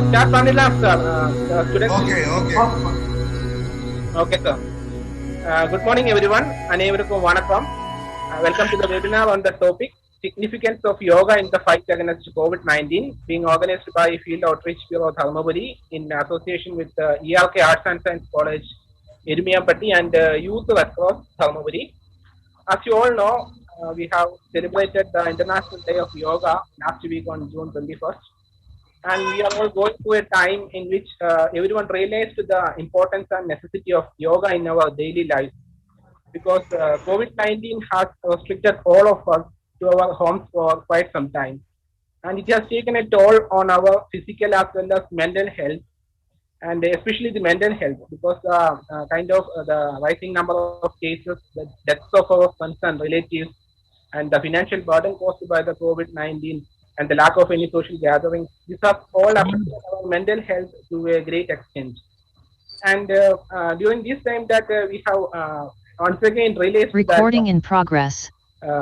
Start Panilam, sir. Students. Okay, sir. Good morning, everyone. Anevarukkum vanakkam. Welcome to the webinar on the topic Significance of Yoga in the Fight Against COVID-19, being organized by Field Outreach Bureau Dharmapuri in association with ERK Arts and Science College, Irmiyampatti, and Youth across Dharmapuri. As you all know, we have celebrated the International Day of Yoga last week on June 21st. And we are all going through a time in which everyone realized the importance and necessity of yoga in our daily life, because COVID-19 has restricted all of us to our homes for quite some time, and it has taken a toll on our physical as well as mental health, and especially the mental health, because the rising number of cases, the deaths of our friends and relatives, and the financial burden caused by the COVID-19 and the lack of any social gatherings, these have all affected our mental health to a great extent. And during this time that we have once again realized recording that in progress.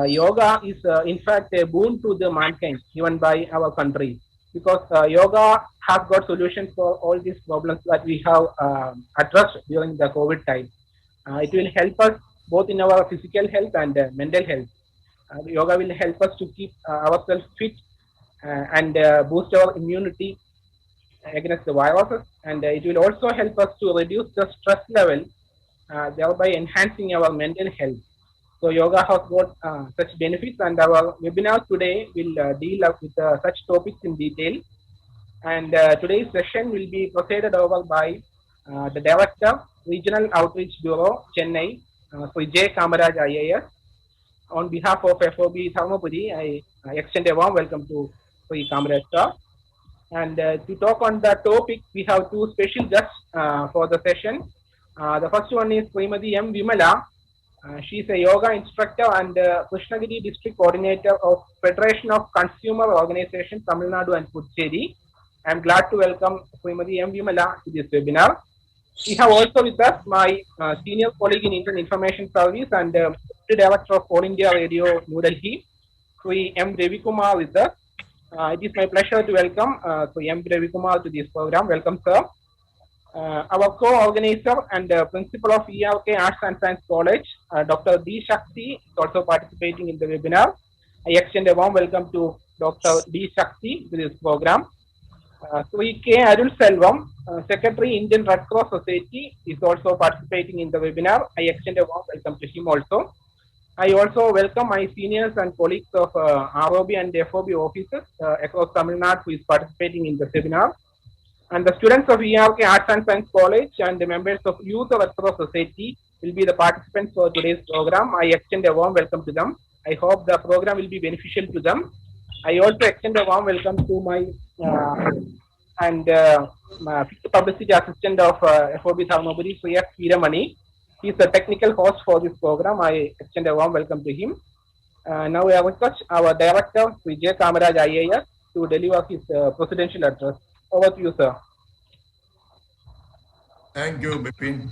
Yoga is in fact a boon to the mankind given by our country, because yoga has got solutions for all these problems that we have addressed during the COVID time. It will help us both in our physical health and mental health. Yoga will help us to keep ourselves fit and boost our immunity against the viruses, and it will also help us to reduce the stress level, thereby enhancing our mental health. So yoga has got such benefits, and our webinar today will deal with such topics in detail. And today's session will be presided over by the Director, Regional Outreach Bureau, Chennai, Sri J. Kamaraj IAS. On behalf of FOB Dharmapuri, I extend a warm welcome to Sri Kamaraj sir. And to talk on the topic, we have two special guests for the session. The first one is Srimati M. Vimala. She is a yoga instructor and Krishnagiri District Coordinator of Federation of Consumer Organizations, Tamil Nadu and Puducherry. I am glad to welcome Srimati M. Vimala to this webinar. We have also with us my senior colleague in Indian Information Service and Director of All India Radio, New Delhi, Sri M. Ravikumar with us. It is my pleasure to welcome Sri M. Ravikumar to this program. Welcome, sir. Our co-organizer and principal of ERK Arts and Science College, Dr. D. Shakti, is also participating in the webinar. I extend a warm welcome to Dr. D. Shakti to this program. Sri K. Arul Selvam, Secretary, Indian Red Cross Society, is also participating in the webinar. I extend a warm welcome to him also. I also welcome my seniors and colleagues of ROB and FOB officers across Tamil Nadu who is participating in the seminar. And the students of ERK Arts and Science College and the members of Youth Red Cross Society will be the participants for today's program. I extend a warm welcome to them. I hope the program will be beneficial to them. I also extend a warm welcome to my publicity assistant of FOB Dharmapuri, Sri F. Veeramani. He is the technical host for this program. I extend a warm welcome to him. Now I request our director, Sri J. Kamaraj IAS, to deliver his presidential address. Over to you, sir. Thank you, Bipin.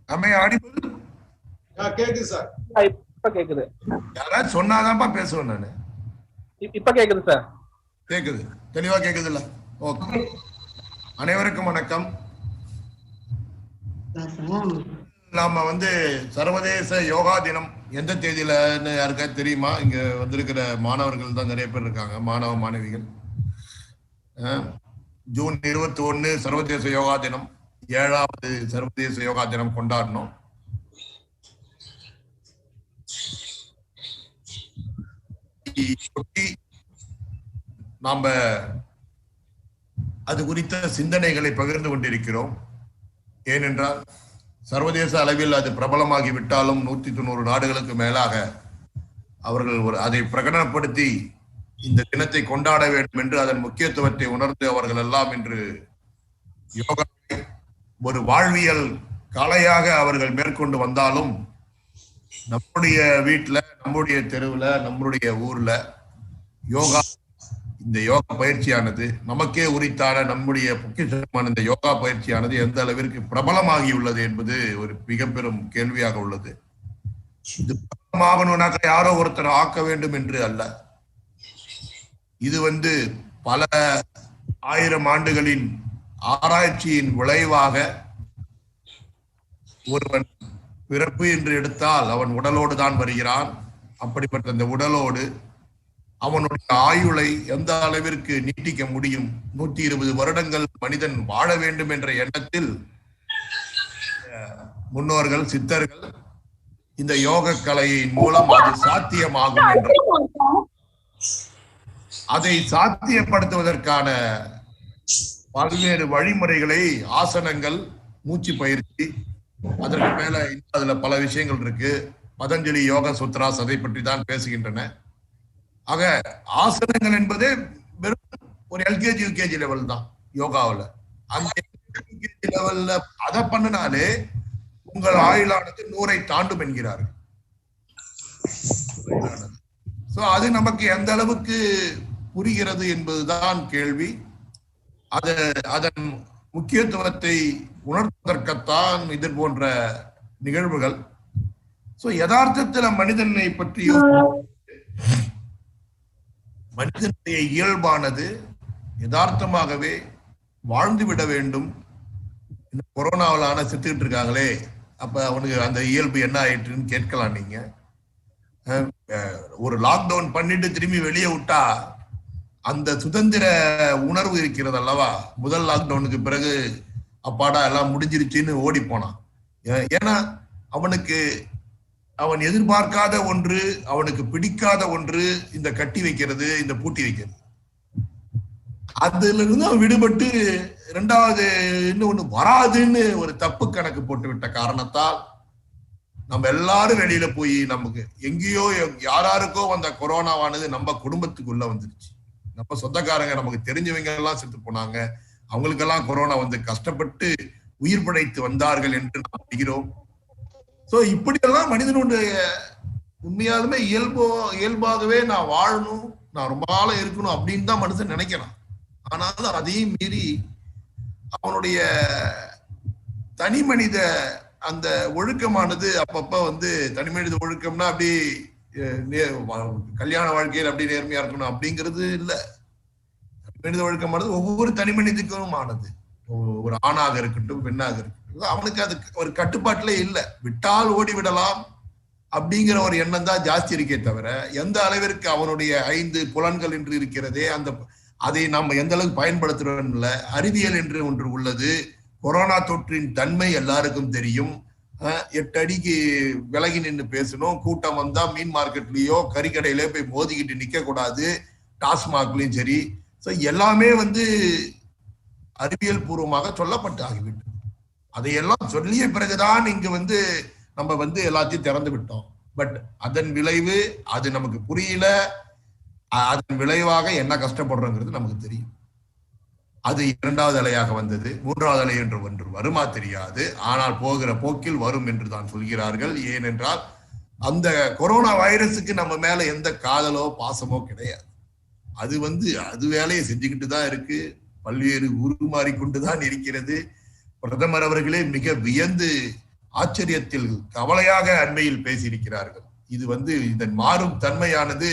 Am I audible? கேக்குது sir. இப்ப கேக்குது. யாராவது சொன்னாதான்ப்பா பேசுவேன் நானு. இப்ப கேக்குது sir. கேக்குது. தெளிவா கேக்குதுல்ல? ஓகே. அனைவருக்கும் வணக்கம். நாம சர்வதேச யோகா தினம் எந்த தேதியிலன்னு யாருக்காவது தெரியுமா? இங்க வந்திருக்கிற மாணவர்கள் தான் நிறைய பேர் இருக்காங்க, மாணவ மாணவிகள். ஜூன் 21 சர்வதேச யோகா தினம், 7வது சர்வதேச யோகா தினம் கொண்டாடணும். நாம அது குறித்த சிந்தனைகளை பகிர்ந்து கொண்டிருக்கிறோம். ஏனென்றால் சர்வதேச அளவில் அது பிரபலமாகி விட்டாலும் 190 நாடுகளுக்கு மேலாக அவர்கள் அதை பிரகடனப்படுத்தி இந்த தினத்தை கொண்டாட வேண்டும் என்று அதன் முக்கியத்துவத்தை உணர்ந்து அவர்கள் எல்லாம் இன்று யோகா ஒரு வாழ்வியல் கலையாக அவர்கள் மேற்கொண்டு வந்தாலும் நம்முடைய வீட்டுல, நம்முடைய தெருவுல, நம்முடைய ஊர்ல யோகா, இந்த யோகா பயிற்சியானது நமக்கே உரித்தான நம்முடைய பொக்கிஷமான இந்த யோகா பயிற்சியானது எந்த அளவிற்கு பிரபலமாகியுள்ளது என்பது ஒரு மிக பெரும் கேள்வியாக உள்ளது. இது பிரபலமாகணும்னாக்க யாரோ ஒருத்தர் ஆக்க வேண்டும் என்று அல்ல. இது பல ஆயிரம் ஆண்டுகளின் ஆராய்ச்சியின் விளைவாக ஒருவன் பிறப்பு என்று எடுத்தால் அவன் உடலோடு தான் வருகிறான். அப்படிப்பட்ட அந்த உடலோடு அவனுடைய ஆயுளை எந்த அளவிற்கு நீட்டிக்க முடியும், 120 வருடங்கள் மனிதன் வாழ வேண்டும் என்ற எண்ணத்தில் முன்னோர்கள் சித்தர்கள் இந்த யோக கலையின் மூலம் அது சாத்தியமாகும் என்று அதை சாத்தியப்படுத்துவதற்கான பல்வேறு வழிமுறைகளை, ஆசனங்கள், மூச்சு பயிற்சி, அதற்கு மேல அதுல பல விஷயங்கள் இருக்கு. பதஞ்சலி யோக சூத்ராஸ் அதை பற்றி தான் பேசுகின்றன. ஆக ஆசனங்கள் என்பதே வெறும் ஒரு எல்கேஜி யூகேஜி லெவல் தான் யோகாவில். அந்த எல்கேஜி லெவல்ல அதை பண்ணினாலே உங்கள் ஆயுளானது 100 தாண்டும் என்கிறார்கள். சோ அது நமக்கு எந்த அளவுக்கு புரிகிறது என்பதுதான் கேள்வி. அதன் முக்கியத்துவத்தை உணர்த்துவதற்கத்தான் இது போன்ற நிகழ்வுகள். சோ யதார்த்தத்துல மனிதனை பற்றியோ மனிதனுடைய இயல்பானது யதார்த்தமாகவே வாழ்ந்துவிட வேண்டும். கொரோனாவிலான செத்துக்கிட்டு இருக்காங்களே, அப்ப அவனுக்கு அந்த இயல்பு என்ன ஆயிட்டுன்னு கேட்கலாம். நீங்க ஒரு லாக்டவுன் பண்ணிட்டு திரும்பி வெளியே விட்டா அந்த சுதந்திர உணர்வு இருக்கிறது அல்லவா? முதல் லாக்டவுனுக்கு பிறகு அப்பாடா எல்லாம் முடிஞ்சிருச்சுன்னு ஓடி போனான். ஏன்னா அவன் எதிர்பார்க்காத ஒன்று, அவனுக்கு பிடிக்காத ஒன்று இந்த கட்டி வைக்கிறது, இந்த பூட்டி வைக்கிறது. அதுல இருந்து அவன் விடுபட்டு இரண்டாவது இன்னொன்னு வராதுன்னு ஒரு தப்பு கணக்கு போட்டு விட்ட காரணத்தால் நம்ம எல்லாரும் வெளியில போய் நமக்கு எங்கேயோ யாராருக்கோ வந்த கொரோனாவானது நம்ம குடும்பத்துக்குள்ள வந்துருச்சு. நம்ம சொந்தக்காரங்க, நமக்கு தெரிஞ்சவங்க எல்லாம் செத்து போனாங்க. அவங்களுக்கெல்லாம் கொரோனா வந்து கஷ்டப்பட்டு உயிர் பிழைத்து வந்தார்கள் என்று நாம் அறிகிறோம். சோ இப்படியெல்லாம் மனிதனுடைய உண்மையாலுமே இயல்பாகவே நான் வாழணும், நான் ரொம்ப நாளம் இருக்கணும் அப்படின்னு தான் மனுஷன் நினைக்கிறான். ஆனாலும் அதையும் மீறி அவனுடைய தனி மனித அந்த ஒழுக்கமானது அப்பப்ப தனி மனித ஒழுக்கம்னா அப்படி கல்யாண வாழ்க்கையில் அப்படி நேர்மையா இருக்கணும் அப்படிங்கிறது இல்ல. மனித ஒழுக்கமானது ஒவ்வொரு தனி மனிதனுக்கும் ஆனது. ஒரு ஆணாக இருக்கட்டும், பெண்ணாக இருக்கட்டும், அவனுக்கு அது ஒரு கட்டுப்பாட்டுல இல்லை. விட்டால் ஓடி விடலாம் அப்படிங்கிற ஒரு எண்ணம் தான் ஜாஸ்தி இருக்கே தவிர, எந்த அளவிற்கு அவனுடைய 5 புலன்கள் என்று இருக்கிறதே அதை நாம் எந்த அளவுக்கு பயன்படுத்துறோம் இல்லை. அறிவியல் என்று ஒன்று உள்ளது. கொரோனா தொற்றின் தன்மை எல்லாருக்கும் தெரியும். 8 அடிக்கு விலகி நின்று பேசணும். கூட்டம் வந்தா மீன் மார்க்கெட்லயோ கறிக்கடையிலயோ போய் மோதிக்கிட்டு நிக்க கூடாது. டாஸ்மாக்லயும் சரி. சோ எல்லாமே அறிவியல் பூர்வமாக சொல்லப்பட்டு ஆகிவிட்டது. அதையெல்லாம் சொல்லிய பிறகுதான் இங்க நம்ம எல்லாத்தையும் திறந்து விட்டோம். பட் அதன் விளைவு அது நமக்கு புரியல. அதன் விளைவாக என்ன கஷ்டப்படுறோங்கிறது நமக்கு தெரியும். அது 2வது அலையாக வந்தது. 3வது அலை என்று ஒன்று வருமா தெரியாது. ஆனால் போகிற போக்கில் வரும் என்று தான் சொல்கிறார்கள். ஏனென்றால் அந்த கொரோனா வைரஸுக்கு நம்ம மேல எந்த காதலோ பாசமோ கிடையாது. அது வேலையை செஞ்சுக்கிட்டு தான் இருக்கு. பல்வேறு உருமாறிக்கொண்டுதான் இருக்கிறது. பிரதமர் அவர்களே மிக வியந்து ஆச்சரியத்தில் கவலையாக அண்மையில் பேசியிருக்கிறார்கள். இது இதன் மாறும் தன்மையானது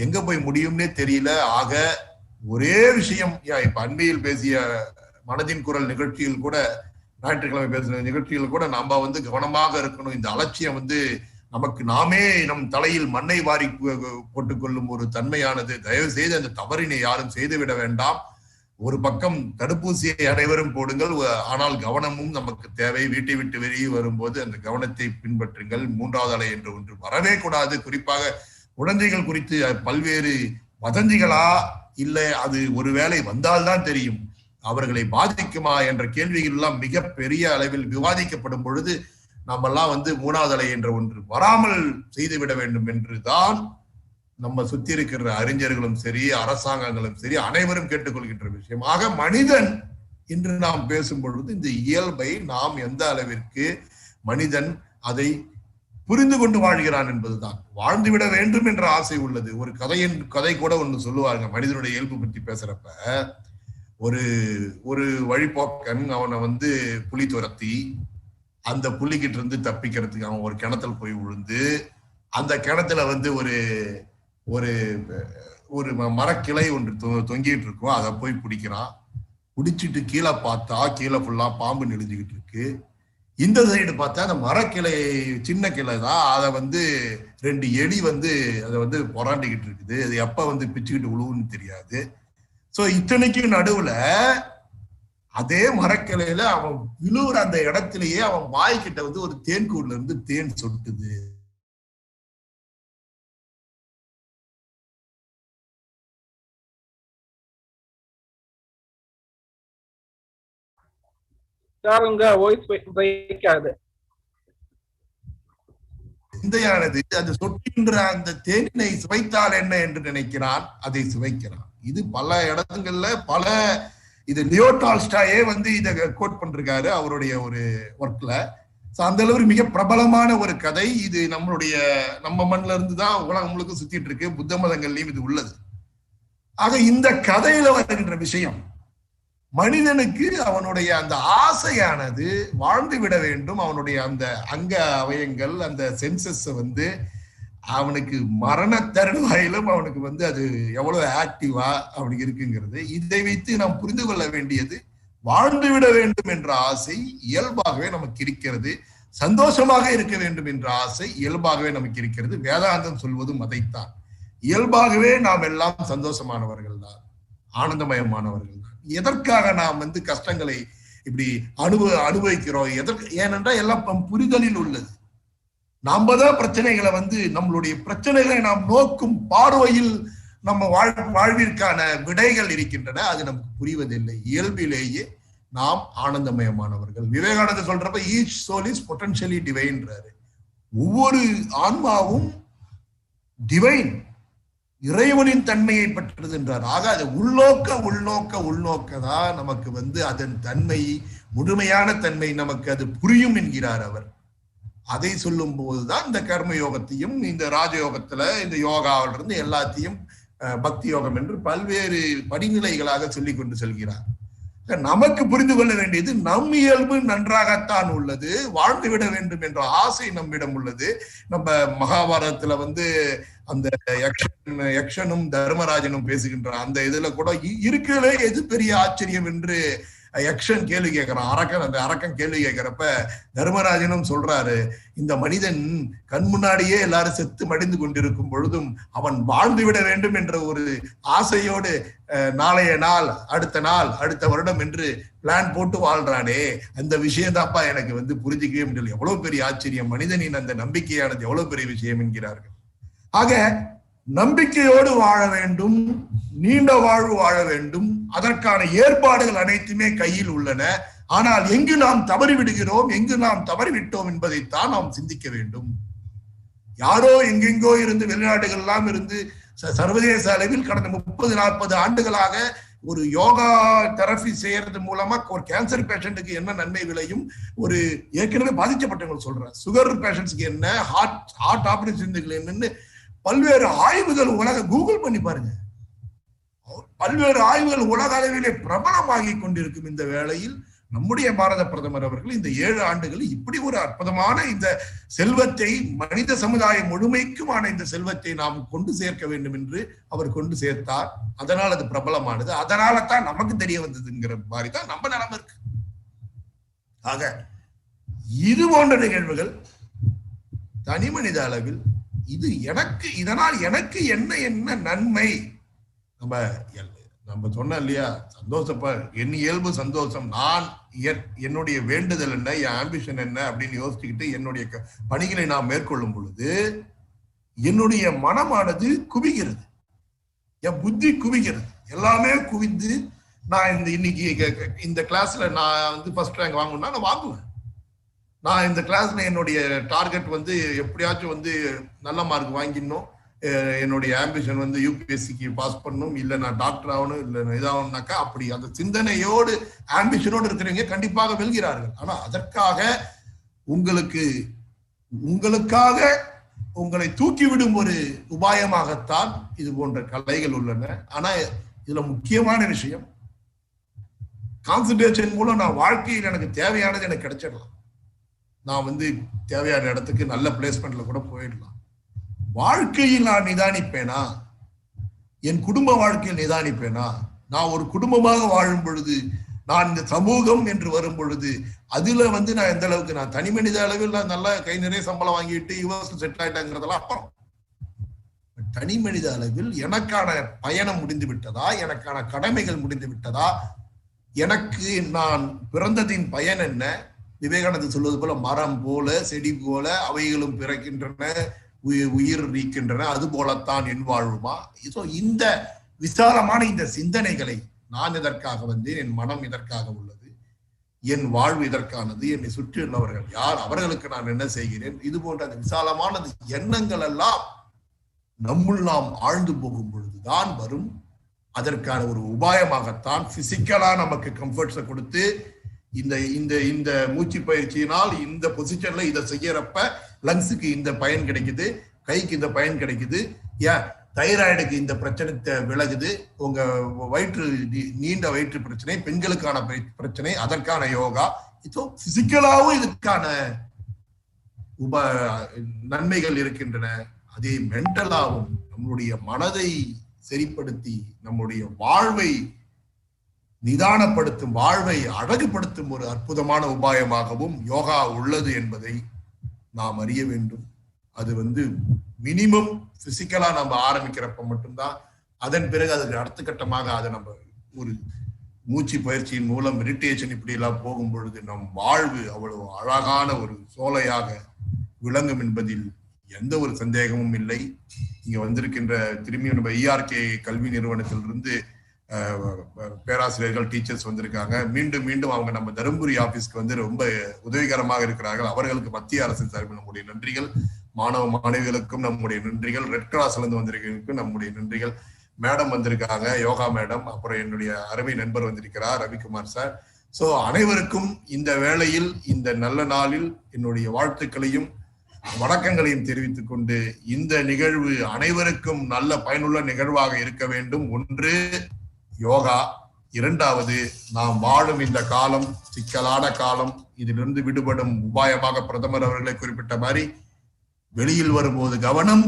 எங்க போய் முடியும்னே தெரியல. ஆக ஒரே விஷயம், இப்ப அண்மையில் பேசிய மனதின் குரல் நிகழ்ச்சியில் கூட, ஞாயிற்றுக்கிழமை பேசின நிகழ்ச்சியில் கூட நாம கவனமாக இருக்கணும். இந்த அலட்சியம் நமக்கு நாமே நம் தலையில் மண்ணை வாரி போட்டுக்கொள்ளும் ஒரு தன்மையானது. தயவு செய்து அந்த தவறினை யாரும் செய்துவிட வேண்டாம். ஒரு பக்கம் தடுப்பூசியை அனைவரும் போடுங்கள், ஆனால் கவனமும் நமக்கு தேவை. வீட்டை விட்டு வெளியே வரும்போது அந்த கவனத்தை பின்பற்றுங்கள். 3வது அலை என்று ஒன்று வரவே கூடாது. குறிப்பாக குழந்தைகள் குறித்து பல்வேறு வதந்திகளா, இல்லை அது ஒருவேளை வந்தால்தான் தெரியும், அவர்களை பாதிக்குமா என்ற கேள்விகள் எல்லாம் மிக பெரிய அளவில் விவாதிக்கப்படும் பொழுது நம்மெல்லாம் 3வது அலை என்ற ஒன்று வராமல் செய்துவிட வேண்டும் என்றுதான் நம்ம சுத்தி இருக்கிற அறிஞர்களும் சரி, அரசாங்கங்களும் சரி, அனைவரும் கேட்டுக்கொள்கின்ற விஷயம். ஆக மனிதன் இன்று நாம் பேசும் பொழுது இந்த இயல்பை நாம் எந்த அளவிற்கு மனிதன் அதை புரிந்து கொண்டு வாழ்கிறான் என்பதுதான். வாழ்ந்துவிட வேண்டும் என்ற ஆசை உள்ளது. ஒரு கதை கூட ஒண்ணு சொல்லுவாங்க மனிதனுடைய இயல்பு பற்றி பேசுறப்ப. ஒரு ஒரு வழிபோக்கன் அவனை புலி துரத்தி அந்த புலிகிட்ட இருந்து தப்பிக்கிறதுக்கு அவன் ஒரு கிணத்துல போய் விழுந்து அந்த கிணத்துல ஒரு ஒரு ஒரு மரக்கிளை ஒன்று தொங்கிட்டு இருக்கும். அதை போய் பிடிக்கிறான். பிடிச்சிட்டு கீழே பார்த்தா கீழே ஃபுல்லா பாம்பு நெளிஞ்சுக்கிட்டு இருக்கு. இந்த சைடு பார்த்தா அந்த மரக்கிளை சின்ன கிளை தான். அதை 2 எலி அதை பொறாண்டிக்கிட்டு இருக்குது. அது எப்ப பிச்சுக்கிட்டு விழுவுன்னு தெரியாது. சோ இத்தனைக்கும் நடுவுல அதே மரக்கிளையில அவன் விழுவுற அந்த இடத்திலேயே அவன் வாய்க்கிட்ட ஒரு தேன்கூட்ல இருந்து தேன் சொட்டுது. சார் உங்க வாய்ஸ் பிரேக் ஆகுது. சிந்தையானது அது சொட்டுகின்ற அந்த தேனை சுவைத்தால் என்ன என்று நினைக்கிறான், அதை சுவைக்கிறான். இது பல இடங்கள்ல இது லியோ டால்ஸ்டாயே இதை கோட் பண்றாரு அவருடைய ஒரு ஒர்க்ல. அந்த அளவுக்கு மிக பிரபலமான ஒரு கதை இது. நம்ம மண்ணில இருந்து தான் உலகம் முழுக்க சுத்திட்டு இருக்கு. புத்த மதங்கள்லயும் இது உள்ளது. ஆக இந்த கதையில வருகின்ற விஷயம், மனிதனுக்கு அவனுடைய அந்த ஆசையானது வாழ்ந்து விட வேண்டும். அவனுடைய அந்த அங்க அவயங்கள் அந்த சென்சஸ் அவனுக்கு மரண தருவாயிலும் அவனுக்கு அது எவ்வளவு ஆக்டிவா அவனுக்கு இருக்குங்கிறது. இதை வைத்து நாம் புரிந்து கொள்ள வேண்டியது, வாழ்ந்து விட வேண்டும் என்ற ஆசை இயல்பாகவே நமக்கு இருக்கிறது. சந்தோஷமாக இருக்க வேண்டும் என்ற ஆசை இயல்பாகவே நமக்கு இருக்கிறது. வேதாந்தம் சொல்வதும் அதைத்தான். இயல்பாகவே நாம் எல்லாம் சந்தோஷமானவர்கள் தான், ஆனந்தமயமானவர்கள் தான். எதற்காக நாம் கஷ்டங்களை இப்படி அனுபவிக்கிறோம்? ஏனென்றால் எல்லாம் புரிதலில் உள்ளது. நாம தான் பிரச்சனைகளை நம்மளுடைய பிரச்சனைகளை நாம் நோக்கும் பார்வையில் நம்ம வாழ்விற்கான விடைகள் இருக்கின்றன. அது நமக்கு புரிவதில்லை. இயல்பிலேயே நாம் ஆனந்தமயமானவர்கள். விவேகானந்தர் சொல்றப்ப ஈச் சோல் இஸ் பொட்டன்ஷியலி டிவைன்றாரு. ஒவ்வொரு ஆன்மாவும் டிவைன், இறைவனின் தன்மையை பெற்றது என்றார். ஆக அது உள்நோக்க தான் நமக்கு அதன் தன்மை, முழுமையான தன்மை நமக்கு அது புரியும் என்கிறார் அவர். அதை சொல்லும் போதுதான் இந்த கர்ம யோகத்தையும் இந்த ராஜயோகத்துல இந்த யோகாவில இருந்து எல்லாத்தையும் பக்தி யோகம் என்று பல்வேறு படிநிலைகளாக சொல்லி கொண்டு செல்கிறார். நமக்கு புரிந்து கொள்ள வேண்டியது, நம் இயல்பு நன்றாகத்தான் உள்ளது, வாழ்ந்து விட வேண்டும் என்ற ஆசை நம்மிடம் உள்ளது. நம்ம மகாபாரதத்துல அந்த யக்ஷனும் தர்மராஜனும் பேசுகின்ற அந்த இதுல கூட இருக்கிறதே எது பெரிய ஆச்சரியம் என்று யக்ஷன் கேள்வி கேட்கிறான். அந்த அரக்கன் கேள்வி கேட்கிறப்ப தர்மராஜனும் சொல்றாரு, இந்த மனிதன் கண் முன்னாடியே எல்லாரும் செத்து மடிந்து கொண்டிருக்கும் பொழுதும் அவன் வாழ்ந்து விட வேண்டும் என்ற ஒரு ஆசையோடு நாளைய நாள், அடுத்த வருடம் என்று பிளான் போட்டு வாழ்றானே, அந்த விஷயம் தான்ப்பா எனக்கு புரிஞ்சிக்கவே முடியல. எவ்வளவு பெரிய ஆச்சரியம், மனிதனின் அந்த நம்பிக்கையானது எவ்வளவு பெரிய விஷயம் என்கிறார்கள். ஆக நம்பிக்கையோடு வாழ வேண்டும், நீண்ட வாழ்வு வாழ வேண்டும். அதற்கான ஏற்பாடுகள் அனைத்துமே கையில் உள்ளன. ஆனால் எங்கு நாம் தவறி விடுகிறோம், எங்கு நாம் தவறிவிட்டோம் என்பதைத்தான் நாம் சிந்திக்க வேண்டும். யாரோ எங்கெங்கோ இருந்து, வெளிநாடுகள்லாம் இருந்து சர்வதேச அளவில் கடந்த 30-40 ஆண்டுகளாக ஒரு யோகா தெரபி செய்யறது மூலமா ஒரு கேன்சர் பேஷண்ட்டுக்கு என்ன நன்மை விளையும், ஒரு ஏற்கனவே பாதிக்கப்பட்டவங்க சொல்றேன், சுகர் பேஷண்ட்ஸ்க்கு என்ன, ஹார்ட் ஆபரேஷன் என்னன்னு பல்வேறு ஆய்வுகள் கூகுள் பண்ணி பாருங்க, பல்வேறு ஆய்வுகள் உலக அளவிலே பிரபலமாகி கொண்டிருக்கும் இந்த வேளையில் நம்முடைய பாரத பிரதமர் அவர்கள் இந்த 7 ஆண்டுகளில் இப்படி ஒரு அற்புதமான இந்த செல்வத்தை, மனித சமுதாயம் முழுமைக்குமான இந்த செல்வத்தை நாம் கொண்டு சேர்க்க வேண்டும் என்று அவர் கொண்டு சேர்த்தார். அதனால் அது பிரபலமானது. அதனால தான் நமக்கு தெரிய வந்ததுங்கிற மாதிரி தான் நம்ம நிலைமை இருக்கு. ஆக இது போன்ற நிகழ்வுகள் தனி மனித அளவில் இதனால் எனக்கு என்ன நன்மை, நம்ம சொன்ன இல்லையா, சந்தோஷப்பா, என் இயல்பு சந்தோஷம், நான் என்னுடைய வேண்டுதல் என்ன, என் ஆம்பிஷன் என்ன அப்படின்னு யோசிச்சுக்கிட்டு என்னுடைய பணிகளை நான் மேற்கொள்ளும் பொழுது என்னுடைய மனமானது குவிகிறது, என் புத்தி குவிகிறது, எல்லாமே குவிந்து நான் இன்னைக்கு இந்த கிளாஸ்ல நான் ஃபர்ஸ்ட் ரேங்க் வாங்கணும்னா நான் வாங்குவேன். நான் இந்த கிளாஸ்ல என்னுடைய டார்கெட் எப்படியாச்சும் நல்ல மார்க் வாங்கிடணும், என்னுடைய ஆம்பிஷன் யூபிஎஸ்சிக்கு பாஸ் பண்ணணும், இல்லை நான் டாக்டர் ஆகணும், இல்லை இதாகணும்னாக்கா அப்படி அந்த சிந்தனையோடு ஆம்பிஷனோடு இருக்கிறவங்க கண்டிப்பாக வெல்கிறார்கள். ஆனா அதற்காக உங்களுக்கு உங்களுக்காக உங்களை தூக்கிவிடும் ஒரு உபாயமாகத்தான் இது போன்ற கலைகள் உள்ளன. ஆனா இதுல முக்கியமான விஷயம், கான்சன்ட்ரேஷன் மூலம் நான் வாழ்க்கையில் எனக்கு தேவையானது எனக்கு கிடைச்சிடலாம். நான் தேவையான இடத்துக்கு நல்ல பிளேஸ்மெண்ட்ல கூட போயிடலாம். வாழ்க்கையில் நான் நிதானிப்பேனா? என் குடும்ப வாழ்க்கையில் நிதானிப்பேனா? நான் ஒரு குடும்பமாக வாழும் பொழுது, நான் இந்த சமூகம் என்று வரும் பொழுது, அதுல நான் எந்த அளவுக்கு நான் தனி மனித அளவில் நான் நல்லா கை நிறைய சம்பளம் வாங்கிட்டு யுஎஸ் செட் ஆயிட்டாங்கிறதெல்லாம் அப்புறம். தனி மனித அளவில் எனக்கான பயணம் முடிந்து விட்டதா? எனக்கான கடமைகள் முடிந்து விட்டதா? எனக்கு நான் பிறந்ததின் பயன் என்ன? விவேகானந்தர் சொல்வது போல, மரம் போல செடி போல அவைகளும் பிறக்கின்றன, உயிர் நீக்கின்றன, அது போலத்தான் என் வாழ்வுமா? இந்த விசாலமான இந்த சிந்தனைகளை, நான் இதற்காக வந்தேன், என் மனம் இதற்காக உள்ளது, என் வாழ்வு இதற்கானது, என்னை சுற்றியுள்ளவர்கள் யார், அவர்களுக்கு நான் என்ன செய்கிறேன், இது போன்ற அந்த விசாலமான எண்ணங்கள் எல்லாம் நம்முள் நாம் ஆழ்ந்து போகும் பொழுதுதான் வரும். அதற்கான ஒரு உபாயமாகத்தான் பிசிக்கலா நமக்கு கம்ஃபர்ட்ஸை கொடுத்து, இந்த இந்த இந்த மூச்சு பயிற்சியினால் இந்த பொசிஷன்ல இதை செய்யறப்ப லங்ஸுக்கு இந்த பயன் கிடைக்குது, கைக்கு இந்த பயன் கிடைக்குது, தைராய்டுக்கு இந்த பிரச்சனை விலகுது, உங்க வயிற்று நீண்ட வயிற்று பிரச்சனை, பெண்களுக்கான பிரச்சனை, அதற்கான யோகா. இப்போ பிசிக்கலாவும் இதுக்கான நன்மைகள் இருக்கின்றன. அதே மென்டலாவும் நம்மளுடைய மனதை சரிப்படுத்தி நம்முடைய வாழ்வை நிதானப்படுத்தும், வாழ்வை அழகுபடுத்தும் ஒரு அற்புதமான உபாயமாகவும் யோகா உள்ளது என்பதை நாம் அறிய வேண்டும். அது மினிமம் பிசிக்கலா நம்ம ஆரம்பிக்கிறப்ப மட்டும்தான், அதன் பிறகு அதுக்கு அடுத்த கட்டமாக அதை நம்ம ஒரு மூச்சு பயிற்சியின் மூலம் மெடிடேஷன் இப்படி எல்லாம் போகும் பொழுது நம் வாழ்வு அவ்வளவு அழகான ஒரு சோலையாக விளங்கும் என்பதில் எந்த ஒரு சந்தேகமும் இல்லை. இங்க வந்திருக்கின்ற திரும்பி நம்ம ERK கல்வி நிறுவனத்திலிருந்து பேராசிரியர்கள், டீச்சர்ஸ் வந்திருக்காங்க. மீண்டும் மீண்டும் அவங்க நம்ம தருமபுரி ஆபீஸ்க்கு ரொம்ப உதவிகரமாக இருக்கிறார்கள். அவர்களுக்கு மத்திய அரசின் சார்பில் நம்முடைய நன்றிகள். மாணவ மாணவிகளுக்கும் நம்முடைய நன்றிகள். ரெட் கிராஸ்ல இருந்து வந்திருக்கிறதுக்கும் நம்முடைய நன்றிகள். மேடம் வந்திருக்காங்க, யோகா மேடம். அப்புறம் என்னுடைய அருமை நண்பர் வந்திருக்கிறார், ரவிக்குமார் சார். சோ அனைவருக்கும் இந்த வேளையில், இந்த நல்ல நாளில் என்னுடைய வாழ்த்துக்களையும் வணக்கங்களையும் தெரிவித்துக் கொண்டு, இந்த நிகழ்வு அனைவருக்கும் நல்ல பயனுள்ள நிகழ்வாக இருக்க வேண்டும். ஒன்று யோகா, இரண்டாவது நாம் வாழும் இந்த காலம் சிக்கலான காலம், இதிலிருந்து விடுபடும் உபாயமாக பிரதமர் அவர்களை குறிப்பிட்ட மாதிரி வெளியில் வரும்போது கவனம்,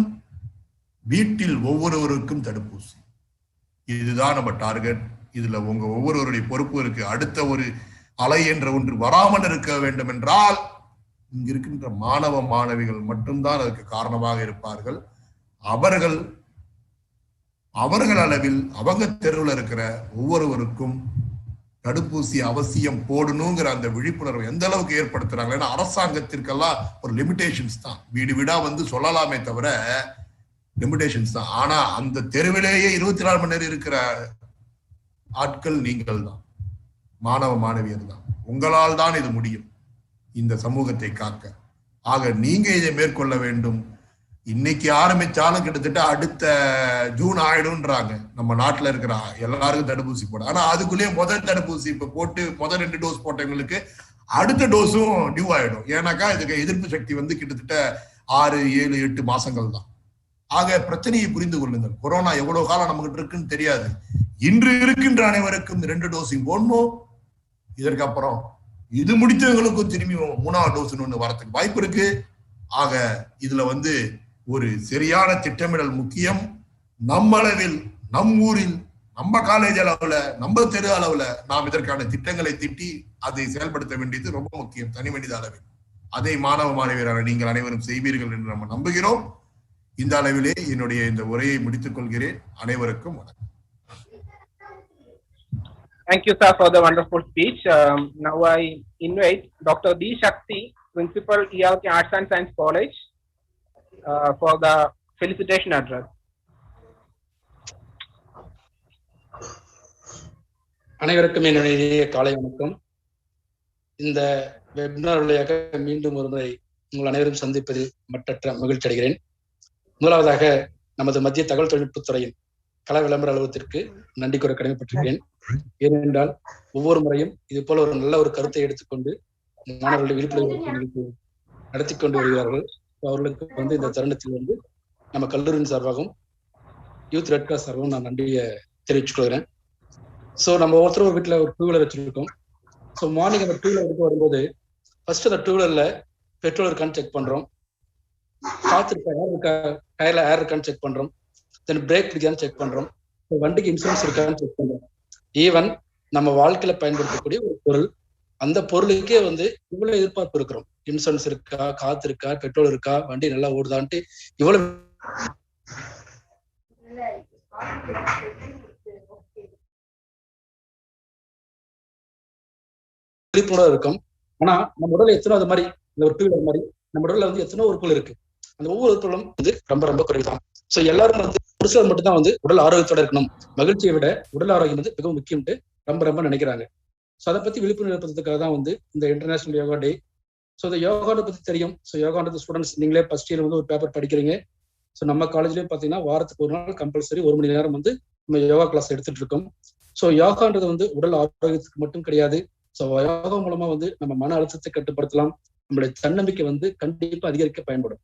வீட்டில் ஒவ்வொருவருக்கும் தடுப்பூசி. இதுதான் நம்ம டார்கெட். இதுல உங்க ஒவ்வொருவருடைய பொறுப்பு இருக்கு. அடுத்த ஒரு அலை என்ற ஒன்று வராமல் இருக்க வேண்டும் என்றால் இங்க இருக்கின்ற மாணவ மாணவிகள் மட்டும்தான் அதுக்கு காரணமாக இருப்பார்கள். அவர்கள் அளவில் அவங்க தெருவில் இருக்கிற ஒவ்வொருவருக்கும் தடுப்பூசி அவசியம் போடணுங்கிற அந்த விழிப்புணர்வு எந்த அளவுக்கு ஏற்படுத்துறாங்க. ஏன்னா அரசாங்கத்திற்கெல்லாம் ஒரு லிமிடேஷன்ஸ் தான், வீடு வீடா சொல்லலாமே தவிர லிமிடேஷன்ஸ் தான். ஆனா அந்த தெருவிலேயே 24 மணி நேரம் இருக்கிற ஆட்கள் நீங்கள் தான், மாணவ மாணவியர் தான். உங்களால் தான் இது முடியும், இந்த சமூகத்தை காக்க. ஆக நீங்க இதை மேற்கொள்ள வேண்டும். இன்னைக்கு ஆரம்பிச்சாலும் கிட்டத்தட்ட அடுத்த ஜூன் ஆயிடும்ன்றாங்க நம்ம நாட்டுல இருக்கிற எல்லாருக்கும் தடுப்பூசி போட. ஆனா அதுக்குள்ளேயே முதல் தடுப்பூசி இப்ப போட்டு முதல் 2 டோஸ் போட்டவங்களுக்கு அடுத்த டோஸும் டியூ ஆயிடும். ஏன்னாக்கா இதுக்கு எதிர்ப்பு சக்தி கிட்டத்தட்ட 6, 7, 8 மாசங்கள் தான். ஆக பிரச்சனையை புரிந்து கொள்ளுங்கள். கொரோனா எவ்வளவு காலம் நம்மகிட்ட இருக்குன்னு தெரியாது. இன்று இருக்கின்ற அனைவருக்கும் 2 டோஸையும் போடணும். இதற்கு அப்புறம் இது முடித்தவங்களுக்கும் திரும்பி 3ஆவது டோஸ் ஒண்ணு வரத்துக்கு வாய்ப்பு இருக்கு. ஆக இதுல ஒரு சரியான திட்டமிடல் முக்கியம். நம்ம அளவில், நம் ஊரில், நம்ம காலேஜ் அளவுல, நம்ம தெரு அளவுல நாம் இதற்கான திட்டங்களை திட்டி அதை செயல்படுத்த வேண்டியது ரொம்ப முக்கியம், தனி மனித அளவில். அதை மாணவ மாணவியரான நீங்கள் அனைவரும் செய்வீர்கள் என்று நம்ம நம்புகிறோம். இந்த அளவிலே என்னுடைய இந்த உரையை முடித்துக் கொள்கிறேன். அனைவருக்கும் வணக்கம். Thank you, sir, for the wonderful speech. Now I invite Dr. D. Shakti, Principal, ERK Arts and Science College, for the felicitation address. அனைவருக்கும் என்னுடைய காலை வணக்கம். இந்த வெபினார் வழியாக மீண்டும் ஒரு முறை உங்கள் அனைவரும் சந்திப்பதில் மட்டற்ற மகிழ்ச்சி அடைகிறேன். முதலாவதாக நமது மத்திய தகவல் தொழில்நுட்பத்துறையின் கல விளம்பர அலுவலகத்திற்கு நன்றி கூற கடமைப்பட்டிருக்கிறேன். ஏனென்றால் ஒவ்வொரு முறையும் இது போல ஒரு நல்ல ஒரு கருத்தை எடுத்துக்கொண்டு மாணவர்களுடைய விழிப்புணர்வு நடத்தி கொண்டு வருகிறார்கள். அவர்களுக்கு வந்து இந்த தருணத்தில் வந்து நம்ம கல்லூரியின் சார்பாகவும் யூத் ரெட் கிராஸ் சார்பாகவும் நான் நன்றியை தெரிவிச்சுக் கொள்கிறேன். ஸோ நம்ம ஒருத்தர் ஒரு வீட்டில் ஒரு 2 வீலர் வச்சிருக்கோம். ஸோ மார்னிங் அந்த 2 வீலர் எடுத்து வரும்போது ஃபர்ஸ்ட் அந்த 2 வீலர்ல பெட்ரோல் இருக்கான்னு செக் பண்றோம், காத்து இருக்கா, ஏர் இருக்கா, டயர்ல ஏர் இருக்கான்னு செக் பண்றோம், தென் பிரேக் பிடிக்கான்னு செக் பண்றோம், வண்டிக்கு இன்சூரன்ஸ் இருக்கான்னு செக் பண்றோம். ஈவன் நம்ம வாழ்க்கையில பயன்படுத்தக்கூடிய ஒரு பொருள், அந்த பொருளுக்கே வந்து இவ்வளவு எதிர்பார்ப்பு இருக்கிறோம். இன்சூரன்ஸ் இருக்கா, காத்து இருக்கா, பெட்ரோல் இருக்கா, வண்டி நல்லா ஓடுதான்ட்டு இவ்வளவு விழிப்புணர்வு இருக்கும். ஆனா நம்ம உடல்ல எத்தனை அது மாதிரி இந்த ஒரு 2 வீலர் மாதிரி நம்ம உடல்ல வந்து எத்தனோ உறுப்புகள் இருக்கு. அந்த ஒவ்வொரு உறுப்புகளும் வந்து ரொம்ப ரொம்ப குறைவுதான். ஸோ எல்லாரும் வந்து ஒரு சிலர் மட்டும்தான் வந்து உடல் ஆரோக்கியத்தோட இருக்கணும், மகிழ்ச்சியை விட உடல் ஆரோக்கியம் வந்து மிகவும் முக்கியம்ட்டு ரொம்ப ரொம்ப நினைக்கிறாங்க. ஸோ அதை பத்தி விழிப்புணர்வு ஏற்படுத்துறதுக்காக தான் வந்து இந்த இன்டர்நேஷனல் யோகா டே. ஸோ இந்த யோகாவை பத்தி தெரியும். ஸோ யோகான்றது ஸ்டூடெண்ட்ஸ் நீங்களே ஃபர்ஸ்ட் இயர் வந்து ஒரு பேப்பர் படிக்கிறீங்க. ஸோ நம்ம காலேஜ்லயும் பார்த்தீங்கன்னா வாரத்துக்கு ஒரு நாள் கம்பல்சரி 1 மணி நேரம் வந்து நம்ம யோகா கிளாஸ் எடுத்துட்டு இருக்கோம். ஸோ யோகான்றது வந்து உடல் ஆரோக்கியத்துக்கு மட்டும் கிடையாது. ஸோ யோகா மூலமா வந்து நம்ம மன அழுத்தத்தை கட்டுப்படுத்தலாம், நம்மளுடைய தன்னம்பிக்கை வந்து கண்டிப்பா அதிகரிக்க பயன்படும்.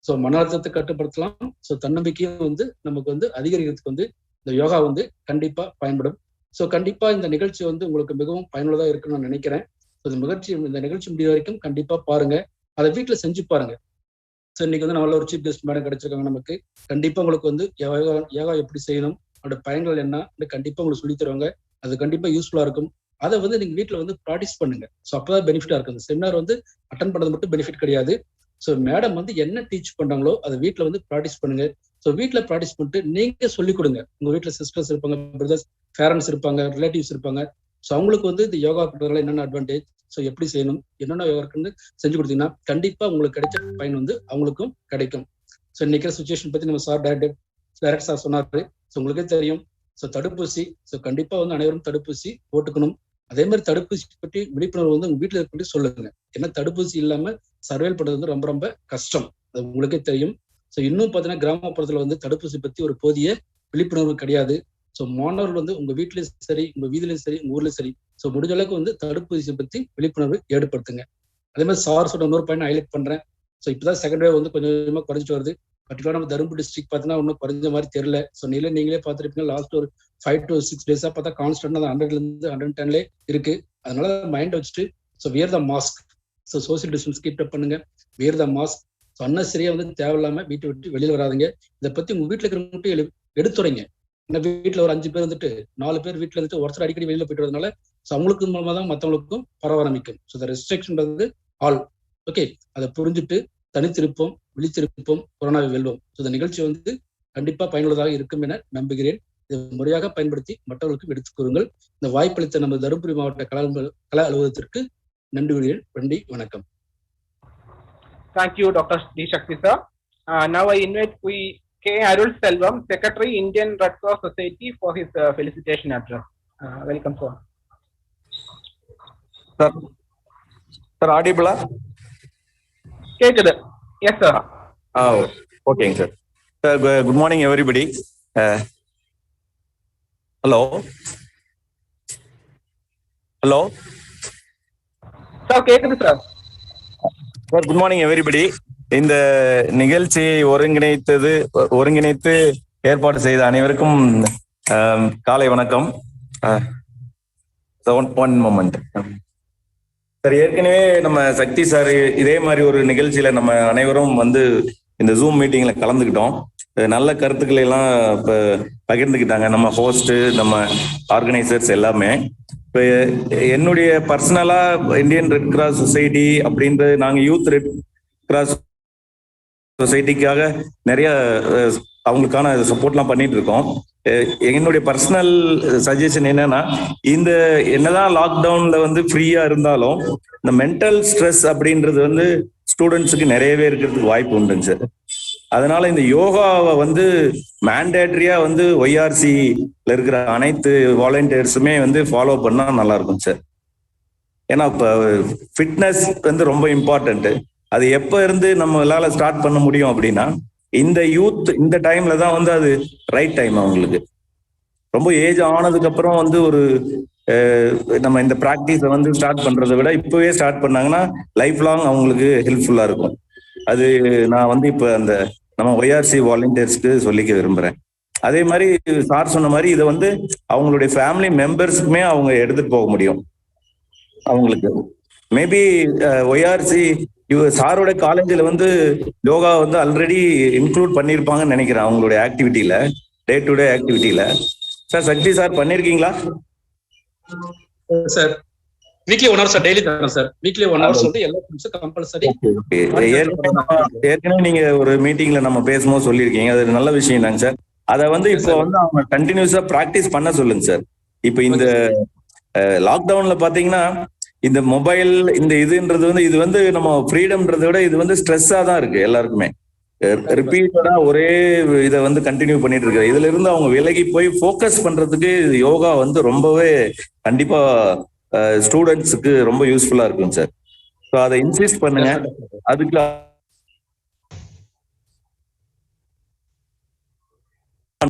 ஸோ மன அழுத்தத்தை கட்டுப்படுத்தலாம். ஸோ தன்னம்பிக்கையும் வந்து நமக்கு வந்து அதிகரிக்கிறதுக்கு வந்து இந்த யோகா வந்து கண்டிப்பா பயன்படும். ஸோ கண்டிப்பா இந்த நிகழ்ச்சி வந்து உங்களுக்கு மிகவும் பயனுள்ளதா இருக்குன்னு நான் நினைக்கிறேன். இந்த நிகழ்ச்சி முடிய வரைக்கும் கண்டிப்பா பாருங்க, அதை வீட்டுல செஞ்சு பாருங்க. ஸோ இன்னைக்கு வந்து நல்ல ஒரு சீஃப் கெஸ்ட் மேடம் கிடைச்சிருக்காங்க நமக்கு. கண்டிப்பா உங்களுக்கு வந்து யோகா எப்படி செய்யணும், அதோட பயன்கள் என்ன கண்டிப்பா உங்களுக்கு சொல்லி தருவாங்க. அது கண்டிப்பா யூஸ்ஃபுல்லா இருக்கும். அதை வந்து நீங்க வீட்டுல வந்து ப்ராக்டிஸ் பண்ணுங்க. ஸோ அப்பதான் பெனிஃபிட்டா இருக்கும். இந்த செமினார் வந்து அட்டன் பண்ணது மட்டும் பெனிஃபிட் கிடையாது. ஸோ மேடம் வந்து என்ன டீச் பண்றாங்களோ அதை வீட்டுல வந்து ப்ராக்டிஸ் பண்ணுங்க. ஸோ வீட்டுல ப்ராக்டிஸ் பண்ணிட்டு நீங்க சொல்லிக் கொடுங்க. உங்க வீட்டுல சிஸ்டர்ஸ் இருப்பாங்க, பிரதர்ஸ், பேரண்ட்ஸ் இருப்பாங்க, ரிலேட்டிவ்ஸ் இருப்பாங்க. ஸோ அவங்களுக்கு வந்து இந்த யோகா பண்றதுல என்னென்ன அட்வான்டேஜ், ஸோ எப்படி செய்யணும், என்னென்ன யோகா இருக்குன்னு செஞ்சு கொடுத்தீங்கன்னா கண்டிப்பா உங்களுக்கு கிடைச்ச பயன் வந்து அவங்களுக்கும் கிடைக்கும். ஸோ இன்னைக்கு சுச்சுவேஷன் பத்தி நம்ம சார் டைரக்ட் சார் சொன்னாரு. ஸோ உங்களுக்கே தெரியும். ஸோ தடுப்பூசி, ஸோ கண்டிப்பா வந்து அனைவரும் தடுப்பூசி போட்டுக்கணும். அதே மாதிரி தடுப்பூசி பற்றி விழிப்புணர்வு வந்து உங்க வீட்டுல இருக்க சொல்லுங்க. ஏன்னா தடுப்பூசி இல்லாம சர்வைவல் பண்றது வந்து ரொம்ப ரொம்ப கஷ்டம், அது உங்களுக்கே தெரியும். ஸோ இன்னும் பார்த்தீங்கன்னா கிராமப்புறத்துல வந்து தடுப்பூசி பத்தி ஒரு போதிய விழிப்புணர்வு கிடையாது. ஸோ மாணவர்கள் வந்து உங்க வீட்லயும் சரி, உங்க வீதிலையும் சரி, உங்க ஊர்லயும் சரி, ஸோ முடிஞ்ச அளவுக்கு வந்து தடுப்பூசி பத்தி விழிப்புணர்வு ஏற்படுத்துங்க. அதே மாதிரி சார் சொல்ற இன்னொரு பாயிண்ட் ஹைலைட் பண்றேன். ஸோ இப்பதான் செகண்ட் வேவ் வந்து கொஞ்சம் கொஞ்சமா குறைஞ்சிட்டு வருது. பர்டிகுலர் நம்ம தருமபுரி டிஸ்ட்ரிக்ட் பார்த்தீங்கன்னா ஒன்றும் குறைஞ்ச மாதிரி தெரியல. ஸோ நீங்களே பார்த்துருப்பீங்க, லாஸ்ட் ஒரு 5 to 6 டேஸா பார்த்தா கான்ஸ்டன்டா 100ல இருந்து 110 இருக்கு. அதனால மைண்ட் வச்சுட்டு ஸோ வியர் த mask, so social distance keep up பண்ணுங்க, வியர் த மாஸ்க். ஸோ அன்னசரியா வந்து தேவையில்லாம வீட்டை விட்டு வெளியில வராதுங்க. இதை பத்தி உங்க வீட்டுல இருக்கிறவங்க எடுத்துறீங்க. ஏன்னா வீட்டுல ஒரு 5 பேர் வந்துட்டு 4 பேர் வீட்டுல இருந்துட்டு ஒருத்தர் அடிக்கடி வெளியில போயிட்டு வரதுனால ஸோ அவங்களுக்கு மூலமா தான் மற்றவங்களுக்கும் பரவ ஆரம்பிக்கும். ஸோ இந்த ரெஸ்ட்ரிக்ஷன் ஆல் ஓகே, அதை புரிஞ்சுட்டு தனித்திருப்போம், விழித்திருப்போம், கொரோனாவை வெல்வோம். ஸோ இந்த நிகழ்ச்சி வந்து கண்டிப்பா பயனுள்ளதாக இருக்கும் என நம்புகிறேன். இதை முறையாக பயன்படுத்தி மற்றவர்களுக்கு எடுத்துக் கூறுங்கள். இந்த வாய்ப்பளித்த நம்ம தருமபுரி மாவட்ட கல அலுவலகத்திற்கு நன்றி கூறுகிறேன். நன்றி, வணக்கம். Thank you, Dr. D. Shakti sir. Now I invite K. Arul Selvam, Secretary, Indian Red Cross Society, for his felicitation address. Welcome, sir. Sir, audible? கேக்குது. Yes, sir. Okay, sir. Sir, good morning, everybody. Hello. Sir, கேக்குது sir. Sir, good morning, everybody. இந்த நிகழ்ச்சியை ஒருங்கிணைத்து ஏற்பாடு செய்த அனைவருக்கும் காலை வணக்கம். One moment sir. ஏற்கனவே நம்ம சக்தி சார் இதே மாதிரி ஒரு நிகழ்ச்சியில நம்ம அனைவரும் வந்து இந்த ஜூம் மீட்டிங்ல கலந்துக்கிட்டோம். நல்ல கருத்துக்களை எல்லாம் இப்ப பகிர்ந்துக்கிட்டாங்க நம்ம ஹோஸ்ட், நம்ம ஆர்கனைசர்ஸ் எல்லாமே. இப்போ என்னுடைய பர்சனலா இந்தியன் ரெட் கிராஸ் சொசைட்டி அப்படின்ற நாங்கள் யூத் ரெட் கிராஸ் சொசைட்டிக்காக நிறைய அவங்களுக்கான சப்போர்ட்லாம் பண்ணிட்டு இருக்கோம். என்னுடைய பர்சனல் சஜஷன் என்னன்னா, இந்த என்னதான் லாக்டவுன்ல வந்து ஃப்ரீயா இருந்தாலும் இந்த மென்டல் ஸ்ட்ரெஸ் அப்படின்றது வந்து ஸ்டூடெண்ட்ஸுக்கு நிறையவே இருக்கிறதுக்கு வாய்ப்பு உண்டுங்க சார். அதனால இந்த யோகாவை வந்து மேண்டேட்டரியா வந்து ஒய்ஆர்சில இருக்கிற அனைத்து வாலண்டியர்ஸுமே வந்து ஃபாலோ பண்ணா நல்லா இருக்கும் சார். ஏன்னா இப்போ ஃபிட்னஸ் வந்து ரொம்ப இம்பார்ட்டன்ட். அது எப்ப இருந்து நம்மளால ஸ்டார்ட் பண்ண முடியும் அப்படின்னா, இந்த டைம்ல தான் வந்து அது ரைட் டைம். அவங்களுக்கு ரொம்ப ஏஜ் ஆனதுக்கு அப்புறம் வந்து ஒரு நம்ம இந்த ப்ராக்டிஸை வந்து ஸ்டார்ட் பண்றதை விட இப்பவே ஸ்டார்ட் பண்ணாங்கன்னா லைஃப் லாங் அவங்களுக்கு ஹெல்ப்ஃபுல்லா இருக்கும். அது நான் வந்து இப்போ அந்த நம்ம ஒய்ஆர்சி வாலண்டியர்ஸ்க்கு சொல்லிக்க விரும்புறேன். அதே மாதிரி சார் சொன்ன மாதிரி இதை வந்து அவங்களுடைய ஃபேமிலி மெம்பர்ஸுக்குமே அவங்க எடுத்துட்டு போக முடியும். அவங்களுக்கு மேபி ஒய்ஆர்சி சாரோட காலேஜில் வந்து யோகா வந்து ஆல்ரெடி இன்க்ளூட் பண்ணியிருப்பாங்கன்னு நினைக்கிறேன் அவங்களுடைய ஆக்டிவிட்டியில, டே டு டே ஆக்டிவிட்டியில. சார் சக்தி சார் பண்ணியிருக்கீங்களா? Sir weekly 1 hour sir, daily தரேன் சார். வீக்லி 1 hour வந்து எல்லா ஃப்ரெண்ட்ஸும் கம்பல்சரி. ஏற்கனவே நீங்க ஒரு மீட்டிங்ல நம்ம பேசும்போது சொல்லியிருக்கீங்க, அது நல்ல விஷயம் தாங்க சார். அதை வந்து இப்போ வந்து அவங்க கண்டினியூஸா பிராக்டிஸ் பண்ண சொல்லுங்க சார். இப்போ இந்த லாக்டவுன்ல பாத்தீங்கன்னா இந்த மொபைல் இந்த இதுன்றது வந்து இது வந்து நம்ம ஃப்ரீடம்ன்றதை விட இது வந்து ஸ்ட்ரெஸ்ஸா தான் இருக்கு எல்லாருக்குமே. ரிப்பீட்டடா ஒரே இதை வந்து கண்டினியூ பண்ணிட்டு இருக்கு. இதுல இருந்து அவங்க விலகி போய் ஃபோக்கஸ் பண்றதுக்கு யோகா வந்து ரொம்பவே கண்டிப்பா ஸ்டூடெண்ட்ஸுக்கு ரொம்ப யூஸ்ஃபுல்லா இருக்கும் சார். ஸோ அதை இன்சிஸ்ட் பண்ணுங்க. அதுக்கு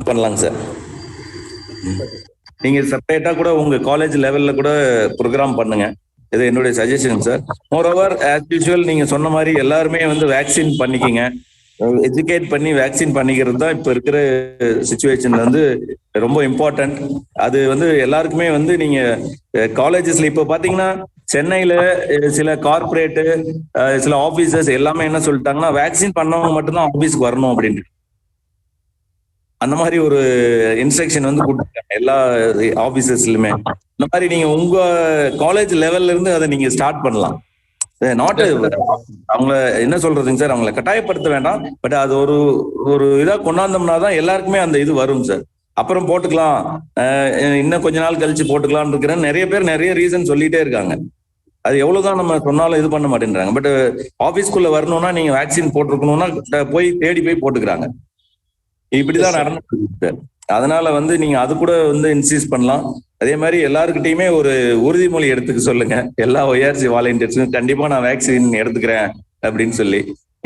பண்ணலாங்க சார். நீங்க செப்பரேட்டா கூட உங்க காலேஜ் லெவல்ல கூட ப்ரோக்ராம் பண்ணுங்க. இது என்னுடைய suggestion sir. Moreover as usual நீங்க சொன்ன மாதிரி எல்லாருமே வந்து வேக்சின் பண்ணிக்கிங்க. எஜுகேட் பண்ணி வேக்சின் பண்ணிக்கிறது தான் இப்போ இருக்கிற சுச்சுவேஷன்ல வந்து ரொம்ப இம்பார்ட்டன்ட். அது வந்து எல்லாருக்குமே வந்து நீங்க காலேஜஸ்ல இப்போ பாத்தீங்கன்னா சென்னையில சில கார்பரேட்டு சில ஆபீசர்ஸ் எல்லாமே என்ன சொல்லிட்டாங்கன்னா வேக்சின் பண்ணவங்க மட்டும்தான் ஆபீஸ்க்கு வரணும் அப்படின்ட்டு அந்த மாதிரி ஒரு இன்ஸ்ட்ரக்ஷன் வந்து கொடுத்துருக்காங்க எல்லா ஆபீசர்ஸ்லுமே. இந்த மாதிரி நீங்க உங்க காலேஜ் லெவல்ல இருந்து அதை நீங்க ஸ்டார்ட் பண்ணலாம். நாட் அவங்கள என்ன சொல்றதுங்க சார், அவங்கள கட்டாயப்படுத்த வேண்டாம். பட் அது ஒரு ஒரு இதா கொண்டாந்தோம்னா தான் எல்லாருக்குமே அந்த இது வரும் சார். அப்புறம் போட்டுக்கலாம், இன்னும் கொஞ்ச நாள் கழிச்சு போட்டுக்கலாம்னு இருக்கிறேன். நிறைய பேர் நிறைய ரீசன் சொல்லிட்டே இருக்காங்க. அது எவ்வளவுதான் நம்ம சொன்னாலும் இது பண்ண மாட்டேன்றாங்க. பட் ஆபீஸ்க்குள்ள வரணும்னா நீங்க வேக்சின் போட்டிருக்கணும்னா போய் தேடி போய் போட்டுக்கிறாங்க. இப்படிதான் நடந்துட்டு சார். அதனால வந்து நீங்க அது கூட வந்து இன்சிஸ்ட் பண்ணலாம். அதே மாதிரி எல்லாருக்கிட்டையுமே ஒரு உறுதிமொழி எடுத்துக்க சொல்லுங்க. எல்லா ஒய்ஆர்சி வாலண்டியர்ஸும் கண்டிப்பா நான் வேக்சின் எடுத்துக்கிறேன் அப்படின்னு சொல்லி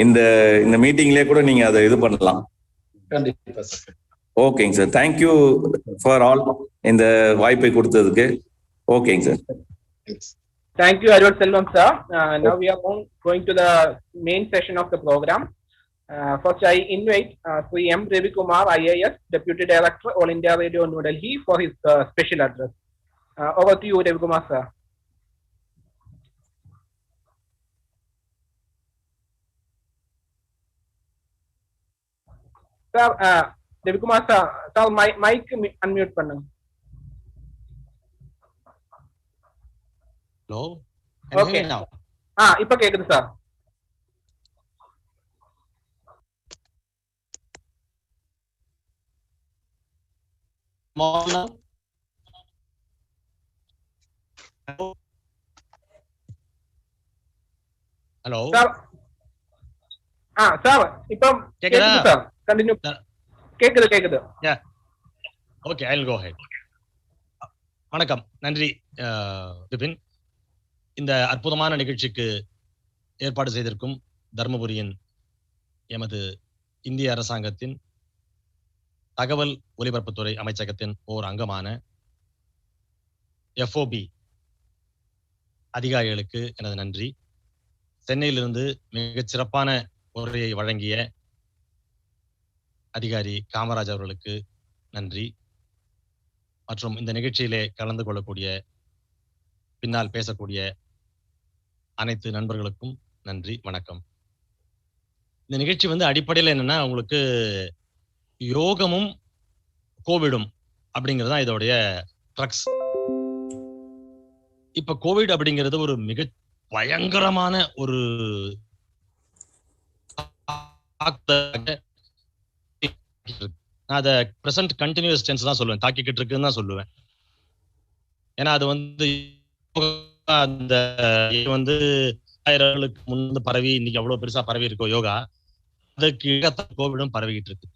இந்த இந்த மீட்டிங்லயே கூட நீங்க அதை இது பண்ணலாம். ஓகேங்க சார். தேங்க்யூ ஃபார் ஆல் இந்த வாய்ப்பை கொடுத்ததுக்கு. ஓகேங்க sir. Thank you, Arul Selvam sir. Now we are going to the main session of the program. First, I invite Sri M. Ravi Kumar, IAS, Deputy Director, All India Radio, New Delhi, for his special address. Over to you, Ravi Kumar sir. Sir, Ravi Kumar sir, mic unmute பண்ணுங்க. Hello. Okay. இப்ப கேக்குது sir. Hello. Hello. Sir. Sir, இப்ப கேக்குது sir. Continue. கேக்குது. Yeah. Okay, I'll go ahead. வணக்கம், நன்றி விபின். இந்த அற்புதமான நிகழ்ச்சிக்கு ஏற்பாடு செய்திருக்கும் தர்மபுரியின் எமது இந்திய அரசாங்கத்தின் தகவல் ஒலிபரப்புத்துறை அமைச்சகத்தின் ஓர் அங்கமான FOB அதிகாரிகளுக்கு எனது நன்றி. சென்னையிலிருந்து மிகச் சிறப்பான உரையை வழங்கிய அதிகாரி காமராஜ் அவர்களுக்கு நன்றி. மற்றும் இந்த நிகழ்ச்சியிலே கலந்து கொள்ளக்கூடிய பின்னால் பேசக்கூடிய அனைத்து நண்பர்களுக்கும் நன்றி, வணக்கம். இந்த நிகழ்ச்சி வந்து அடிப்படையில் என்னன்னா, உங்களுக்கு யோகமும் கோவிடும் அப்படிங்கிறது தான் இதோடைய ட்ரக்ஸ். இப்ப கோவிட் அப்படிங்கிறது ஒரு மிக பயங்கரமான ஒரு நான் அதை பிரசன்ட் கண்டினியூஸ் டென்ஸ் தான் சொல்லுவேன், தாக்கிக்கிட்டு இருக்குன்னு தான் சொல்லுவேன். ஏன்னா அது வந்து அந்த வந்து 1000 முன்பு பரவி இன்னைக்கு எவ்வளவு பெருசா பரவி இருக்கோ யோகா, அதுக்கு கோவிடும் பரவிக்கிட்டு இருக்கு.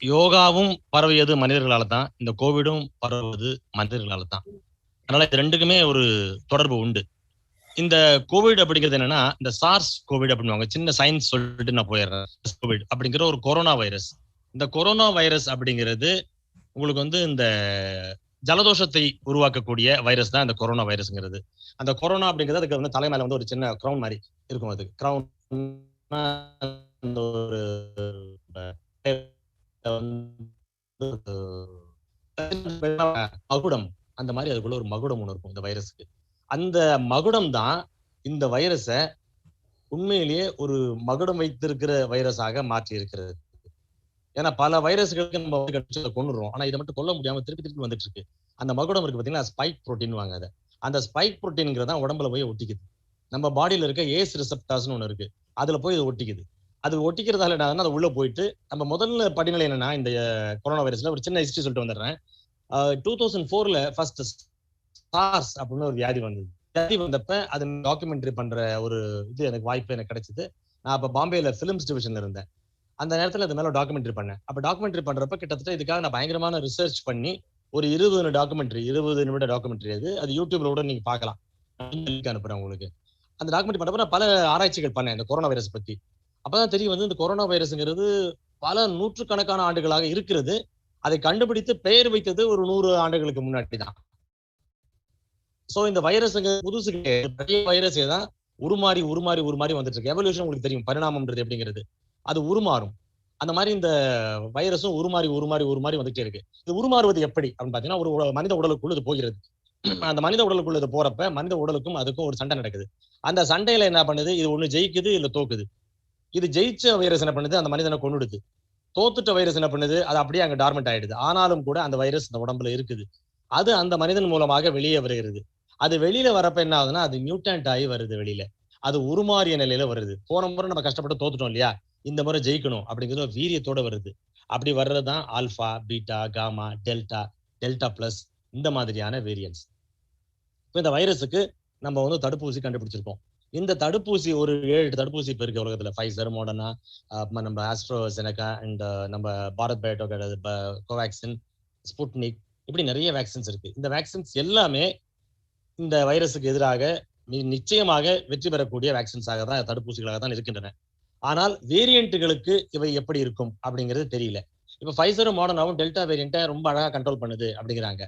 யோகாவும் பரவியது மனிதர்களால தான், இந்த கோவிடும் பரவுவது மனிதர்களால தான். அதனால இது ரெண்டுக்குமே ஒரு தொடர்பு உண்டு. இந்த கோவிட் அப்படிங்கிறது என்னன்னா, இந்த சார்ஸ் கோவிட் அப்படின்னுவாங்க, சின்ன சயின்ஸ் சொல்லிட்டு நான் போயிடுறேன். கோவிட் அப்படிங்கிற ஒரு கொரோனா வைரஸ். இந்த கொரோனா வைரஸ் அப்படிங்கிறது உங்களுக்கு வந்து இந்த ஜலதோஷத்தை உருவாக்கக்கூடிய வைரஸ் தான் இந்த கொரோனா வைரஸ்ங்கிறது. அந்த கொரோனா அப்படிங்கிறது அதுக்கு வந்து தலைமையில வந்து ஒரு சின்ன கிரவுன் மாதிரி இருக்கும். அது கிரவுன் ஒரு மகுடம், அந்த மாதிரி அதுக்குள்ள ஒரு மகுடம் ஒன்று இருக்கும் இந்த வைரஸுக்கு. அந்த மகுடம் தான் இந்த வைரஸை உண்மையிலேயே ஒரு மகுடம் வைத்திருக்கிற வைரஸாக மாற்றி இருக்கிறது. ஏன்னா பல வைரஸ்களுக்கு நம்ம வந்து கொண்டுறோம், ஆனா இதை மட்டும் கொல்ல முடியாம திருப்பி திருப்பி வந்துட்டு இருக்கு. அந்த மகுடம் இருக்கு பாத்தீங்கன்னா, ஸ்பைக் புரோட்டீன் வாங்க. அதை அந்த ஸ்பைக் புரோட்டீன்ங்கிறதா உடம்புல போய் ஒட்டிக்குது. நம்ம பாடியில இருக்க ஏஸ் ரிசெப்டார்ஸ்னு ஒண்ணு இருக்கு, அதுல போய் இது ஒட்டிக்குது. அது ஒட்டிக்கிறதால என்ன, அது உள்ள போயிட்டு நம்ம முதல்ல படிநிலை என்னன்னா, இந்த கொரோனா வைரஸ்ல ஒரு சின்ன ஹிஸ்டரி சொல்லிட்டு வந்துடுறேன். 2004ல ஃபர்ஸ்ட் சார்ஸ் அப்படின்னு ஒரு வியாதி வந்தது. வியாதி வந்தப்ப அது டாக்குமெண்ட்ரி பண்ற ஒரு இது எனக்கு வாய்ப்பு எனக்கு கிடைச்சது. நான் அப்ப பாம்பேல பிலிம்ஸ் டிவிஷன்ல இருந்தேன். அந்த நேரத்துல அது மேல டாக்குமெண்ட்ரி பண்ணேன். அப்ப டாக்குமெண்ட்ரி பண்றப்ப கிட்டத்தட்ட இதுக்காக நான் பயங்கரமான ரிசர்ச் பண்ணி ஒரு 20 நிமிட டாக்குமெண்ட்ரி அது யூடியூப்ல கூட நீங்க பார்க்கலாம். அனுப்புறேன் உங்களுக்கு. அந்த டாக்குமெண்ட்ரி பண்றப்ப நான் பல ஆராய்ச்சிகள் பண்ணேன் இந்த கொரோனா வைரஸ் பத்தி. அப்பதான் தெரிய வந்து இந்த கொரோனா வைரஸ்ங்கிறது பல நூற்றுக்கணக்கான ஆண்டுகளாக இருக்கிறது. அதை கண்டுபிடித்து பெயர் வைத்தது ஒரு 100 ஆண்டுகளுக்கு முன்னாடி தான். சோ இந்த வைரஸ்ங்க புதுசு பெரிய வைரஸே தான் உருமாறி வந்துட்டு இருக்கு. எவல்யூஷன் உங்களுக்கு தெரியும், பரிணாமம்ன்றது எப்படிங்கிறது. அது உருமாறும். அந்த மாதிரி இந்த வைரஸும் உருமாறி வந்துட்டே இருக்கு. இது உருமாறுவது எப்படி அப்படின்னு பாத்தீங்கன்னா, ஒரு மனித உடலுக்குள்ள இது போகிறது. அந்த மனித உடலுக்குள்ள இது போறப்ப மனித உடலுக்கும் அதுக்கும் ஒரு சண்டை நடக்குது. அந்த சண்டையில என்ன பண்ணுது, இது ஒண்ணு ஜெயிக்குது இல்ல தோக்குது. இது ஜெயிச்ச வைரஸ் என்ன பண்ணுது, அந்த மனிதனை கொன்னுடுது. தோத்துட்ட வைரஸ் என்ன பண்ணுது, அது அப்படியே அங்க டார்மெண்ட் ஆயிடுது. ஆனாலும் கூட அந்த வைரஸ் இந்த உடம்புல இருக்குது. அது அந்த மனிதன் மூலமாக வெளியே வருகிறது. அது வெளியில வரப்ப என்ன ஆகுதுன்னா, அது மியூட்டன்ட் ஆகி வருது வெளியில. அது உருமாறிய நிலையில வருது. போன முறை நம்ம கஷ்டப்பட்டு தோத்துட்டோம் இல்லையா, இந்த முறை ஜெயிக்கணும் அப்படிங்கிறது ஒரு வீரியத்தோட வருது. அப்படி வர்றதுதான் alpha, beta, gamma, delta plus, இந்த மாதிரியான வேரியன்ஸ். இப்ப இந்த வைரஸுக்கு நம்ம வந்து தடுப்பூசி கண்டுபிடிச்சிருக்கோம். இந்த தடுப்பூசி ஒரு 7 தடுப்பூசி இப்ப இருக்கு உலகத்துல. ஃபைசர், மோடர்னா, நம்ம ஆஸ்ட்ரோசெனகா அண்ட் நம்ம பாரத் பயோடெக், கோவேக்சின், ஸ்புட்னிக், இப்படி நிறைய வேக்சின்ஸ் இருக்கு. இந்த வேக்சின்ஸ் எல்லாமே இந்த வைரஸுக்கு எதிராக நிச்சயமாக வெற்றி பெறக்கூடிய வேக்சின்ஸாக தான், தடுப்பூசிகளாக தான் இருக்கின்றன. ஆனால் வேரியன்ட்டுகளுக்கு இவை எப்படி இருக்கும் அப்படிங்கிறது தெரியல. இப்ப ஃபைசரும் மாடர்னாவும் டெல்டா வேரியண்ட்டை ரொம்ப அழகா கண்ட்ரோல் பண்ணுது அப்படிங்கிறாங்க.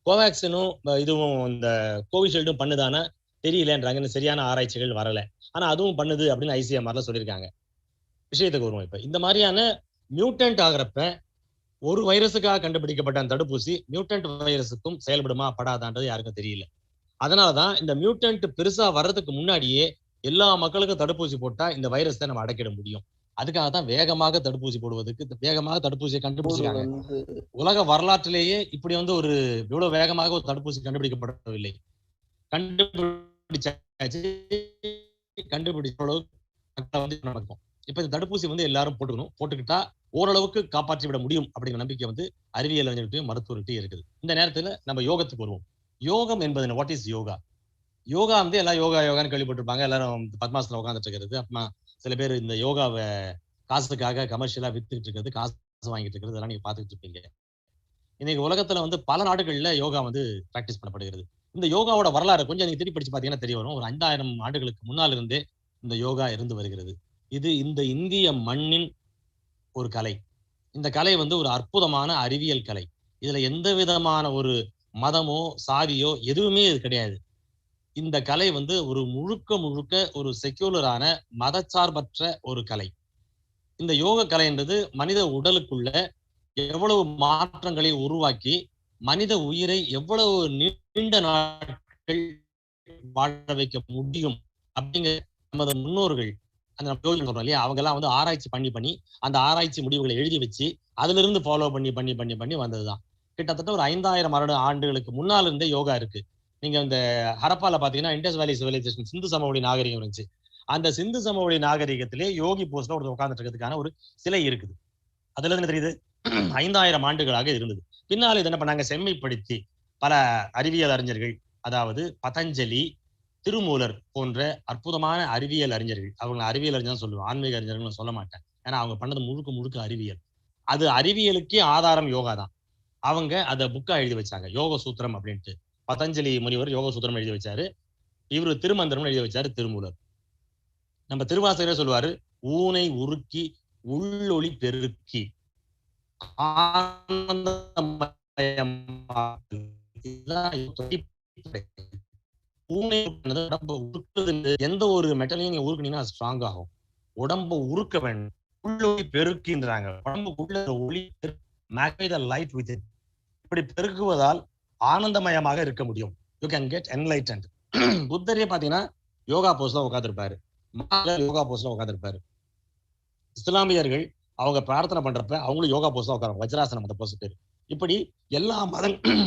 கோவேக்சினும் இதுவும் இந்த கோவிஷீல்டும் பண்ணுதானா தெரியலன்றாங்க. சரியான ஆராய்ச்சிகள் வரல. ஆனா அதுவும் பண்ணுது அப்படின்னு ஐசிஎம்ஆர்ல சொல்லியிருக்காங்க. விஷயத்துக்கு வருவோம். இப்ப இந்த மாதிரியான மியூட்டன்ட் ஆகிறப்ப ஒரு வைரஸுக்காக கண்டுபிடிக்கப்பட்ட அந்த தடுப்பூசி மியூட்டன்ட் வைரஸுக்கும் செயல்படுமா படாதான்றது யாருக்கும் தெரியல. அதனாலதான் இந்த மியூட்டன்ட் பெருசா வர்றதுக்கு முன்னாடியே எல்லா மக்களுக்கும் தடுப்பூசி போட்டா இந்த வைரஸை நம்ம அடக்கிட முடியும். அதுக்காக தான் வேகமாக தடுப்பூசி போடுவதற்கு வேகமாக தடுப்பூசியை கண்டுபிடிச்சிருக்காங்க. உலக வரலாற்றிலேயே இப்படி வந்து ஒரு இவ்வளவு வேகமாக ஒரு தடுப்பூசி கண்டுபிடிக்கப்படவில்லை. கண்டுபிடிச்ச அளவுக்கு இப்ப இந்த தடுப்பூசி வந்து எல்லாரும் போட்டுக்கிட்டா ஓரளவுக்கு காப்பாற்றி விட முடியும் அப்படிங்கிற நம்பிக்கை வந்து அறிவியல் அறிஞர்களையும் மருத்துவர்கிட்டையும் இருக்குது. இந்த நேரத்துல நம்ம யோகத்துக்கு வருவோம். யோகம் என்பது வாட் இஸ் யோகா? யோகா வந்து எல்லாம் யோகான்னு கேள்விப்பட்டிருப்பாங்க. எல்லாரும் பத்மாசனம் உட்காந்துட்டு இருக்கிறது. அப்புறமா சில பேர் இந்த யோகாவை காசுக்காக கமர்ஷியலா வித்துக்கிட்டு இருக்கிறது, காசு வாங்கிட்டு இருக்கிறது, அதெல்லாம் நீங்க பாத்துக்கிட்டு இருப்பீங்க. இன்னைக்கு உலகத்துல வந்து பல நாடுகள்ல யோகா வந்து பிராக்டிஸ் பண்ணப்படுகிறது. இந்த யோகாவோட வரலாறு கொஞ்சம் நீங்க திருப்பி படிச்சு பாத்தீங்கன்னா தெரிய வரும். ஒரு 5000 ஆண்டுகளுக்கு முன்னால் இருந்தே இந்த யோகா இருந்து வருகிறது. இது இந்த இந்திய மண்ணின் ஒரு கலை. இந்த கலை வந்து ஒரு அற்புதமான அறிவியல் கலை. இதுல எந்த விதமான ஒரு மதமோ சாதியோ எதுவுமே இது கிடையாது. இந்த கலை வந்து ஒரு முழுக்க ஒரு செக்யூலரான மதச்சார்பற்ற ஒரு கலை. இந்த யோக கலை என்பது மனித உடலுக்குள்ள எவ்வளவு மாற்றங்களை உருவாக்கி மனித உயிரை எவ்வளவு நீண்ட நாட்கள் வாழ வைக்க முடியும் அப்படிங்கிற நமது முன்னோர்கள், அந்த யோகிகள் சொல்றோம் இல்லையா, அவங்க எல்லாம் வந்து ஆராய்ச்சி பண்ணி அந்த ஆராய்ச்சி முடிவுகளை எழுதி வச்சு அதுல இருந்து ஃபாலோ பண்ணி வந்ததுதான். கிட்டத்தட்ட ஒரு 5000 ஆண்டுகளுக்கு முன்னால் இருந்தே யோகா இருக்கு. நீங்க இந்த ஹரப்பால பாத்தீங்கன்னா இண்டஸ் வேலி சிவிலைசேஷன், சிந்து சமவெளி நாகரிகம் இருந்துச்சு. அந்த சிந்து சமவெளி நாகரிகத்திலே யோகி போஸ்ட்ல ஒரு உட்கார்ந்துட்டு இருக்கிறதுக்கான ஒரு சிலை இருக்குது. அதுல இருந்து தெரியுது 5000 ஆண்டுகளாக இருந்தது. பின்னால் இது என்ன பண்ணாங்க, செம்மைப்படுத்தி பல அறிவியல் அறிஞர்கள், அதாவது பதஞ்சலி, திருமூலர் போன்ற அற்புதமான அறிவியல் அறிஞர்கள், அவங்க அறிவியல் அறிஞர் சொல்லுவேன், ஆன்மீக அறிஞர்கள் சொல்ல மாட்டேன். ஏன்னா அவங்க பண்ணது முழுக்க அறிவியல். அது அறிவியலுக்கே ஆதாரம் யோகா தான். அவங்க அத புக்கா எழுதி வச்சாங்க, யோக சூத்திரம் அப்படின்ட்டு. பதஞ்சலி முனிவர் யோக சூத்திரம் எழுதி வச்சாரு. இவரு திருமந்திரம் எழுதி வச்சாரு திருமூலர். நம்ம திருவாசகரே சொல்லுவாரு, ஊனை உருக்கி உள்ளொளி பெருக்கி உடம்பு உருக்குறது, எந்த ஒரு மெட்டலையும் நீங்க உருக்குனீங்கன்னா ஸ்ட்ராங் ஆகும். உடம்பு உருக்க வேண்டும், உள்ளொளி பெருக்கின்றாங்க. உடம்புக்குள்ள ஒளி லைட் வித் இட். இப்படி பெருக்குவதால் ஆனந்தமயமாக இருக்க முடியும். You can get enlightened. புத்தரே பாத்தீங்கன்னா யோகா போஸ்ல உட்காந்துருப்பாரு, யோகா போஸ்ல உட்காந்துருப்பாரு. இஸ்லாமியர்கள் அவங்க பிரார்த்தனை பண்றப்ப அவங்களும் யோகா போஸ்ல உட்காருவாங்க, வஜ்ராசனம் அந்த போஸ் பேரு. இப்படி எல்லா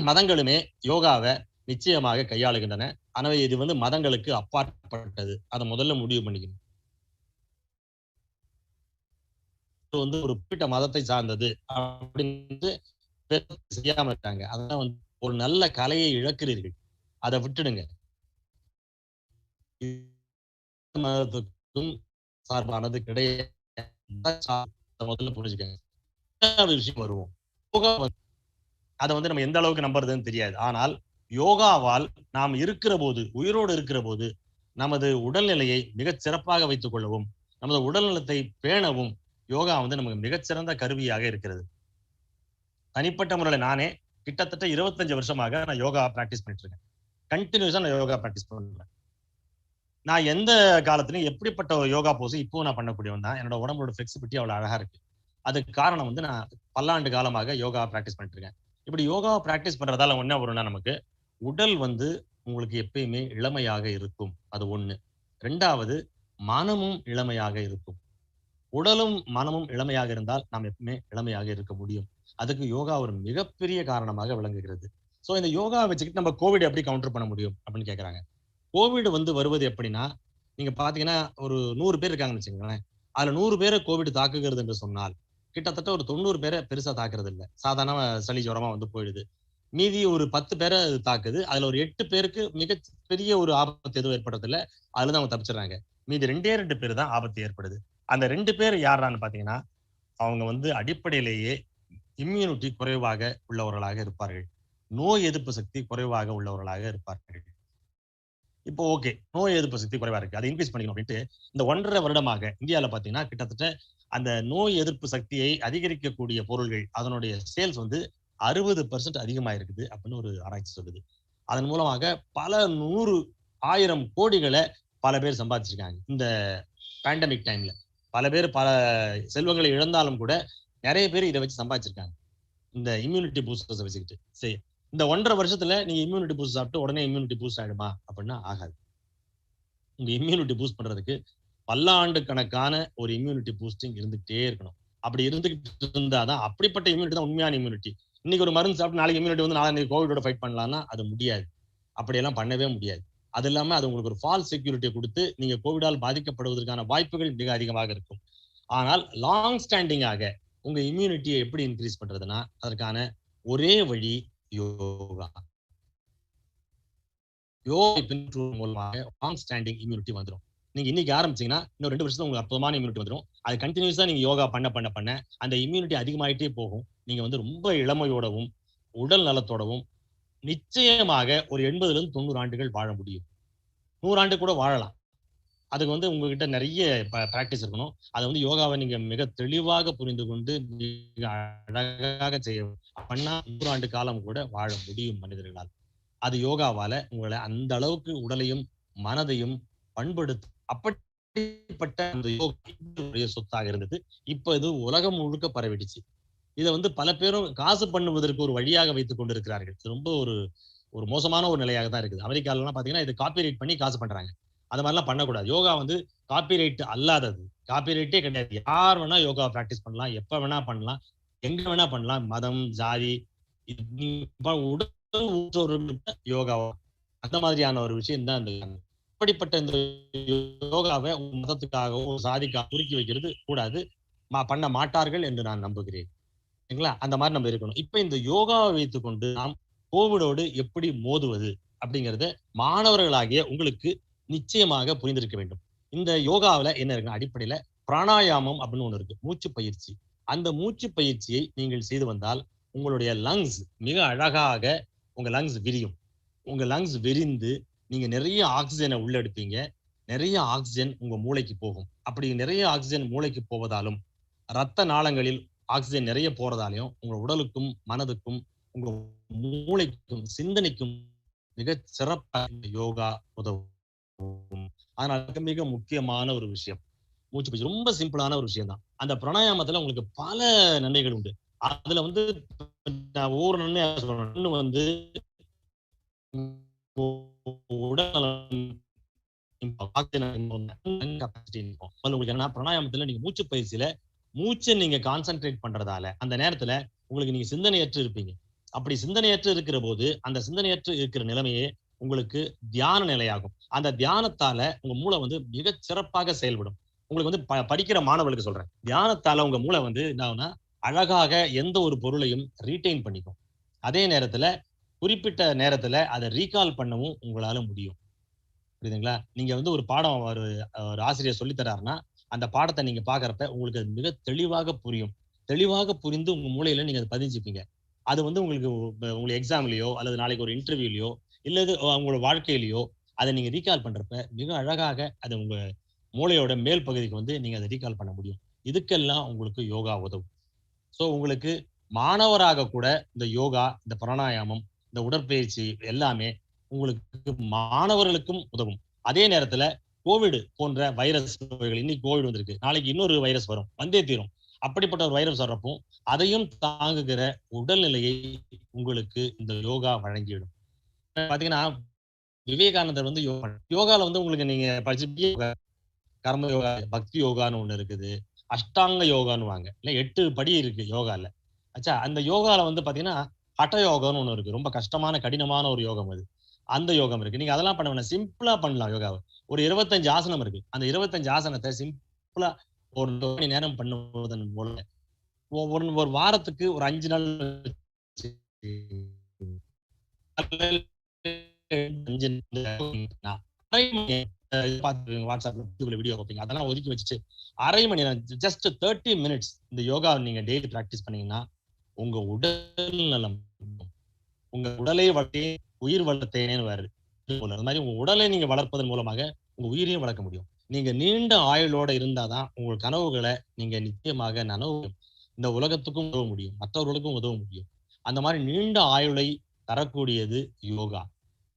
மதங்களுமே யோகாவை நிச்சயமாக கையாளுகின்றன. ஆனால் இது வந்து மதங்களுக்கு அப்பாற்பட்டது. அதை முதல்ல முடிவு பண்ணிக்கணும். வந்து ஒரு குறிப்பிட்ட மதத்தை சார்ந்தது அப்படின்னு செய்யாம இருக்காங்க. அதான் வந்து ஒரு நல்ல கலையை இழக்கிறீர்கள், அதை விட்டுடுங்க. மதத்துக்கும் சார்பானது கிடையாது. முதல்ல புரிஞ்சுக்கங்க. விஷயம் வருவோம். அதை வந்து நம்ம எந்த அளவுக்கு நம்புறதுன்னு தெரியாது. ஆனால் யோகாவால் நாம் இருக்கிற போது, உயிரோடு இருக்கிற போது, நமது உடல்நிலையை மிகச் சிறப்பாக வைத்துக் கொள்ளவும், நமது உடல்நலத்தை பேணவும் யோகா வந்து நமக்கு மிகச்சிறந்த கருவியாக இருக்கிறது. தனிப்பட்ட முறையில் நானே கிட்டத்தட்ட 25 வருஷமாக நான் யோகா பிராக்டிஸ் பண்ணிட்டு இருக்கேன். கண்டினியூஸா நான் யோகா பிராக்டிஸ் பண்றேன். நான் எந்த காலத்திலும் எப்படிப்பட்ட ஒரு யோகா போஸ் இப்போ நான் பண்ணக்கூடியவன் தான். என்னோட உடம்போட ஃபிளெக்சிபிலிட்டி அவ்வளவு அழகா இருக்கு. அதுக்கு காரணம் வந்து நான் பல்லாண்டு காலமாக யோகா பிராக்டிஸ் பண்ணிட்டு இருக்கேன். இப்படி யோகா பிராக்டிஸ் பண்றதால என்ன வரும்னா, நமக்கு உடல் வந்து உங்களுக்கு எப்பயுமே இளமையாக இருக்கும். அது ஒண்ணு. 2வது, மனமும் இளமையாக இருக்கும். உடலும் மனமும் இளமையாக இருந்தால் நாம் எப்பவுமே இளமையாக இருக்க முடியும். அதுக்கு யோகா ஒரு மிகப்பெரிய காரணமாக விளங்குகிறது. சோ இந்த யோகா வச்சுக்கிட்டு நம்ம கோவிட் எப்படி கவுண்டர் பண்ண முடியும் அப்படின்னு கேக்குறாங்க. கோவிட் வந்து வருவது எப்படின்னா, நீங்க பாத்தீங்கன்னா ஒரு 100 பேர் இருக்காங்கன்னு வச்சுக்கோங்களேன். அதுல 100 பேரை கோவிட் தாக்குகிறது என்று சொன்னால் கிட்டத்தட்ட ஒரு 90 பேரை பெருசா தாக்குறது இல்லை. சாதாரண சளி ஜுரமா வந்து போயிடுது. மீதி ஒரு 10 பேரை தாக்குது. அதுல ஒரு 8 பேருக்கு மிகப்பெரிய ஒரு ஆபத்து எதுவும் ஏற்படுறது இல்லை. அதுலதான் அவங்க தப்பிச்சிடறாங்க. மீதி 2 பேர் தான் ஆபத்து ஏற்படுது. அந்த 2 பேர் யாரான்னு பாத்தீங்கன்னா, அவங்க வந்து அடிப்படையிலேயே இம்யூனிட்டி குறைவாக உள்ளவர்களாக இருப்பார்கள். நோய் எதிர்ப்பு சக்தி குறைவாக உள்ளவர்களாக இருப்பார்கள். இப்போ ஓகே, நோய் எதிர்ப்பு சக்தி குறைவா இருக்கு, அதை இன்க்ரீஸ் பண்ணிக்கணும் அப்படின்ட்டு இந்த 1.5 வருடமாக இந்தியாவில் பாத்தீங்கன்னா கிட்டத்தட்ட அந்த நோய் எதிர்ப்பு சக்தியை அதிகரிக்கக்கூடிய பொருள்கள் அதனுடைய சேல்ஸ் வந்து 60% அதிகமா இருக்குது அப்படின்னு ஒரு ஆராய்ச்சி சொல்லுது. அதன் மூலமாக பல 100,000 கோடிகளை பல பேர் சம்பாதிச்சிருக்காங்க. இந்த பேண்டமிக் டைம்ல பல பேர் பல செல்வங்களை இழந்தாலும் கூட நிறைய பேர் இதை வச்சு சம்பாதிச்சிருக்காங்க, இந்த இம்யூனிட்டி பூஸ்டர்ஸ் வச்சுக்கிட்டு. சரி, இந்த 1.5 வருஷத்துல நீங்க இம்யூனிட்டி பூஸ்ட் சாப்பிட்டு உடனே இம்யூனிட்டி பூஸ்ட் ஆயிடுமா அப்படின்னா ஆகாது. உங்க இம்யூனிட்டி பூஸ்ட் பண்றதுக்கு பல்லாண்டு கணக்கான ஒரு இம்யூனிட்டி பூஸ்டிங் இருந்துகிட்டே இருக்கணும். அப்படி இருந்துகிட்டு இருந்தாதான் அப்படிப்பட்ட இம்யூனிட்டி தான் உண்மையான இம்யூனிட்டி. இன்னைக்கு ஒரு மருந்து சாப்பிட்டு நாளைக்கு இம்யூனிட்டி வந்து நாளைக்கு கோவிடோட ஃபைட் பண்ணலாம்னா அது முடியாது. அப்படியெல்லாம் பண்ணவே முடியாது. அது இல்லாம அது உங்களுக்கு ஒரு ஃபால்ஸ் செக்யூரிட்டியை கொடுத்து நீங்க கோவிடால் பாதிக்கப்படுவதற்கான வாய்ப்புகள் மிக அதிகமாக இருக்கும். ஆனால் லாங் ஸ்டாண்டிங்காக உங்க இம்யூனிட்டியை எப்படி இன்க்ரீஸ் பண்றதுன்னா, அதற்கான ஒரே வழி யோகா. யோகா பின்பற்றுவதன் மூலமாக லாங் ஸ்டாண்டிங் இம்யூனிட்டி வந்துடும். நீங்க இன்னைக்கு ஆரம்பிச்சீங்கன்னா இன்னும் 2 வருஷத்துல உங்களுக்கு அற்புதமான இம்யூனிட்டி வந்துடும். அது கண்டினியூஸா நீங்க யோகா பண்ண அந்த இம்யூனிட்டி அதிகமாயிட்டே போகும். நீங்க வந்து ரொம்ப இளமையோடவும் உடல் நலத்தோடவும் நிச்சயமாக ஒரு 80 இருந்து 90 ஆண்டுகள் வாழ முடியும். 100 ஆண்டு கூட வாழலாம். அதுக்கு வந்து உங்ககிட்ட நிறைய பிராக்டிஸ் இருக்கணும். அதை வந்து யோகாவை நீங்க மிக தெளிவாக புரிந்து கொண்டு மிக அழகாக செய்ய பண்ணா 100 ஆண்டு காலம் கூட வாழ முடியும் மனிதர்களால். அது யோகாவால உங்களை அந்த அளவுக்கு உடலையும் மனதையும் பண்படுத்த அப்படிப்பட்ட அந்த யோகா சொத்தாக இருந்தது. இப்ப இது உலகம் முழுக்க பரவிடுச்சு. இதை வந்து பல பேரும் காசு பண்ணுவதற்கு ஒரு வழியாக வைத்துக் கொண்டிருக்கிறார்கள். இது ரொம்ப ஒரு மோசமான ஒரு நிலையாக தான் இருக்குது. அமெரிக்காலாம் பாத்தீங்கன்னா இது காப்பிரைட் பண்ணி காசு பண்றாங்க. அது மாதிரிலாம் பண்ணக்கூடாது. யோகா வந்து காப்பிரைட் அல்லாதது, காப்பிரைட்டே கிடையாது. யார் வேணா யோகா பிராக்டிஸ் பண்ணலாம், எப்ப வேணா பண்ணலாம், எங்க வேணா பண்ணலாம். மதம், ஜாதி, உடல் யோகா அந்த மாதிரியான ஒரு விஷயம் தான். அப்படிப்பட்ட இந்த யோகாவை மதத்துக்காகவோ சாதிக்காக குறுக்கி வைக்கிறது கூடாது, பண்ண மாட்டார்கள் என்று நான் நம்புகிறேன். சரிங்களா? அந்த மாதிரி நம்ம இருக்கணும். இப்ப இந்த யோகாவை வைத்துக் கொண்டு நாம் கோவிடோடு எப்படி மோதுவது அப்படிங்கறத மாணவர்களாகிய உங்களுக்கு நிச்சயமாக புரிந்திருக்க வேண்டும். இந்த யோகாவில என்ன இருக்கு, அடிப்படையில பிராணாயாமம் அப்படின்னு ஒண்ணு இருக்கு, மூச்சு பயிற்சி. அந்த மூச்சு பயிற்சியை நீங்கள் செய்து வந்தால் உங்களுடைய லங்ஸ் மிக அழகாக உங்க லங்ஸ் விரியும். உங்க லங்ஸ் விரிந்து நீங்க நிறைய ஆக்சிஜனை உள்ளெடுப்பீங்க. நிறைய ஆக்சிஜன் உங்க மூளைக்கு போகும். அப்படி நிறைய ஆக்சிஜன் மூளைக்கு போவதாலும் ரத்த நாளங்களில் ஆக்சிஜன் நிறைய போறதாலையும் உங்க உடலுக்கும் மனதுக்கும் உங்க மூளைக்கும் சிந்தனைக்கும் மிக சிறப்பாக யோகா உதவும். அதனால மிக மிக முக்கியமான ஒரு விஷயம் மூச்சு பயிற்சி. ரொம்ப சிம்பிளான ஒரு விஷயம் தான். அந்த பிராணாயாமத்துல உங்களுக்கு பல நன்மைகள் உண்டு. அதுல வந்து நான் ஒவ்வொரு நன்மையா சொல்றேன். ஒண்ணு வந்து உடல் உங்களுக்கு என்ன பிராணாயாமத்துல நீங்க மூச்சு பயிற்சியில மூச்சை நீங்க கான்சென்ட்ரேட் பண்றதால அந்த நேரத்துல உங்களுக்கு நீங்க சிந்தனையற்று இருப்பீங்க. அப்படி சிந்தனையற்று இருக்கிற போது அந்த சிந்தனையற்று இருக்கிற நிலைமையே உங்களுக்கு தியான நிலையாகும். அந்த தியானத்தால உங்க மூளை வந்து மிக சிறப்பாக செயல்படும். உங்களுக்கு வந்து படிக்கிற மாணவர்களுக்கு சொல்றேன், தியானத்தால உங்க மூளை வந்து என்ன அழகாக எந்த ஒரு பொருளையும் ரீடைன் பண்ணிக்கும். அதே நேரத்துல குறிப்பிட்ட நேரத்துல அதை ரீகால் பண்ணவும் உங்களால முடியும். புரியுதுங்களா? நீங்க வந்து ஒரு பாடம் ஒரு ஆசிரியர் சொல்லி தராருன்னா அந்த பாடத்தை நீங்க பாக்குறப்ப உங்களுக்கு அது மிக தெளிவாக புரியும். தெளிவாக புரிந்து உங்க மூளையில நீங்க அதை பதிஞ்சுப்பீங்க. அது வந்து உங்களுக்கு எக்ஸாம்லயோ அல்லது நாளைக்கு ஒரு இன்டர்வியூலயோ இல்லது உங்களோட வாழ்க்கையிலயோ அதை நீங்க ரீகால் பண்றப்ப மிக அழகாக அது உங்க மூளையோட மேல் பகுதிக்கு வந்து நீங்க அதை ரீகால் பண்ண முடியும். இதுக்கெல்லாம் உங்களுக்கு யோகா உதவும். சோ உங்களுக்கு மாணவராக கூட இந்த யோகா, இந்த பிராணாயாமம், இந்த உடற்பயிற்சி எல்லாமே உங்களுக்கு மாணவர்களுக்கும் உதவும். அதே நேரத்துல கோவிட் போன்ற வைரஸ் நோய்கள், இன்னைக்கு கோவிட் வந்திருக்கு, நாளைக்கு இன்னொரு வைரஸ் வரும், வந்தே தீரும். அப்படிப்பட்ட ஒரு வைரஸ் வர்றப்போ அதையும் தாங்குகிற உடல்நிலையை உங்களுக்கு இந்த யோகா வழங்கிவிடும். பாத்தீங்கன்னா விவேகானந்தர் வந்து யோகால வந்து உங்களுக்கு நீங்க படிச்சு கர்ம யோகா, பக்தி யோகான்னு ஒண்ணு இருக்குது, அஷ்டாங்க யோகான்னு வாங்க, இல்ல 8 படி இருக்கு யோகால. ஆச்சா, அந்த யோகால வந்து பாத்தீங்கன்னா ஹட யோகம்னு ஒண்ணு இருக்கு. ரொம்ப கஷ்டமான கடினமான ஒரு யோகம் அது. அந்த யோகம் இருக்கு. நீங்க அதெல்லாம் பண்ண வேணாம், சிம்பிளா பண்ணலாம் யோகாவை. ஒரு 25 ஆசனம் இருக்கு. அந்த 25 ஆசனத்தை சிம்பிளா ஒரு மணி நேரம் பண்ணுவதன் மூலம் ஒரு வாரத்துக்கு ஒரு 5 நாள் வாட்ஸ்அப்ல வீடியோ பார்ப்பீங்க, அதெல்லாம் ஒதுக்கி வச்சுட்டு அரை மணி நேரம், ஜஸ்ட் 30 மினிட்ஸ் இந்த யோகா நீங்க டெய்லி பிராக்டிஸ் பண்ணீங்கன்னா உங்க உடல் நலம், உங்க உடலை வளர்த்தே உயிர் வளர்த்தேன்னு வருது. அது மாதிரி உங்க உடலை நீங்க வளர்ப்பதன் மூலமாக உங்க உயிரையும் வளர்க்க முடியும். நீங்க நீண்ட ஆயுளோட இருந்தாதான் உங்க கனவுகளை நீங்க நிச்சயமாக நனவு, இந்த உலகத்துக்கும் உதவ முடியும், மற்றவர்களுக்கும் உதவ முடியும். அந்த மாதிரி நீண்ட ஆயுளை தரக்கூடியது யோகா.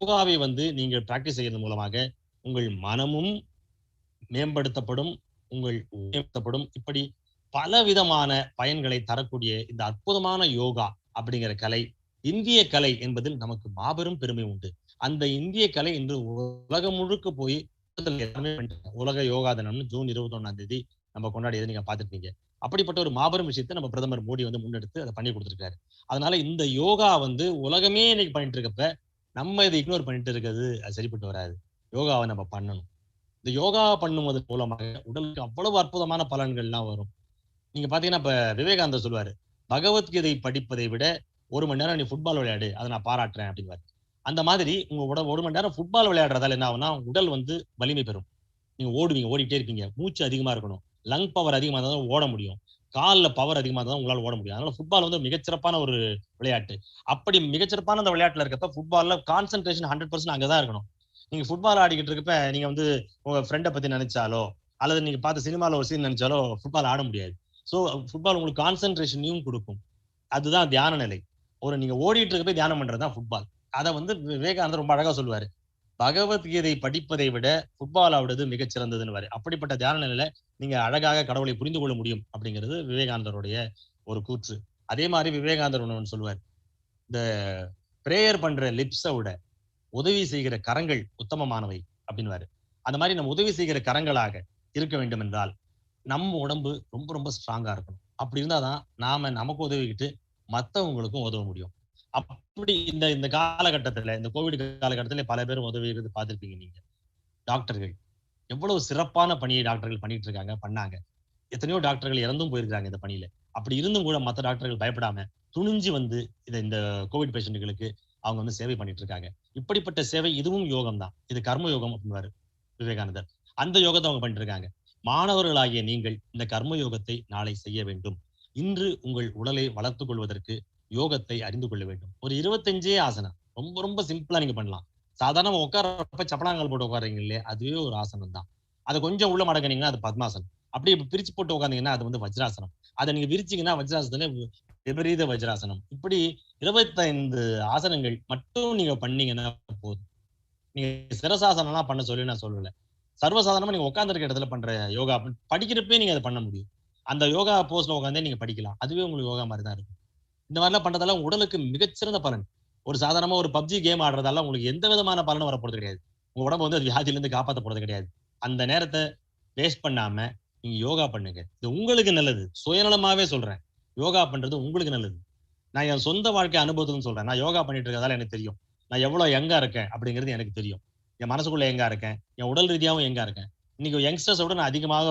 யோகாவை வந்து நீங்க பிராக்டிஸ் செய்யறது மூலமாக உங்கள் மனமும் மேம்படுத்தப்படும், உங்கள் மேம்படுத்தப்படும். இப்படி பல விதமான பயன்களை தரக்கூடிய இந்த அற்புதமான யோகா அப்படிங்கிற கலை, இந்திய கலை என்பதில் நமக்கு மாபெரும் பெருமை உண்டு. அந்த இந்திய கலை இன்று உலகம் முழுக்க போய் உலக யோகா தினம்னு ஜூன் 21 நம்ம கொண்டாடியதை நீங்க பார்த்திருப்பீங்க. அப்படிப்பட்ட ஒரு மாபெரும் விஷயத்தை நம்ம பிரதமர் மோடி வந்து முன்னெடுத்து அதை பண்ணி கொடுத்திருக்காரு. அதனால இந்த யோகா வந்து உலகமே இன்னைக்கு பண்ணிட்டு இருக்கப்ப நம்ம இதை இக்னோர் பண்ணிட்டு இருக்கிறது அது சரிப்பட்டு வராது. யோகாவை நம்ம பண்ணணும். இந்த யோகா பண்ணுவது மூலமாக உடலுக்கு அவ்வளவு அற்புதமான பலன்கள்லாம் வரும். நீங்க பாத்தீங்கன்னா இப்ப விவேகானந்தர் சொல்லுவாரு, பகவத்கீதை படிப்பதை விட 1 மணி நேரம் நீ ஃபுட்பால் விளையாடு, அதை நான் பாராட்டுறேன் அப்படிங்குவாரு. அந்த மாதிரி உங்க உடல் 1 மணி நேரம் ஃபுட்பால் விளையாடுறதால என்ன ஆகும்னா உடல் வந்து வலிமை பெறும். நீங்க ஓடுவீங்க, ஓடிட்டே இருப்பீங்க, மூச்சு அதிகமா இருக்கணும், லங் பவர் அதிகமா இருந்தா தான் ஓட முடியும், கால்ல பவர் அதிகமா இருந்தா உங்களால ஓட முடியும். அதனால ஃபுட்பால் வந்து மிகச்சிறப்பான ஒரு விளையாட்டு. அப்படி மிகச்சிறப்பான அந்த விளையாட்டுல இருக்கப்ப ஃபுட்பால்ல கான்சென்ட்ரேஷன் 100% அங்கதான் இருக்கணும். நீங்க ஃபுட்பால் ஆடிக்கிட்டு இருக்கப்ப நீங்க வந்து உங்க ஃப்ரெண்டை பத்தி நினைச்சாலோ அல்லது நீங்க பார்த்த சினிமால ஒரு சீன் நினைச்சாலோ ஃபுட்பால் ஆட முடியாது. சோ ஃபுட்பால் உங்களுக்கு கான்சென்ட்ரேஷனையும் கொடுக்கும். அதுதான் தியான நிலை. நீங்க ஓடிட்டு இருக்கப்ப தியானம் பண்றதுதான் ஃபுட்பால். அதை வந்து விவேகானந்தர் ரொம்ப அழகா சொல்லுவாரு, பகவத்கீதை படிப்பதை விட ஃபுட்பால் ஆடுவது மிகச் சிறந்ததுன்னு. அப்படிப்பட்ட தியான நிலையில நீங்க அழகாக கடவுளை புரிந்து கொள்ள முடியும் அப்படிங்கிறது விவேகானந்தருடைய ஒரு கூற்று. அதே மாதிரி விவேகானந்தர் ஒன்று சொல்லுவார், இந்த பிரேயர் பண்ற லிப்ஸை விட உதவி செய்கிற கரங்கள் உத்தமமானவை அப்படின்னுவாரு. அந்த மாதிரி நம்ம உதவி செய்கிற கரங்களாக இருக்க வேண்டும் என்றால் நம்ம உடம்பு ரொம்ப ரொம்ப ஸ்ட்ராங்கா இருக்கணும். அப்படி இருந்தாதான் நாம நமக்கு உதவிக்கிட்டு மற்றவங்களுக்கும் உதவ முடியும். அப்படி இந்த காலகட்டத்துல, இந்த கோவிட் காலகட்டத்துல பல பேர் உதவி பார்த்திருப்பீங்க. நீங்க டாக்டர்கள் எவ்வளவு சிறப்பான பணியை டாக்டர்கள் பண்ணிட்டு இருக்காங்க, பண்ணாங்க. எத்தனையோ டாக்டர்கள் இறந்தும் போயிருக்காங்க இந்த பணியில. அப்படி இருந்தும் கூட மற்ற டாக்டர்கள் பயப்படாம துணிஞ்சு வந்து இந்த கோவிட் பேஷண்ட்களுக்கு அவங்க வந்து சேவை பண்ணிட்டு இருக்காங்க. இப்படிப்பட்ட சேவை இதுவும் யோகம் தான். இது கர்ம யோகம் அப்படின்வாரு விவேகானந்தர். அந்த யோகத்தை அவங்க பண்ணிட்டு இருக்காங்க. மாணவர்களாகிய நீங்கள் இந்த கர்ம யோகத்தை நாளை செய்ய வேண்டும். இன்று உங்கள் உடலை வளர்த்துக் கொள்வதற்கு யோகத்தை அறிந்து கொள்ள வேண்டும். ஒரு 25 ஆசனம் ரொம்ப ரொம்ப சிம்பிளா நீங்க பண்ணலாம். சாதாரண உட்கார்றப்ப சப்பனாங்கால் போட்டு உட்காருங்க இல்லையா, அதுவே ஒரு ஆசனம் தான். அதை கொஞ்சம் உள்ள மடங்கினீங்கன்னா அது பத்மாசனம். அப்படியே பிரிச்சு போட்டு உட்காந்தீங்கன்னா அது வந்து வஜ்ராசனம். அதை நீங்க விரிச்சீங்கன்னா வஜ்ராசனத்துல விபரீத வஜ்ராசனம், இப்படி 25 ஆசனங்கள் மட்டும் நீங்க பண்ணீங்கன்னா போதும். நீங்க சிரசாசனம்லாம் பண்ண சொல்லி நான் சொல்லல. சர்வசாதாரணமா நீங்க உட்காந்துருக்க இடத்துல பண்ற யோகா படிக்கிறப்பே நீங்க அதை பண்ண முடியும். அந்த யோகா போஸ்ல உட்காந்தே நீங்க படிக்கலாம். அதுவே உங்களுக்கு யோகா மாதிரி தான் இருக்கும். இந்த மாதிரிலாம் பண்றதால உடலுக்கு மிகச்சிறந்த பலன். ஒரு சாதாரணமா ஒரு பப்ஜி கேம் ஆடுறதால உங்களுக்கு எந்த விதமான பலனும் வரப்போறது கிடையாது. உங்க உடம்பு வந்து அது வியாதியிலிருந்து காப்பாற்ற போறது கிடையாது. அந்த நேரத்தை வேஸ்ட் பண்ணாம நீங்க யோகா பண்ணுங்க. இது உங்களுக்கு நல்லது. சுயநலமாவே சொல்றேன், யோகா பண்றது உங்களுக்கு நல்லது. நான் என் சொந்த வாழ்க்கை அனுபவத்துன்னு சொல்றேன். நான் யோகா பண்ணிட்டு இருக்கதால எனக்கு தெரியும் நான் எவ்வளவு யங்கா இருக்கேன் அப்படிங்கிறது எனக்கு தெரியும். என் மனசுக்குள்ள எங்கா இருக்கேன், என் உடல் ரீதியாகவும் எங்கா இருக்கேன். இன்னைக்கு யங்ஸ்டர்ஸோட நான் அதிகமாக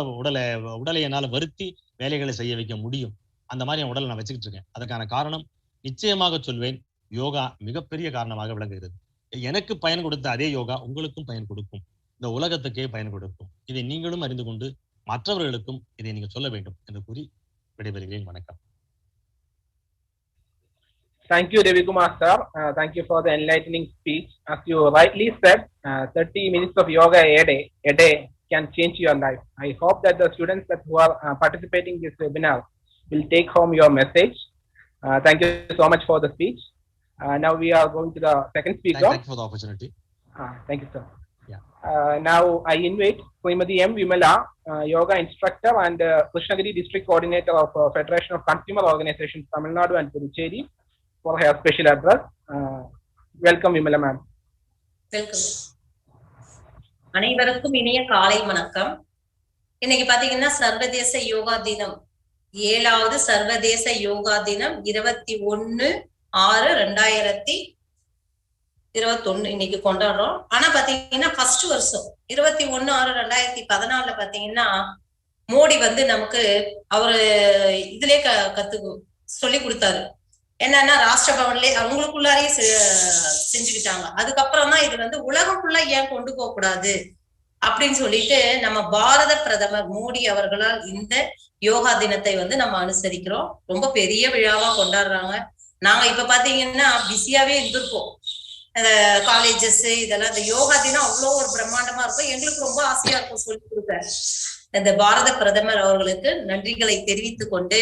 உடலை என்னால் வருத்தி வேலைகளை செய்ய வைக்க முடியும். அந்த மாதிரி என் உடலை நான் வச்சுக்கிட்டு இருக்கேன். அதுக்கான காரணம் நிச்சயமாக சொல்வேன், யோகா மிகப்பெரிய காரணமாக விளங்குகிறது. எனக்கு பயன் கொடுத்த அதே யோகா உங்களுக்கும் பயன் கொடுக்கும், இந்த உலகத்துக்கே பயன் கொடுக்கும். இதை நீங்களும் அறிந்து கொண்டு மற்றவர்களுக்கும் இதை நீங்க சொல்ல வேண்டும் என்று கூறி விடைபெறுகிறேன். வணக்கம். Thank you, Devi Kumar sir. Thank you for the enlightening speech. As you rightly said, 30 minutes of yoga a day can change your life. I hope that the students that who are participating in this webinar will take home your message. Thank you so much for the speech. Now we are going to the second speaker. Thank you for the opportunity. Thank you, sir. Yeah. Now I invite Srimati M. Vimala, yoga instructor and Krishnagiri district coordinator of Federation of Consumer Organizations, Tamil Nadu and Puducherry, for her special address. Welcome, Vimala ma'am. Welcome. அனைவருக்கும் இனிய காலை வணக்கம். இன்னைக்கு பாத்தீங்கன்னா சர்வதேச யோகா தினம், 7வது சர்வதேச யோகா தினம் 21/6/2021 இன்னைக்கு கொண்டாடுறோம். ஆனா பாத்தீங்கன்னா ஃபர்ஸ்ட் வருஷம் 21/6/2014 பாத்தீங்கன்னா மோடி வந்து நமக்கு அவரு இதுலயே சொல்லி கொடுத்தாரு. என்னன்னா ராஷ்டிர பவன்ல அவங்களுக்குள்ளாரையே செஞ்சுக்கிட்டாங்க. அதுக்கப்புறம் தான் இது வந்து உலகம் ஃபுல்லா ஏன் கொண்டு போக கூடாது அப்படின்னு சொல்லிட்டு நம்ம பாரத பிரதமர் மோடி அவர்களால் இந்த யோகா தினத்தை வந்து நம்ம அனுசரிக்கிறோம். ரொம்ப பெரிய விழாவா கொண்டாடுறாங்க. நாங்க இப்ப பாத்தீங்கன்னா பிஸியாவே இருந்திருப்போம். காலேஜஸ் இதெல்லாம் இந்த யோகா தினம் அவ்வளோ ஒரு பிரம்மாண்டமா இருக்கும். எங்களுக்கு ரொம்ப ஆசையா இருக்கும் சொல்லி கொடுக்க. இந்த பாரத பிரதமர் அவர்களுக்கு நன்றிகளை தெரிவித்துக் கொண்டு,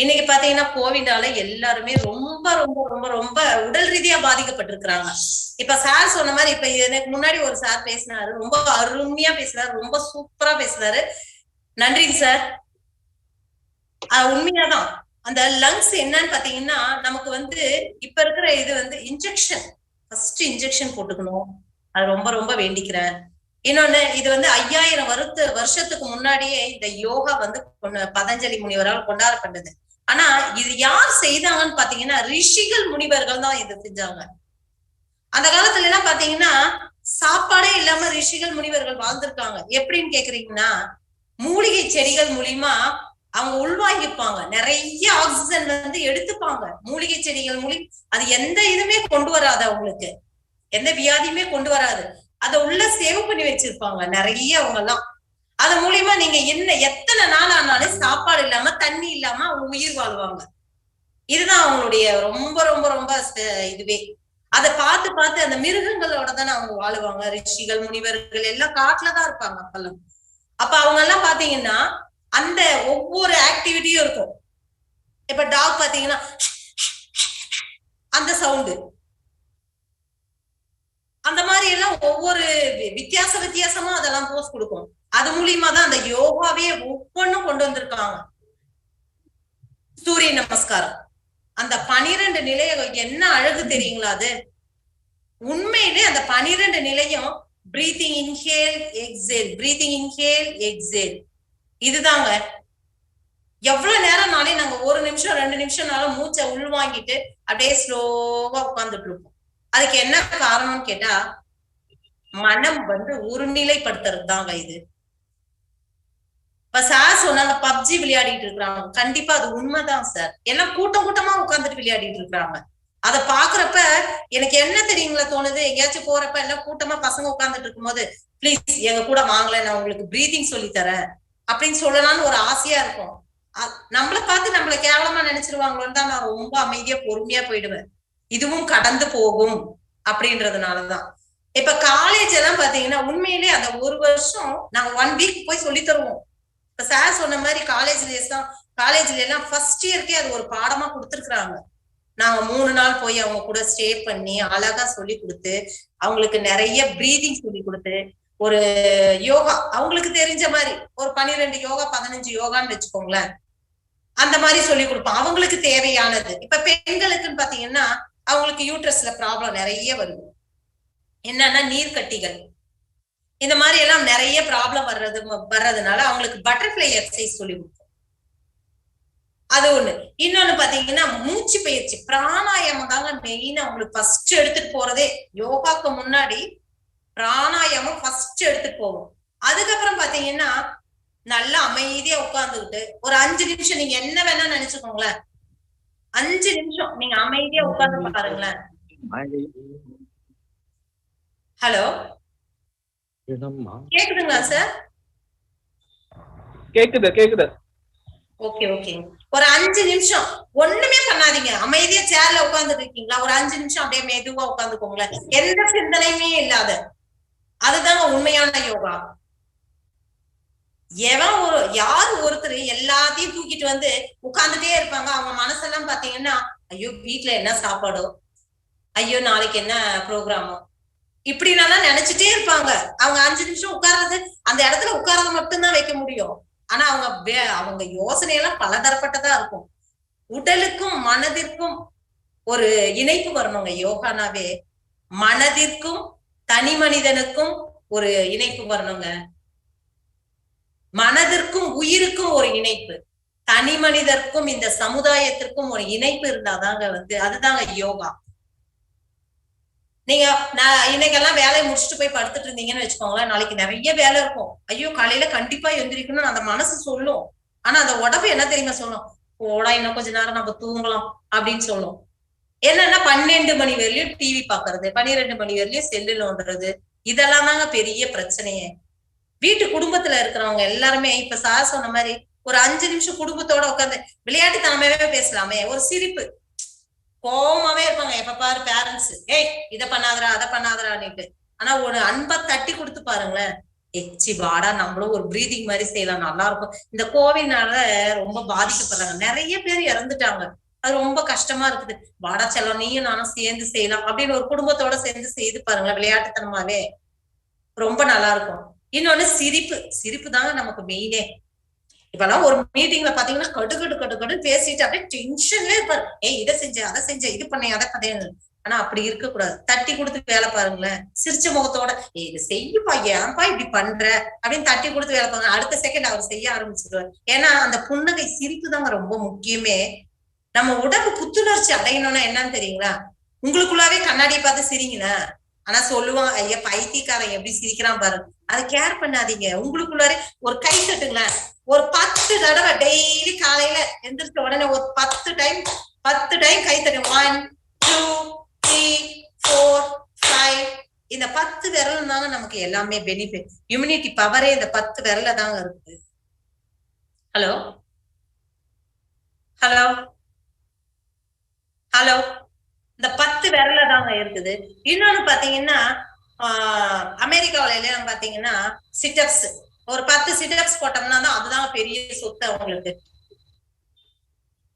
இன்னைக்கு பாத்தீங்கன்னா கோவிடால எல்லாருமே ரொம்ப ரொம்ப ரொம்ப ரொம்ப உடல் ரீதியா பாதிக்கப்பட்டிருக்கிறாங்க. இப்ப சார் சொன்ன மாதிரி இப்ப எனக்கு முன்னாடி ஒரு சார் பேசினாரு, ரொம்ப அருமையா பேசுறாரு, ரொம்ப சூப்பரா பேசுறாரு. நன்றிங்க சார். உண்மையாதான் அந்த லங்ஸ் என்னன்னு பாத்தீங்கன்னா நமக்கு வந்து இப்ப இருக்கிற இது வந்து இன்ஜெக்ஷன், ஃபர்ஸ்ட் இன்ஜெக்ஷன் போட்டுக்கணும். அது ரொம்ப ரொம்ப வேண்டிக்கிறேன். இன்னொன்னு, இது வந்து 5000 வருஷத்துக்கு முன்னாடியே இந்த யோகா வந்து பதஞ்சலி முனிவரால் கொண்டாடப்பட்டது. ஆனா இது யார் செய்தாங்கன்னு பாத்தீங்கன்னா ரிஷிகள் முனிவர்கள் தான் இதை செஞ்சாங்க. அந்த காலத்துல எல்லாம் பாத்தீங்கன்னா சாப்பாடே இல்லாம ரிஷிகள் முனிவர்கள் வாழ்ந்திருக்காங்க. எப்படின்னு கேக்குறீங்கன்னா, மூலிகை செடிகள் மூலியமா அவங்க உள்வாங்கிப்பாங்க, நிறைய ஆக்சிஜன் வந்து எடுத்துப்பாங்க. மூலிகை செடிகள் மூலியம் அது எந்த இதுவுமே கொண்டு வராது, அவங்களுக்கு எந்த வியாதியுமே கொண்டு வராது. அதை உள்ள சேவ் பண்ணி வச்சிருப்பாங்க நிறைய அவங்க எல்லாம். அது மூலியமா நீங்க எத்தனை நாள் ஆனாலும் சாப்பாடு இல்லாம தண்ணி இல்லாம அவங்க உயிர் வாழ்வாங்க. இதுதான் அவங்களுடைய ரொம்ப ரொம்ப ரொம்ப இதுவே. அதை பார்த்து பார்த்து அந்த மிருகங்களோட தானே அவங்க வாழுவாங்க. ரிஷிகள் முனிவர்கள் எல்லாம் காட்டுலதான் இருப்பாங்க அப்பெல்லாம். அப்ப அவங்க எல்லாம் பாத்தீங்கன்னா அந்த ஒவ்வொரு ஆக்டிவிட்டியும் இருக்கும். இப்ப டாக் பாத்தீங்கன்னா அந்த சவுண்டு, அந்த மாதிரி எல்லாம் ஒவ்வொரு வித்தியாசமா அதெல்லாம் போஸ் கொடுக்கும். அது மூலியமா தான் அந்த யோகாவே ஒவ்வொன்னும் கொண்டு வந்திருக்காங்க. சூரிய நமஸ்காரம், அந்த 12 நிலையம் என்ன அழகு தெரியுங்களா? அது உண்மையிலே அந்த 12 நிலையம் breathing inhale exhale, breathing inhale exhale, இதுதாங்க. எவ்வளவு நேரம்னாலே நாங்க 1 நிமிஷம் 2 நிமிஷம்னாலும் மூச்சை உள்வாங்கிட்டு அப்படியே ஸ்லோவா உட்கார்ந்துட்டு இருப்போம். அதுக்கு என்ன காரணம்னு கேட்டா, மனம் வந்து ஒருநிலைப்படுத்துறது தாங்க இது. இப்ப சார் சொன்னாங்க பப்ஜி விளையாடிட்டு இருக்கிறாங்க. கண்டிப்பா அது உண்மைதான் சார். எல்லாம் கூட்டம் கூட்டமா உட்கார்ந்துட்டு விளையாடிட்டு இருக்கிறாங்க. அதை பாக்குறப்ப எனக்கு என்ன தெரியுங்களா தோணுது, எங்கேயாச்சும் போறப்ப எல்லாம் கூட்டமா பசங்க உட்கார்ந்துட்டு இருக்கும் போது, பிளீஸ் எங்க கூட வாங்கல, நான் உங்களுக்கு பிரீதிங் சொல்லி தரேன் அப்படின்னு சொல்லலாம்னு ஒரு ஆசையா இருக்கும். நம்மளை பார்த்து நம்மள கேவலமா நினைச்சிருவாங்களோன்னு தான் நான் ரொம்ப அமைதியா பொறுமையா போயிடுவேன். இதுவும் கடந்து போகும் அப்படின்றதுனாலதான். இப்ப காலேஜ் எல்லாம் பாத்தீங்கன்னா உண்மையிலே அந்த 1 வருஷம் நாங்க 1 வீக் போய் சொல்லி தருவோம். இப்ப சார் சொன்ன மாதிரி காலேஜ் டேஸ் தான் காலேஜ்ல எல்லாம் ஃபர்ஸ்ட் இயர்க்கே அது ஒரு பாடமா கொடுத்துருக்குறாங்க. நாங்க 3 நாள் போய் அவங்க கூட ஸ்டே பண்ணி அழகா சொல்லி கொடுத்து அவங்களுக்கு நிறைய பிரீதிங் சொல்லி கொடுத்து ஒரு யோகா அவங்களுக்கு தெரிஞ்ச மாதிரி ஒரு 12 யோகா 15 யோகான்னு வச்சுக்கோங்களேன், அந்த மாதிரி சொல்லி கொடுப்போம். அவங்களுக்கு தேவையானது. இப்ப பெண்களுக்குன்னு பாத்தீங்கன்னா அவங்களுக்கு யூட்ரஸ்ல ப்ராப்ளம் நிறைய வருது. என்னன்னா நீர்க்கட்டிகள், இந்த மாதிரி எல்லாம் நிறைய ப்ராப்ளம் வர்றதுனால அவங்களுக்கு பட்டர்ஃபிளை எக்ஸசைஸ் சொல்லி கொடுப்போம். அது ஒண்ணு. இன்னொன்னு பாத்தீங்கன்னா மூச்சு பயிற்சி, பிராணாயாமம் தாங்க மெயினா அவங்களுக்கு ஃபர்ஸ்ட் எடுத்துட்டு போறதே. யோகாக்கு முன்னாடி பிராணாயாமம் ஃபர்ஸ்ட் எடுத்துட்டு போவோம். அதுக்கப்புறம் பாத்தீங்கன்னா நல்லா அமைதியா உட்கார்ந்துக்கிட்டு ஒரு 5 நிமிஷம் நீங்க என்ன வேணா நினைச்சுக்கோங்களேன், 5 நிமிஷம் நீங்க அமைதியா உட்கார்ந்து பாருங்களேன். ஹலோ, கேக்குதுங்களா சார்? கேக்குது. ஓகே. ஒரு 5 நிமிஷம் ஒண்ணுமே பண்ணாதீங்க, அமைதியா சேர்ல உட்கார்ந்துட்டு இருக்கீங்களா, ஒரு 5 நிமிஷம் அப்படியே மெதுவா உட்கார்ந்துக்கோங்களேன், எந்த சிந்தனையுமே இல்லாத. அதுதாங்க உண்மையான யோகா. யாரு ஒருத்தர் எல்லாத்தையும் தூக்கிட்டு வந்து உட்கார்ந்துட்டே இருப்பாங்க, அவங்க மனசெல்லாம் பாத்தீங்கன்னா ஐயோ வீட்டுல என்ன சாப்பாடோ, ஐயோ நாளைக்கு என்ன ப்ரோக்ராமோ, இப்படின்னாலாம் நினைச்சிட்டே இருப்பாங்க. அவங்க 5 நிமிஷம் உட்கார்றது, அந்த இடத்துல உட்கார்றது மட்டும்தான் வைக்க முடியும். ஆனா அவங்க யோசனையெல்லாம் பலதரப்பட்டதா இருக்கும். உடலுக்கும் மனதிற்கும் ஒரு இணைப்பு வரணுங்க. யோகானாவே மனதிற்கும் தனி மனிதனுக்கும் ஒரு இணைப்பு வரணுங்க. மனதிற்கும் உயிருக்கும் ஒரு இணைப்பு, தனி மனிதருக்கும் இந்த சமுதாயத்திற்கும் ஒரு இணைப்பு இருந்தாதாங்க அதுதாங்க யோகா. நீங்க இன்னைக்கெல்லாம் வேலையை முடிச்சுட்டு போய் படுத்துட்டு இருந்தீங்கன்னு வச்சுக்கோங்களேன், நாளைக்கு நிறைய வேலை இருக்கும். ஐயோ காலையில கண்டிப்பா எந்திரிக்கணும்னு அந்த மனசு சொல்லும். ஆனா அந்த உடம்பு என்ன தெரியுமா சொல்லும், போடா இன்னும் கொஞ்ச நேரம் நம்ம தூங்கலாம் அப்படின்னு சொல்லும். என்னன்னா 12 மணி வரையிலும் டிவி பாக்குறது, 12 மணி வரையிலும் செல்லு நோண்டுறது, இதெல்லாம் தாங்க பெரிய பிரச்சனையே. வீட்டு குடும்பத்துல இருக்கிறவங்க எல்லாருமே இப்ப சார் சொன்ன மாதிரி ஒரு 5 நிமிஷம் குடும்பத்தோட உட்காந்து விளையாட்டுத்தனமாவே பேசலாமே, ஒரு சிரிப்பு. கோவமாவே இருப்பாங்க எப்ப பாரு பேரண்ட்ஸ், ஏய் இதை பண்ணாதரா அதை பண்ணாதரான்னுட்டு. ஆனா ஒரு அன்பை தட்டி கொடுத்து பாருங்களேன், எச்சி வாடா நம்மளும் ஒரு பிரீதிங் மாதிரி செய்யலாம், நல்லா இருக்கும். இந்த கோவிட்னால ரொம்ப பாதிக்கப்படுறாங்க, நிறைய பேர் இறந்துட்டாங்க. அது ரொம்ப கஷ்டமா இருக்குது. வாடா செல்லம் நீயும் நானும் சேர்ந்து செய்யலாம் அப்படின்னு ஒரு குடும்பத்தோட சேர்ந்து செய்து பாருங்களேன், விளையாட்டுத்தனமாவே ரொம்ப நல்லா இருக்கும். இன்னொன்னு சிரிப்பு தாங்க நமக்கு மெயினே. இப்பெல்லாம் ஒரு மீட்டிங்ல பாத்தீங்கன்னா கடு பேசிட்டு அப்படியே டென்ஷன்ல இருப்பாரு, ஏய் இதை செஞ்ச அதை செஞ்ச இது பண்ண அதை கதைன்னு. ஆனா அப்படி இருக்க கூடாது. தட்டி கொடுத்து வேலை பாருங்களேன், சிரிச்ச முகத்தோட ஏய் இது செய்யுப்பா, ஏன்பா இப்படி பண்ற அப்படின்னு தட்டி கொடுத்து வேலை பாருங்க. அடுத்த செகண்ட் அவர் செய்ய ஆரம்பிச்சிருவாரு. ஏன்னா அந்த புன்னகை சிரிப்பு தாங்க ரொம்ப முக்கியமே. நம்ம உடம்பு புத்துணர்ச்சி அடையணும்னா என்னன்னு தெரியுங்களா, உங்களுக்குள்ளாவே கண்ணாடியை பார்த்து சிரிங்களா. ஆனா சொல்லுவான் ஐயா பைத்தியக்காரன் எப்படி சிரிக்கிறான் பாரு, அதை கேர் பண்ணாதீங்க. உங்களுக்குள்ளாரே ஒரு கை தட்டுங்களேன், ஒரு 10 தடவை டெய்லி காலையில எந்திரிச்ச உடனே ஒரு 10 டைம் கை தட்டு. 1 2 3 4 5. இந்த 10 விரலும் தாங்க நமக்கு எல்லாமே பெனிஃபிட். இம்யூனிட்டி பவரே இந்த 10 விரல தாங்க இருக்கு. ஹலோ ஹலோ ஹலோ இந்த 10 விரல தாங்க இருக்குது. இன்னொன்னு பாத்தீங்கன்னா அமெரிக்காவில எல்லாம் பாத்தீங்கன்னா சிட்டப்ஸ், ஒரு 10 சிட்டப்ஸ் போட்டோம்னா தான் அதுதான் பெரிய சொத்து அவங்களுக்கு.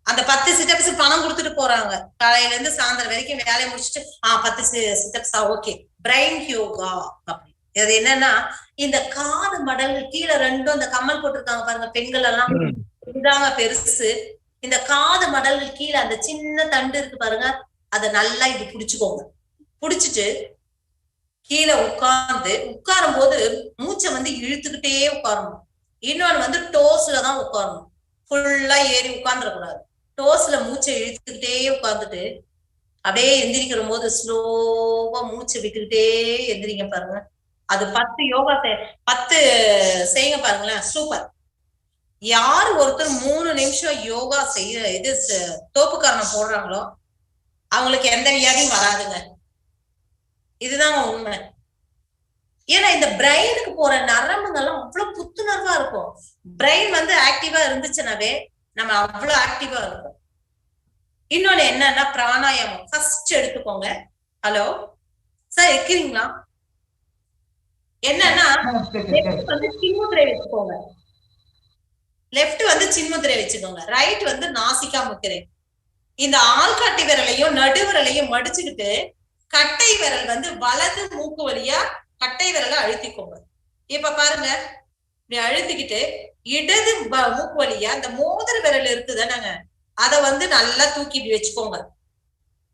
அந்த 10 சிட்டப்ஸ் பணம் கொடுத்துட்டு போறாங்க. காலையில இருந்து சாயந்தரம் வரைக்கும் வேலையை முடிச்சுட்டு 10 சிட்டப்ஸா ஓகே. பிரைன் யோகா அப்படி அது என்னன்னா, இந்த காது மடல்கள் கீழே ரெண்டும் இந்த கம்மல் போட்டிருக்காங்க பாருங்க பெண்கள் எல்லாம், இதுதாங்க பெருசு. இந்த காது மடல்கள் கீழே அந்த சின்ன தண்டு இருக்கு பாருங்க, அதை நல்லா இப்படி புடிச்சுக்கோங்க. புடிச்சிட்டு கீழே உட்காரும் போது மூச்சை இழுத்துக்கிட்டே உட்காரணும். இன்னொன்னு டோஸ்ல தான் உட்காரணும், ஃபுல்லா ஏறி உட்கார்ந்துடக்கூடாது. டோஸ்ல மூச்சை இழுத்துக்கிட்டே உட்கார்ந்துட்டு அப்படியே எந்திரிக்கிற போது ஸ்லோவா மூச்சை விட்டுக்கிட்டே எந்திரிங்க பாருங்க. அது 10 யோகா 10 செய்யுங்க பாருங்களேன், சூப்பர். யாரு ஒருத்தர் 3 நிமிஷம் யோகா தோப்புக்காரணம் போடுறாங்களோ அவங்களுக்கு எந்த வியாதியும் வராதுங்க. இதுதாங்க உண்மை. ஏன்னா இந்த பிரெயினுக்கு போற நரம்புங்கெல்லாம் அவ்வளவு புத்துணர்வா இருக்கும். பிரெயின் ஆக்டிவா இருந்துச்சுனாவே நம்ம அவ்வளவு ஆக்டிவா இருக்கும். இன்னொன்னு என்னன்னா பிராணாயாமம் ஃபர்ஸ்ட் எடுத்துக்கோங்க. ஹலோ சார் இருக்கிறீங்களா? என்னன்னா சின்முத்திரை வச்சுக்கோங்க. லெப்ட் வந்து சின்முத்திரை வச்சுக்கோங்க, ரைட் வந்து நாசிகா முத்திரை. இந்த ஆள்காட்டி விரலையும் நடுவிரலையும் மடிச்சுக்கிட்டு கட்டை விரல் வந்து வலது மூக்கு வழியா கட்டை விரலை அழுத்திக்கோங்க. இப்ப பாருங்க, இப்படி அழுத்திக்கிட்டு இடது மூக்கு வழியா இந்த மோதிர விரல் இருக்குதானங்க, அதை வந்து நல்லா தூக்கி இப்படி வச்சுக்கோங்க.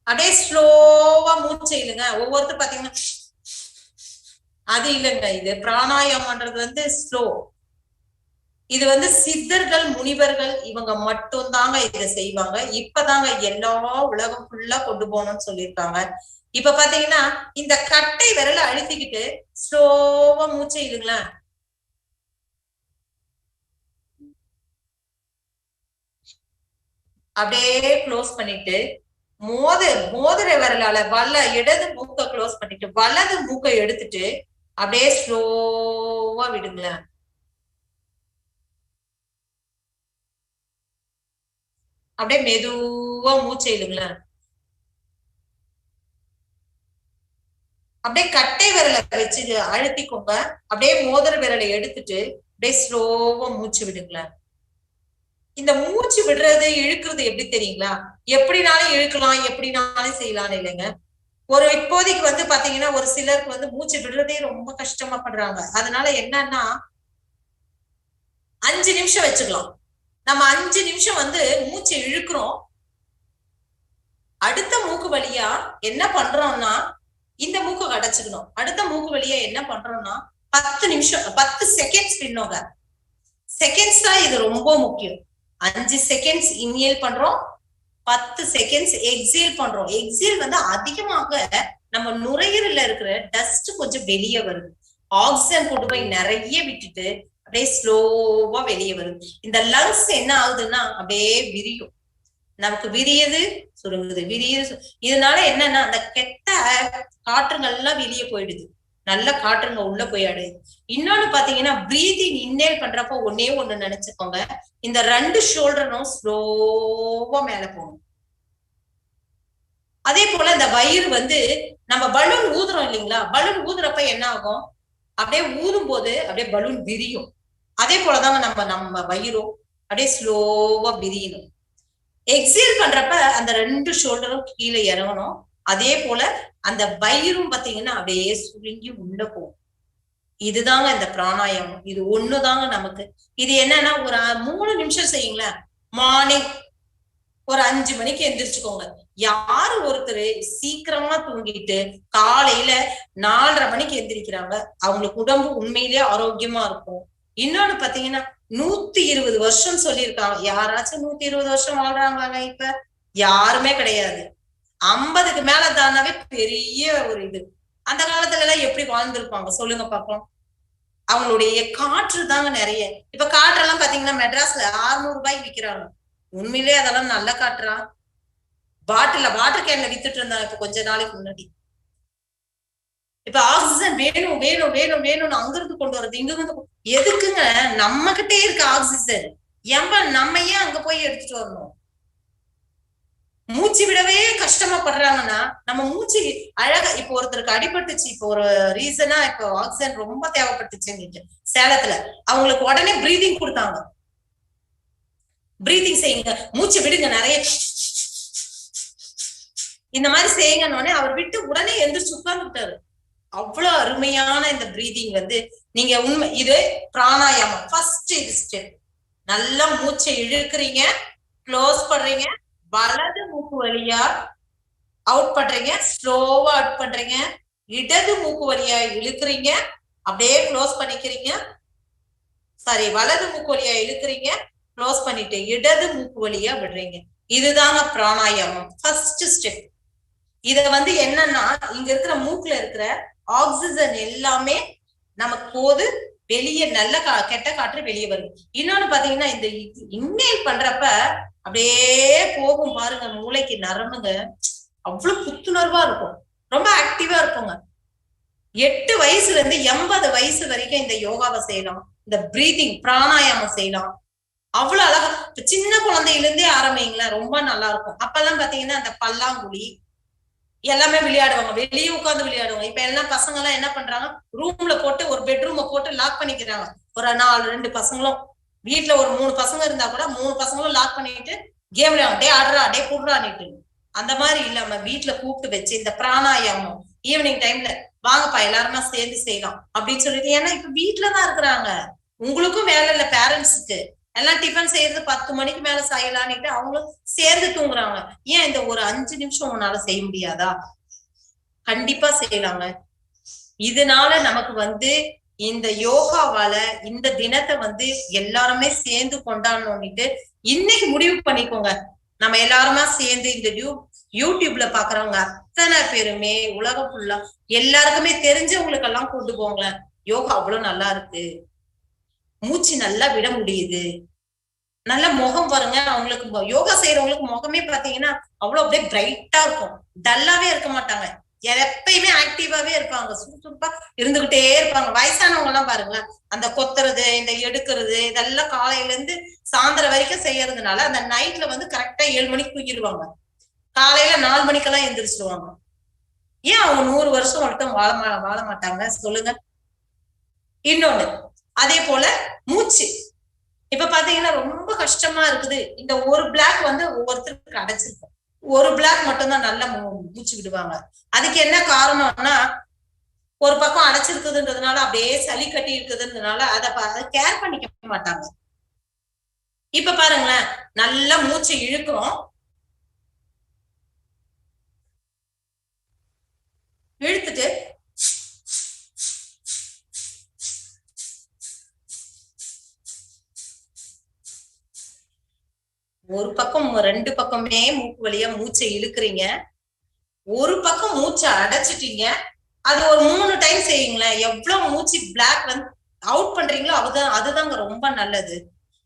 அப்படியே ஸ்லோவா மூச்சை இல்லைங்க. ஒவ்வொருத்தர் பாத்தீங்கன்னா அது இல்லைங்க, இது பிராணாயாமன்றது வந்து ஸ்லோ. இது வந்து சித்தர்கள் முனிவர்கள் இவங்க மட்டும் தாங்க இதை செய்வாங்க. இப்பதாங்க எல்லா உலகம் ஃபுல்லா கொண்டு போகணும்னு சொல்லியிருக்காங்க. இப்ப பாத்தீங்கன்னா இந்த கட்டை விரல அழுத்திக்கிட்டு ஸ்லோவா மூச்சை இல்லைங்களா, அப்படியே க்ளோஸ் பண்ணிட்டு மோதிர விரலால இடது மூக்கை க்ளோஸ் பண்ணிட்டு வலது மூக்கை எடுத்துட்டு அப்படியே ஸ்லோவா விடுங்களேன். அப்படியே மெதுவா மூச்சை இல்லைங்களேன். அப்படியே கட்டை விரலை வச்சு அழுத்திக்கோங்க. அப்படியே மோதிர விரலை எடுத்துட்டு அப்படியே ஸ்லோவா மூச்சு விடுங்களேன். இந்த மூச்சு விடுறது இழுக்கிறது எப்படி தெரியுங்களா, எப்படினாலும் இழுக்கலாம் எப்படினாலும் செய்யலாம் இல்லைங்க. ஒரு இப்போதைக்கு வந்து பாத்தீங்கன்னா ஒரு சிலருக்கு வந்து மூச்சு விடுறதே ரொம்ப கஷ்டமா பண்றாங்க. அதனால என்னன்னா 5 நிமிஷம் வச்சுக்கலாம். நம்ம 5 நிமிஷம் வந்து மூச்சு இழுக்கிறோம். அடுத்த மூக்கு வழியா என்ன பண்றோம்னா இந்த மூக்கு அடைச்சுக்கணும். அடுத்த மூக்கு வழியா என்ன பண்றோம்னா 10 நிமிஷம் 10 செகண்ட்ஸ் பின்னோங்க. செகண்ட்ஸ் தான் இது ரொம்ப முக்கியம். 5 செகண்ட்ஸ் இன்ஹேல் பண்றோம், 10 செகண்ட்ஸ் எக்ஸேல் பண்றோம். எக்ஸேல் வந்து அதிகமாக நம்ம நுரையீரல்ல இருக்கிற டஸ்ட் கொஞ்சம் வெளியே வருது. ஆக்சிஜன் கொண்டு போய் நிறைய விட்டுட்டு அப்படியே ஸ்லோவா வெளியே வருது. இந்த லங்ஸ் என்ன ஆகுதுன்னா அப்படியே விரியும். நமக்கு விரியுது சுருங்குது, விரியுது. இதனால என்னன்னா அந்த கெட்ட காற்றுங்கள்லாம் வெளியே போயிடுது, நல்ல காற்றுங்க உள்ள போய் அடையுது. இன்னொன்னு பாத்தீங்கன்னா பிரீதிங் இன்ஹேல் பண்றப்போ ஒன்னே ஒண்ணு நினைச்சுக்கோங்க, இந்த 2 ஷோல்டரும் ஸ்லோவா மேல போகணும். அதே போல இந்த வயிறு வந்து நம்ம பலூன் ஊதுறோம் இல்லைங்களா, பலூன் ஊதுறப்ப என்ன ஆகும், அப்படியே ஊதும் போது அப்படியே பலூன் விரியும். அதே போலதாங்க நம்ம வயிறும் அப்படியே ஸ்லோவா விரியணும். எக்ஸேல் பண்றப்ப அந்த 2 ஷோல்டரும் கீழே இறங்கணும். அதே போல அந்த வயிறும் பாத்தீங்கன்னா அப்படியே சுருங்கி உள்ள போகும். இதுதாங்க இந்த பிராணாயாமம். இது ஒண்ணுதாங்க நமக்கு. இது என்னன்னா ஒரு 3 நிமிஷம் செய்யுங்களேன். மார்னிங் ஒரு 5 மணிக்கு எந்திரிச்சுக்கோங்க. யாரு ஒருத்தர் சீக்கிரமா தூங்கிட்டு காலையில 4:30 மணிக்கு எந்திரிக்கிறாங்க, அவங்களுக்கு உடம்பு உண்மையிலேயே ஆரோக்கியமா இருக்கும். இன்னொன்னு பாத்தீங்கன்னா 120 வருஷம் சொல்லியிருக்காங்க. யாராச்சும் 120 வருஷம் வாழ்றாங்களாங்க? இப்ப யாருமே கிடையாது. 50க்கு மேல தானாவே பெரிய ஒரு இது. அந்த காலத்துல எல்லாம் எப்படி வாழ்ந்திருப்பாங்க சொல்லுங்க பாப்போம். அவங்களுடைய காற்று தாங்க நிறைய. இப்ப காற்றெல்லாம் பாத்தீங்கன்னா மெட்ராஸ்ல 600 ரூபாய்க்கு விக்கிறாங்க. உண்மையிலேயே அதெல்லாம் நல்ல காற்றா? வாட்டர் கேன்ல வித்துட்டு இருந்தாங்க இப்ப கொஞ்ச நாளைக்கு முன்னாடி. இப்ப ஆக்சிஜன் வேணும் வேணும் வேணும் வேணும்னு அங்கிருந்து கொண்டு வர்றது இங்க இருந்து எதுக்குங்க? நம்ம கிட்டே இருக்க ஆக்சிஜன் நம்ம ஏன் அங்க போய் எடுத்துட்டு வரணும்? மூச்சு விடவே கஷ்டமா படுறாங்கன்னா நம்ம மூச்சு அழகா. இப்ப ஒருத்தருக்கு அடிபட்டுச்சு, இப்ப ஒரு ரீசனா இப்ப ஆக்சிஜன் ரொம்ப தேவைப்பட்டுச்சு சேலத்துல, அவங்களுக்கு உடனே பிரீதிங் கொடுத்தாங்க. பிரீதிங் செய்யுங்க, மூச்சு விடுங்க நிறைய, இந்த மாதிரி செய்யுங்கன்னு அவர் விட்டு உடனே எந்திரிச்சு உட்கார்ந்துட்டாரு. அவ்வளவு அருமையான இந்த பிரீதிங் வந்து நீங்க உண்மை. இது பிராணாயாமம் ஃபர்ஸ்ட் இது ஸ்டெப். நல்லா மூச்சை இழுக்கிறீங்க, க்ளோஸ் பண்றீங்க, வலது மூக்கு வழியா அவுட் பண்றீங்க, ஸ்லோவா அவுட் பண்றீங்க, இடது மூக்கு வழியா இழுக்கிறீங்க, அப்படியே க்ளோஸ் பண்ணிக்கிறீங்க. சாரி, வலது மூக்கு வழியா இழுக்கிறீங்க, க்ளோஸ் பண்ணிட்டு இடது மூக்கு வழியா விடுறீங்க. இதுதாங்க பிராணாயாமம் ஃபர்ஸ்ட் ஸ்டெப். இத வந்து என்னன்னா இங்க இருக்கிற மூக்குல இருக்கிற ஆக்சிஜன் எல்லாமே நமக்கு போது, வெளியே நல்ல கெட்ட காற்று வெளியே வருது. இன்னொன்னு பாத்தீங்கன்னா இந்த இன்ஹேல் பண்றப்ப அப்படியே போகும் பாருங்க மூளைக்கு நரம்புங்க, அவ்வளவு புத்துணர்வா இருக்கும், ரொம்ப ஆக்டிவா இருக்குங்க. 8 வயசுல இருந்து 80 வயசு வரைக்கும் இந்த யோகாவை செய்யலாம், இந்த பிரீதிங் பிராணாயாமம் செய்யலாம். அவ்வளவு அழகா. சின்ன குழந்தையில இருந்தே ஆரம்பிங்களேன், ரொம்ப நல்லா இருக்கும். அப்பெல்லாம் பாத்தீங்கன்னா அந்த பல்லாங்குழி எல்லாமே விளையாடுவாங்க, வெளியே உட்காந்து விளையாடுவாங்க. இப்ப எல்லாம் பசங்க எல்லாம் என்ன பண்றாங்க, ரூம்ல போட்டு ஒரு பெட்ரூமை போட்டு லாக் பண்ணிக்கிறாங்க. ஒரு 2 பசங்களும் வீட்டுல ஒரு 3 பசங்க இருந்தா கூட 3 பசங்களும் லாக் பண்ணிட்டு கேம்ல டே ஆடுறா டே புடுறான்னுட்டு அந்த மாதிரி இல்லாம வீட்டுல கூப்பிட்டு வச்சு இந்த பிராணாயாமம் ஈவினிங் டைம்ல வாங்கப்பா எல்லாருமே சேர்ந்து செய்யலாம் அப்படின்னு சொல்லிட்டு, ஏன்னா இப்ப வீட்டுலதான் இருக்கிறாங்க, உங்களுக்கும் வேலை இல்ல, பேரண்ட்ஸுக்கு எல்லாம் டிஃபன் செய்யறது 10 மணிக்கு மேல செய்யலான்னுட்டு அவங்களும் சேர்ந்து தூங்குறாங்க. ஏன் இந்த ஒரு 5 நிமிஷம் உன்னால செய்ய முடியாதா? கண்டிப்பா செய்யலாங்க. இதனால நமக்கு இந்த யோகாவால இந்த தினத்தை எல்லாருமே சேர்ந்து கொண்டாடணும்னுட்டு இன்னைக்கு முடிவு பண்ணிக்கோங்க. நம்ம எல்லாருமா சேர்ந்து இந்த யூடியூப்ல பாக்குறவங்க அத்தனை பேருமே உலகம் ஃபுல்லா எல்லாருக்குமே தெரிஞ்சவங்களுக்கு எல்லாம் கொண்டு போங்க. யோகா அவ்வளவு நல்லா இருக்கு, மூச்சு நல்லா விட முடியுது, நல்ல முகம் பாருங்க. அவங்களுக்கு யோகா செய்யறவங்களுக்கு முகமே பாத்தீங்கன்னா அவ்வளவு அப்படியே பிரைட்டா இருக்கும், டல்லாவே இருக்க மாட்டாங்க, எப்பயுமே ஆக்டிவாவே இருப்பாங்க, சுறுசுறுப்பா இருந்துகிட்டே இருப்பாங்க. வயசானவங்க எல்லாம் பாருங்களேன், அந்த கொத்துறது இந்த எடுக்கிறது இதெல்லாம் காலையில இருந்து சாயந்தரம் வரைக்கும் செய்யறதுனால அந்த நைட்ல கரெக்டா 7 மணிக்கு தூக்கிடுவாங்க, காலையில 4 மணிக்கெல்லாம் எந்திரிச்சிருவாங்க. ஏன் அவங்க 100 வருஷம் மட்டும் வாழ மாட்டாங்க சொல்லுங்க. இன்னொன்னு அதே போல மூச்சு, இப்ப பாத்தீங்கன்னா ரொம்ப கஷ்டமா இருக்குது. இந்த ஒரு பிளாக் ஒவ்வொருத்தருக்கு அடைச்சிருக்கும், ஒரு பிளாக் மட்டும்தான் நல்லா மூச்சு விடுவாங்க. அதுக்கு என்ன காரணம்னா, ஒரு பக்கம் அடைச்சிருக்குதுன்றதுனால அப்படியே சளி கட்டி இருக்குதுன்றதுனால அதை கேர் பண்ணிக்க மாட்டாங்க. இப்ப பாருங்களேன், நல்லா மூச்சு இழுக்கிறோம், இழுத்துட்டு ஒரு பக்கம் 2 பக்கமே மூக்கு வழியா மூச்சை இழுக்கிறீங்க, ஒரு பக்கம் மூச்சை அடைச்சிட்டீங்க. அது ஒரு 3 டைம் செய்யுங்களேன், எவ்வளவு மூச்சு பிளாக் அவுட் பண்றீங்களோ அதுதாங்க ரொம்ப நல்லது.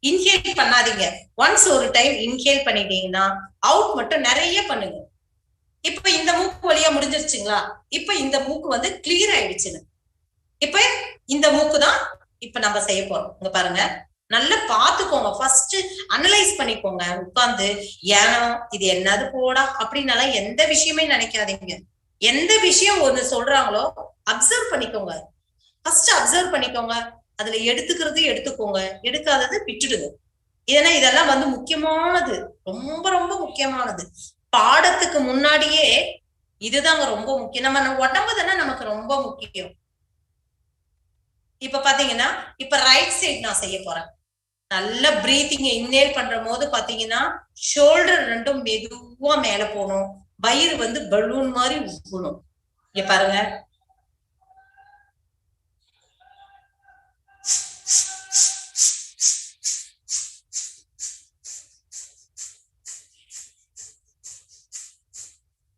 இன்ஹேல் பண்ணாதீங்க, ஒன்ஸ் ஒரு டைம் இன்ஹேல் பண்ணிட்டீங்கன்னா அவுட் மட்டும் நிறைய பண்ணுங்க. இப்ப இந்த மூக்கு வழியா முடிஞ்சிருச்சுங்களா, இப்ப இந்த மூக்கு கிளியர் ஆயிடுச்சுன்னு, இப்ப இந்த மூக்கு தான் இப்ப நம்ம செய்ய போறோம். இங்க பாருங்க, நல்லா பாத்துக்கோங்க, ஃபர்ஸ்ட் அனலைஸ் பண்ணிக்கோங்க உட்கார்ந்து. ஏனோ இது என்னது போடா அப்படின்னு எந்த விஷயமே நினைக்காதீங்க. எந்த விஷயம் ஒண்ணு சொல்றாங்களோ அப்சர்வ் பண்ணிக்கோங்க, ஃபர்ஸ்ட் அப்சர்வ் பண்ணிக்கோங்க. அதுல எடுத்துக்கிறது எடுத்துக்கோங்க, எடுக்காதது விட்டுடுங்க. ஏன்னா இதெல்லாம் முக்கியமானது, ரொம்ப ரொம்ப முக்கியமானது. பாடத்துக்கு முன்னாடியே இதுதாங்க ரொம்ப முக்கியம். நம்ம உடம்பு தானே நமக்கு ரொம்ப முக்கியம். இப்ப பாத்தீங்கன்னா இப்ப ரைட் சைடு நான் செய்ய போறேன். நல்ல பிரீத்திங் இன்ஹேல் பண்ற போது பாத்தீங்கன்னா ஷோல்டர் ரெண்டும் மெதுவா மேல போகணும், வயிறு பலூன் மாதிரி உப்பணும். இங்க பாருங்க,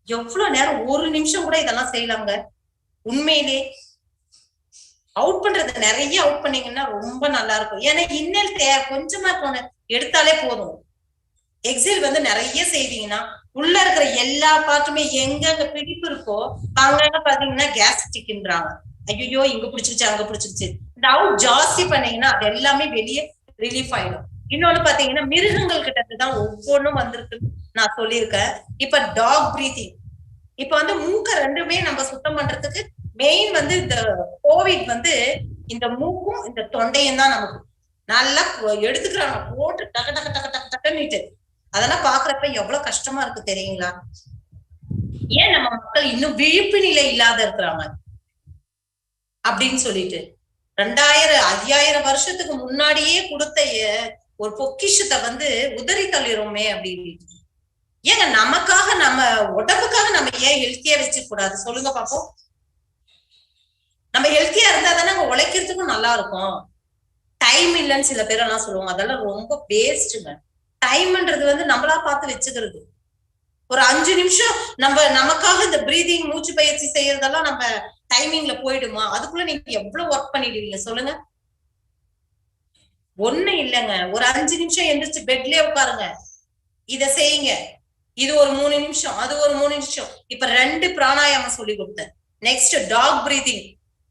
எவ்வளவு நேரம், 1 நிமிஷம் கூட இதெல்லாம் செய்யலாங்க. உண்மையிலே அவுட் பண்றது நிறைய அவுட் பண்ணீங்கன்னா ரொம்ப நல்லா இருக்கும். ஏன்னா இன்னல் கொஞ்சமா எடுத்தாலே போதும். எக்ஸேல் நிறைய செய்வீங்கன்னா உள்ள இருக்கிற எல்லா பார்ட்டுமே எங்க பிடிப்பு இருக்கோ அங்க பாத்தீங்கன்னா கேஸ்ட்ரிக்ன்றாங்க, ஐயோ இங்க பிடிச்சிருச்சு அங்க பிடிச்சிருச்சு. இந்த அவுட் ஜாஸ்தி பண்ணீங்கன்னா அது எல்லாமே வெளியே ரிலீஃப் ஆயிடும். இன்னொன்னு பாத்தீங்கன்னா மிருகங்கள் கிட்ட இருந்துதான் ஒவ்வொன்றும் வந்திருக்குன்னு நான் சொல்லியிருக்கேன். இப்ப டாக் பிரீத்திங், இப்ப மூக்க ரெண்டுமே நம்ம சுத்தம் பண்றதுக்கு மெயின் இந்த கோவிட் இந்த மூக்கும் இந்த தொண்டையும் தான் நமக்கு நல்லா எடுத்துக்கிறாங்க போட்டு டக்கு டக்கு டக்கு டக்கு டக்குன்னுட்டு. அதெல்லாம் பாக்குறப்ப எவ்வளவு கஷ்டமா இருக்கு தெரியுங்களா? ஏன் நம்ம மக்கள் இன்னும் விழிப்பு நிலை இல்லாத இருக்கிறாங்க அப்படின்னு சொல்லிட்டு 2000-5000 வருஷத்துக்கு முன்னாடியே கொடுத்த ஒரு பொக்கிஷத்தை உதறி தள்ளிடுறோமே அப்படின்னு. ஏங்க நமக்காக நம்ம உடம்புக்காக நம்ம ஏன் ஹெல்த்தியா வச்சுக்க கூடாது சொல்லுங்க பாப்போம். நம்ம ஹெல்த்தியா இருந்தா தானே அங்க உழைக்கிறதுக்கும் நல்லா இருக்கும். டைம் இல்லைன்னு சில பேர் எல்லாம் சொல்லுவாங்க, அதெல்லாம் ரொம்ப வேஸ்ட்டுங்க. டைம்ன்றது நம்மளா பார்த்து வச்சுக்கிறது. ஒரு 5 நிமிஷம் நமக்காக இந்த பிரீதிங் மூச்சு பயிற்சி செய்யறதெல்லாம் நம்ம டைமிங்ல போயிடுமா? அதுக்குள்ள நீங்க எவ்வளவு ஒர்க் பண்ணிடுவீங்க சொல்லுங்க. ஒண்ணு இல்லைங்க, ஒரு 5 நிமிஷம் எந்திரிச்சு பெட்லயே உட்காருங்க, இத செய்யுங்க. இது ஒரு 3 நிமிஷம், அது ஒரு 3 நிமிஷம். இப்ப 2 பிராணாயாமம் சொல்லி கொடுத்தேன். நெக்ஸ்ட் டாக் பிரீதிங்,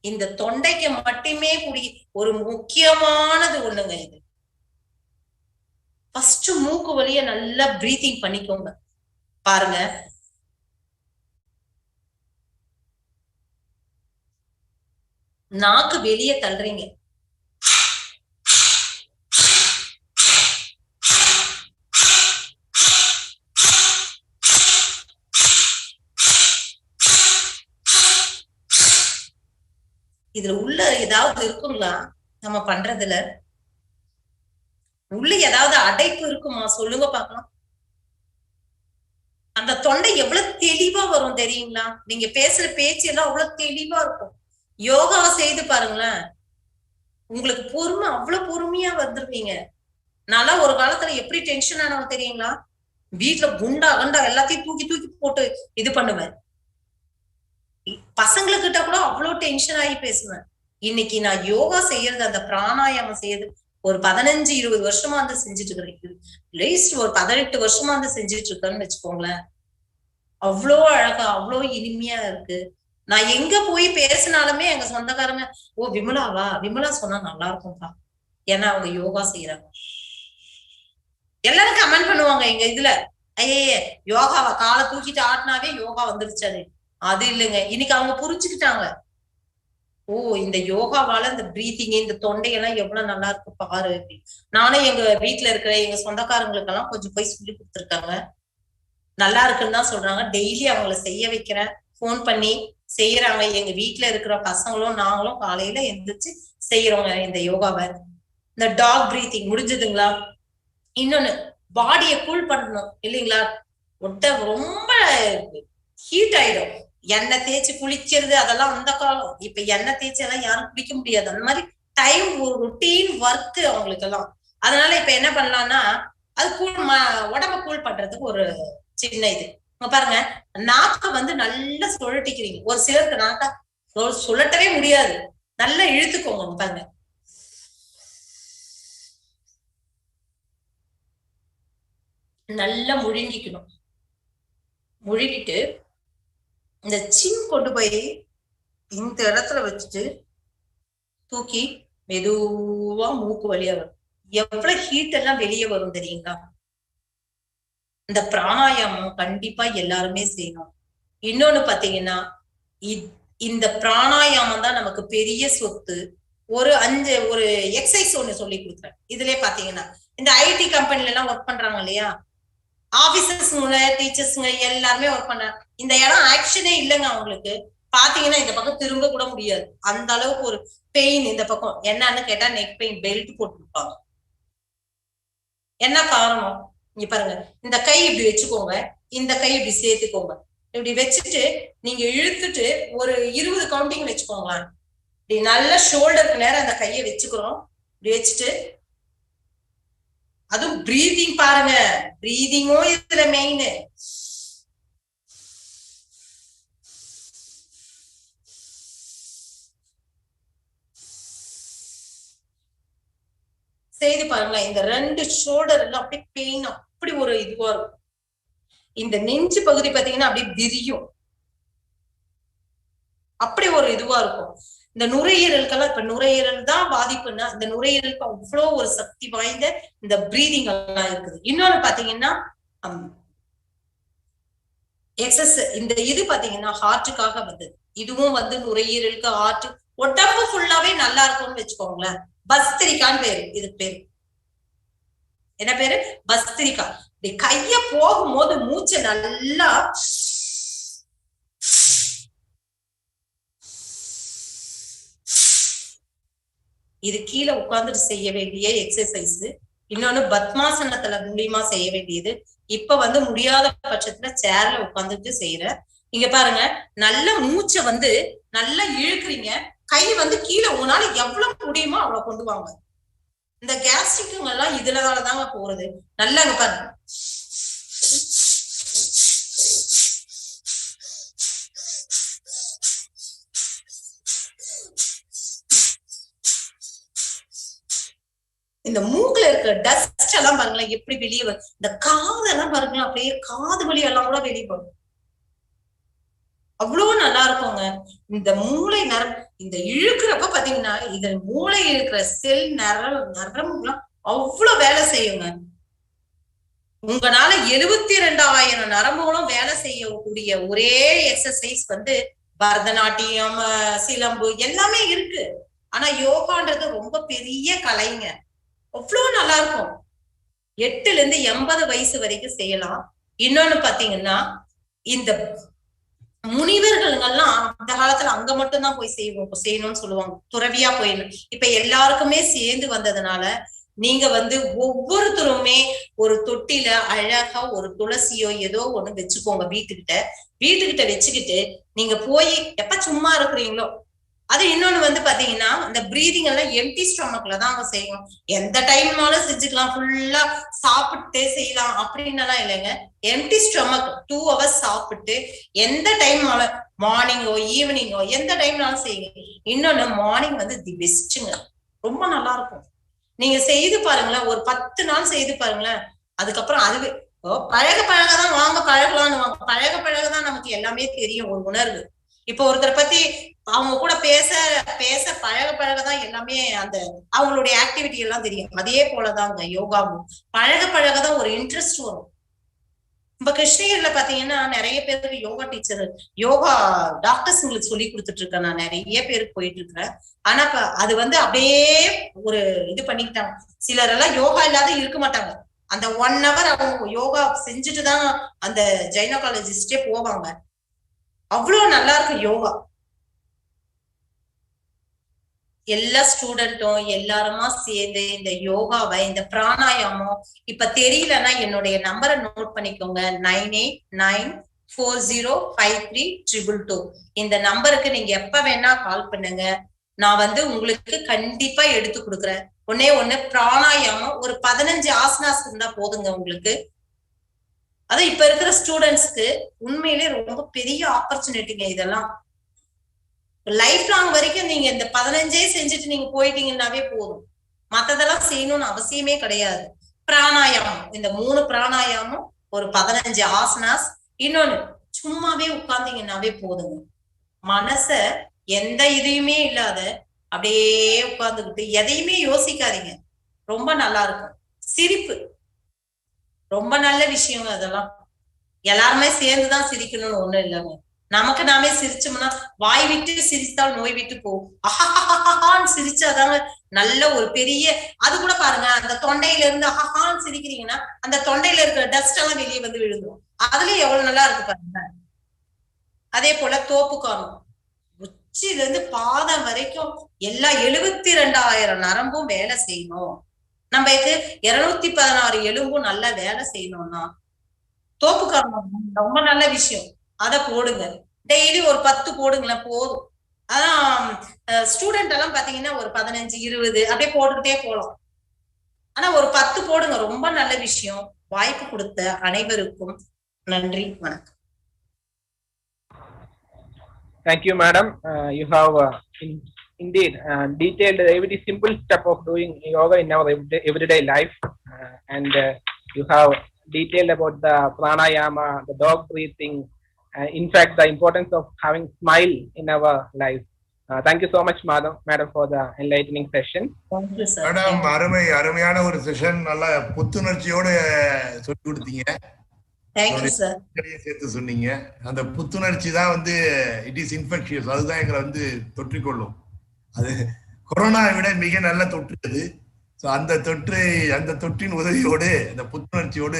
இந்த தொண்டைக்கு மட்டுமே ஒரு முக்கியமானது ஒண்ணுங்க இது. ஃபர்ஸ்ட் மூக்கு வழிய நல்லா பிரீத்திங் பண்ணிக்கோங்க. பாருங்க, நாக்கு வெளியே தள்ளுறீங்க, இதுல உள்ள ஏதாவது இருக்குங்களா? நம்ம பண்றதுல உள்ள ஏதாவது அடைப்பு இருக்குமா? சொல்லுங்க பாக்கலாம். அந்த தொண்டை எவ்வளவு தெளிவா வரும் தெரியுங்களா? நீங்க பேசுற பேச்சு எல்லாம் அவ்வளவு தெளிவா இருக்கும். யோகாவை செய்து பாருங்களேன், உங்களுக்கு பொறுமை அவ்வளவு பொறுமையா வந்துருவீங்க. நல்லா ஒரு காலத்துல எப்படி டென்ஷன் ஆனவன் தெரியுங்களா? வீட்டுல குண்டா கண்டா எல்லாத்தையும் தூக்கி தூக்கி போட்டு இது பண்ணுவேன். பசங்களுக்கிட்ட கூட அவ்வளவு டென்ஷன் ஆகி பேசுவேன். இன்னைக்கு நான் யோகா செய்யறது, அந்த பிராணாயாமம் செய்யறது ஒரு 15-20 வருஷமா வந்து செஞ்சுட்டு இருக்கிறேன். அட்லீஸ்ட் ஒரு 18 வருஷமா வந்து செஞ்சுட்டு இருக்கேன்னு வச்சுக்கோங்களேன். அவ்வளோ அழகா அவ்வளோ இனிமையா இருக்கு. நான் எங்க போய் பேசினாலுமே எங்க சொந்தக்காரங்க, ஓ விமலாவா, விமலா சொன்னா நல்லா இருக்கும்பா, ஏன்னா அவங்க யோகா செய்யறாங்க. எல்லாரும் கமெண்ட் பண்ணுவாங்க எங்க இதுல, ஐயே யோகாவா காலை தூக்கிட்டு ஆட்டினாவே யோகா வந்துருச்சாரு. அது இல்லைங்க, இன்னைக்கு அவங்க புரிஞ்சுக்கிட்டாங்க. ஓ இந்த யோகாவால இந்த பிரீத்திங், இந்த தொண்டையெல்லாம் எவ்வளவு நல்லா இருக்கு பாரு. நானே எங்க வீட்டுல இருக்கிற எங்க சொந்தக்காரங்களுக்கு எல்லாம் கொஞ்சம் போய் சொல்லி கொடுத்துருக்காங்க. நல்லா இருக்குன்னு தான் சொல்றாங்க. டெய்லி அவங்கள செய்ய வைக்கிறேன், போன் பண்ணி செய்யறாங்க. எங்க வீட்டுல இருக்கிற பசங்களும் நாங்களும் காலையில எந்திரிச்சு செய்யறோங்க இந்த யோகாவை. இந்த டாக் பிரீத்திங் முடிஞ்சதுங்களா? இன்னொன்னு, பாடியை கூல் பண்ணணும் இல்லைங்களா? ரொம்ப ஹீட் ஆயிடும். எண்ணெய் தேய்ச்சி குளிக்கிறது அதெல்லாம் அந்த காலம். இப்ப எண்ணெய் தேய்ச்சி எல்லாம் யாரும் குளிக்க முடியாது. அந்த மாதிரி டைம் ரொட்டீன் ஒர்க் அவங்களுக்கு எல்லாம். அதனால இப்ப என்ன பண்ணலாம்னா, அது கூல் உடம்ப கூல் பண்றதுக்கு ஒரு சின்ன இது பாருங்க. நாக்க வந்து நல்லா சுழட்டிக்கிறீங்க. ஒரு சிலருக்கு நாக்கா சுழட்டவே முடியாது. நல்லா இழுத்துக்கோங்க பாருங்க. நல்லா முழுங்கிக்கணும். முழுகிட்டு இந்த சின் கொண்டு போய் இந்த இடத்துல வச்சுட்டு தூக்கி மெதுவா மூக்கு வழியா வரும். எவ்வளவு ஹீட் எல்லாம் வெளியே வரும் தெரியுங்களா? இந்த பிராணாயாமம் கண்டிப்பா எல்லாருமே செய்யணும். இன்னொன்னு பாத்தீங்கன்னா, இந்த பிராணாயாமம் தான் நமக்கு பெரிய சொத்து. ஒரு எக்ஸசைஸ் ஒண்ணு சொல்லி கொடுக்குறேன். இதுலயே பாத்தீங்கன்னா, இந்த ஐடி கம்பெனில எல்லாம் ஒர்க் பண்றாங்க இல்லையா, ஆபீசர்ஸ்ங்க, டீச்சர்ஸ்ங்க எல்லாருமே ஒர்க் பண்றாங்க. இந்த இடம் ஆக்ஷனே இல்லைங்க அவங்களுக்கு. பாத்தீங்கன்னா இந்த பக்கம் திரும்ப கூட முடியாது. அந்த அளவுக்கு ஒரு பெயின். இந்த பக்கம் என்னன்னு கேட்டா நெக் பெயின். பெல்ட் போட்டுருப்பாங்க. என்ன காரணம்? இங்க பாருங்க, இந்த கை இப்படி வச்சுக்கோங்க, இந்த கை இப்படி சேர்த்துக்கோங்க. இப்படி வச்சுட்டு நீங்க இழுத்துட்டு ஒரு 20 கவுண்டிங் வச்சுக்கோங்களேன். இப்படி நல்லா ஷோல்டருக்கு நேரம் அந்த கையை வச்சுக்கிறோம். இப்படி வச்சுட்டு அதுவும் பிரீதிங் பாருங்க. பிரீதிங்கும் இதுல மெயின். செய்து பாருங்களேன். இந்த 2 ஷோல்டர் எல்லாம் அப்படியே பெயின், அப்படி ஒரு இதுவா இருக்கும். இந்த நெஞ்சு பகுதி பாத்தீங்கன்னா அப்படியே விரியும், அப்படி ஒரு இதுவா இருக்கும். இந்த நுரையீரலுக்கெல்லாம், இப்ப நுரையீரல் தான் பாதிப்புன்னா, இந்த நுரையீரலுக்கு அவ்வளவு ஒரு சக்தி வாய்ந்த இந்த பிரீதிங் எல்லாம் இருக்குது. இன்னொன்னு பாத்தீங்கன்னா இந்த இது பாத்தீங்கன்னா ஹார்ட்டுக்காக வந்தது. இதுவும் வந்து நுரையீரலுக்கு, ஹார்ட், உடம்பு ஃபுல்லாவே நல்லா இருக்கும்னு வச்சுக்கோங்களேன். பஸ்திரிக்கான்னு பேரு. இது பேரு என்ன பேரு? பஸ்திரிக்கா. இப்படி கைய போகும்போது மூச்சை நல்லா இது கீழே உட்கார்ந்துட்டு செய்ய வேண்டிய எக்ஸசைஸ். இன்னொன்னு பத்மாசனத்துல மூலியமா செய்ய வேண்டியது. இப்ப வந்து முடியாத பட்சத்துல சேர்ல உட்கார்ந்துட்டு செய்யற. இங்க பாருங்க, நல்ல மூச்சை வந்து நல்லா இழுக்குறீங்க. கை வந்து கீழே உங்களால எவ்வளவு முடியுமோ அவ்வளவு கொண்டு வாங்க. இந்த கேஸ்ட்ரிக்குங்க எல்லாம் இதுலதாங்க போறது. நல்லா இங்க பாருங்க, இந்த மூக்குல இருக்க டஸ்ட் எல்லாம் பாருங்களேன் எப்படி வெளியே வரும். இந்த காதெல்லாம் பாருங்களேன், அப்படியே காது வலி எல்லாம் கூட வெளியே வரும். அவ்வளவு நல்லா இருக்குங்க. இந்த மூளை நரம்பு இந்த இழுக்கிறப்ப பாத்தீங்கன்னா, இது மூளை இருக்கிற செல் நரம்புலாம் அவ்வளவு வேலை செய்யுங்க. உங்களால 72,000 நரம்புகளும் வேலை செய்யக்கூடிய ஒரே எக்ஸசைஸ் வந்து பரதநாட்டியம், சிலம்பு எல்லாமே இருக்கு. ஆனா யோகான்றது ரொம்ப பெரிய கலைங்க. அவ்வளவு நல்லா இருக்கும். 8ல இருந்து 80 வயசு வரைக்கும் செய்யலாம். இன்னொன்னு பாத்தீங்கன்னா, இந்த முனிவர்கள்லாம் அந்த காலத்துல அங்க மட்டும் தான் போய் செய்யணும்னு சொல்லுவாங்க, துறவியா போயிடணும். இப்ப எல்லாருக்குமே சேர்ந்து வந்ததுனால நீங்க ஒவ்வொருத்தருமே ஒரு தொட்டில அழகா ஒரு துளசியோ ஏதோ ஒண்ணு வச்சுக்கோங்க வீட்டுக்கிட்ட வச்சுக்கிட்டு நீங்க போய் எப்ப சும்மா இருக்கிறீங்களோ. அது இன்னொன்னு பாத்தீங்கன்னா இந்த பிரீதிங் எல்லாம் எம்டி ஸ்டொமக்ல தான் அவங்க செய்யணும். எந்த டைம்னாலும் செஞ்சுக்கலாம், ஃபுல்லா சாப்பிட்டு செய்யலாம் அப்படின்னு எல்லாம் இல்லைங்க. எம்டி ஸ்டொமக் 2 hours சாப்பிட்டு எந்த டைம்னாலும் மார்னிங்கோ ஈவினிங்கோ எந்த டைம்னாலும் செய்யுங்க. இன்னொன்னு மார்னிங் தி பெஸ்ட்டுங்க, ரொம்ப நல்லா இருக்கும். நீங்க செய்து பாருங்களேன், ஒரு 10 நாள் செய்து பாருங்களேன். அதுக்கப்புறம் அதுவே பழகதான் வாங்க பழகலான்னு வாங்க, பழகதான் நமக்கு எல்லாமே தெரியும், ஒரு உணர்வு. இப்ப ஒருத்தரை பத்தி அவங்க கூட பேச பழகதான் எல்லாமே அந்த அவங்களுடைய ஆக்டிவிட்டி எல்லாம் தெரியும். அதே போலதாங்க யோகாவும் பழகதான் ஒரு இன்ட்ரெஸ்ட் வரும். இப்ப கிருஷ்ணகிரியில பாத்தீங்கன்னா நிறைய பேருக்கு யோகா டீச்சர், யோகா டாக்டர்ஸ்ங்களுக்கு சொல்லி கொடுத்துட்டு இருக்கேன். நான் நிறைய பேருக்கு போயிட்டு இருக்கிறேன். ஆனா அது அப்படியே ஒரு இது பண்ணிக்கிட்டாங்க. சிலர் எல்லாம் யோகா இல்லாத இருக்க மாட்டாங்க. அந்த 1 hour அவங்க யோகா செஞ்சுட்டுதான் அந்த ஜைனகாலஜிஸ்டே போவாங்க. அவ்வளவு நல்லா இருக்கு யோகா. எல்லா ஸ்டூடெண்ட்டும் எல்லாருமா சேர்ந்து இந்த யோகாவை, இந்த பிராணாயாமம் இப்ப தெரியலன்னா என்னுடைய நம்பரை நோட் பண்ணிக்கோங்க, 9894053222. இந்த நம்பருக்கு நீங்க எப்ப வேணா கால் பண்ணுங்க. நான் உங்களுக்கு கண்டிப்பா எடுத்து கொடுக்குறேன். ஒண்ணு பிராணாயாமம் ஒரு 15 ஆசனாஸ் இருந்தா போதுங்க உங்களுக்கு. அது இப்ப இருக்கிற ஸ்டூடெண்ட்ஸ்க்கு உண்மையிலே ரொம்ப பெரிய ஆப்பர்ச்சுனிட்டிங்க. இதெல்லாம் லைஃப் லாங் வரைக்கும் நீங்க இந்த 15 செஞ்சுட்டு நீங்க போயிட்டீங்கன்னாவே போதும். மத்ததெல்லாம் செய்யணும்னு அவசியமே கிடையாது. பிராணாயாமம், இந்த 3 பிராணாயாமம், ஒரு 15 ஆசனாஸ், இன்னொன்னு சும்மாவே உட்கார்ந்தீங்கன்னாவே போதுங்க. மனச எந்த இதையுமே இல்லாத அப்படியே உட்கார்ந்துக்கிட்டு எதையுமே யோசிக்காதீங்க, ரொம்ப நல்லா இருக்கும். சிரிப்பு ரொம்ப நல்ல விஷயங்க. அதெல்லாம் எல்லாருமே சேர்ந்துதான் சிரிக்கணும்னு ஒண்ணு இல்லைங்க. நமக்கு நாமே சிரிச்சோம்னா, வாய் விட்டு சிரித்தால் நோய் விட்டு போகும். அஹான்னு சிரிச்சாதாங்க நல்ல ஒரு பெரிய, அது கூட பாருங்க, அந்த தொண்டையில இருந்து அஹான்னு சிரிக்கிறீங்கன்னா அந்த தொண்டையில இருக்கிற டஸ்ட் எல்லாம் வெளியே விழுந்துடும். அதுலயும் எவ்வளவு நல்லா இருக்கு பாருங்க. அதே போல தோப்பு காணும், உச்சில இருந்து பாதம் வரைக்கும் எல்லா 72,000 நரம்பும் வேலை செய்யணும். நம்ம 216 எலும்பும் நல்லா வேலை செய்யணும்னா தோப்பு காரணம் ரொம்ப நல்ல விஷயம். அத போடுங்க, டெய்லி ஒரு 10 போடுங்களேன் போதும். அதான் ஸ்டூடெண்ட் எல்லாம் பாத்தீங்கன்னா ஒரு 15 20 அப்படியே போட்டுக்கிட்டே போலாம். ஆனா ஒரு 10 போடுங்க, ரொம்ப நல்ல விஷயம். வாய்ப்பு கொடுத்த அனைவருக்கும் நன்றி, வணக்கம். Thank you, madam. You have indeed detailed a very simple step of doing yoga in our everyday life, and you have detailed about the pranayama, the dog breathing, in fact the importance of having smile in our life. Thank you so much, madam, for the enlightening session. Thank you, sir. Madam, அருமையான ஒரு session, நல்ல புத்துணர்ச்சியோட சொல்லி கொடுத்தீங்க. Thank you, sir. சேர்த்து சொன்னீங்க. அந்த புத்துணர்ச்சி தான் இட் இஸ் இன்ஃபெக்ஷியஸ், அதுதான் எங்களை தொற்றிக்கொள்ளும். அது கொரோனாவை விட மிக நல்ல தொற்று அது. அந்த தொற்றின் உதவியோடு, அந்த புத்துணர்ச்சியோடு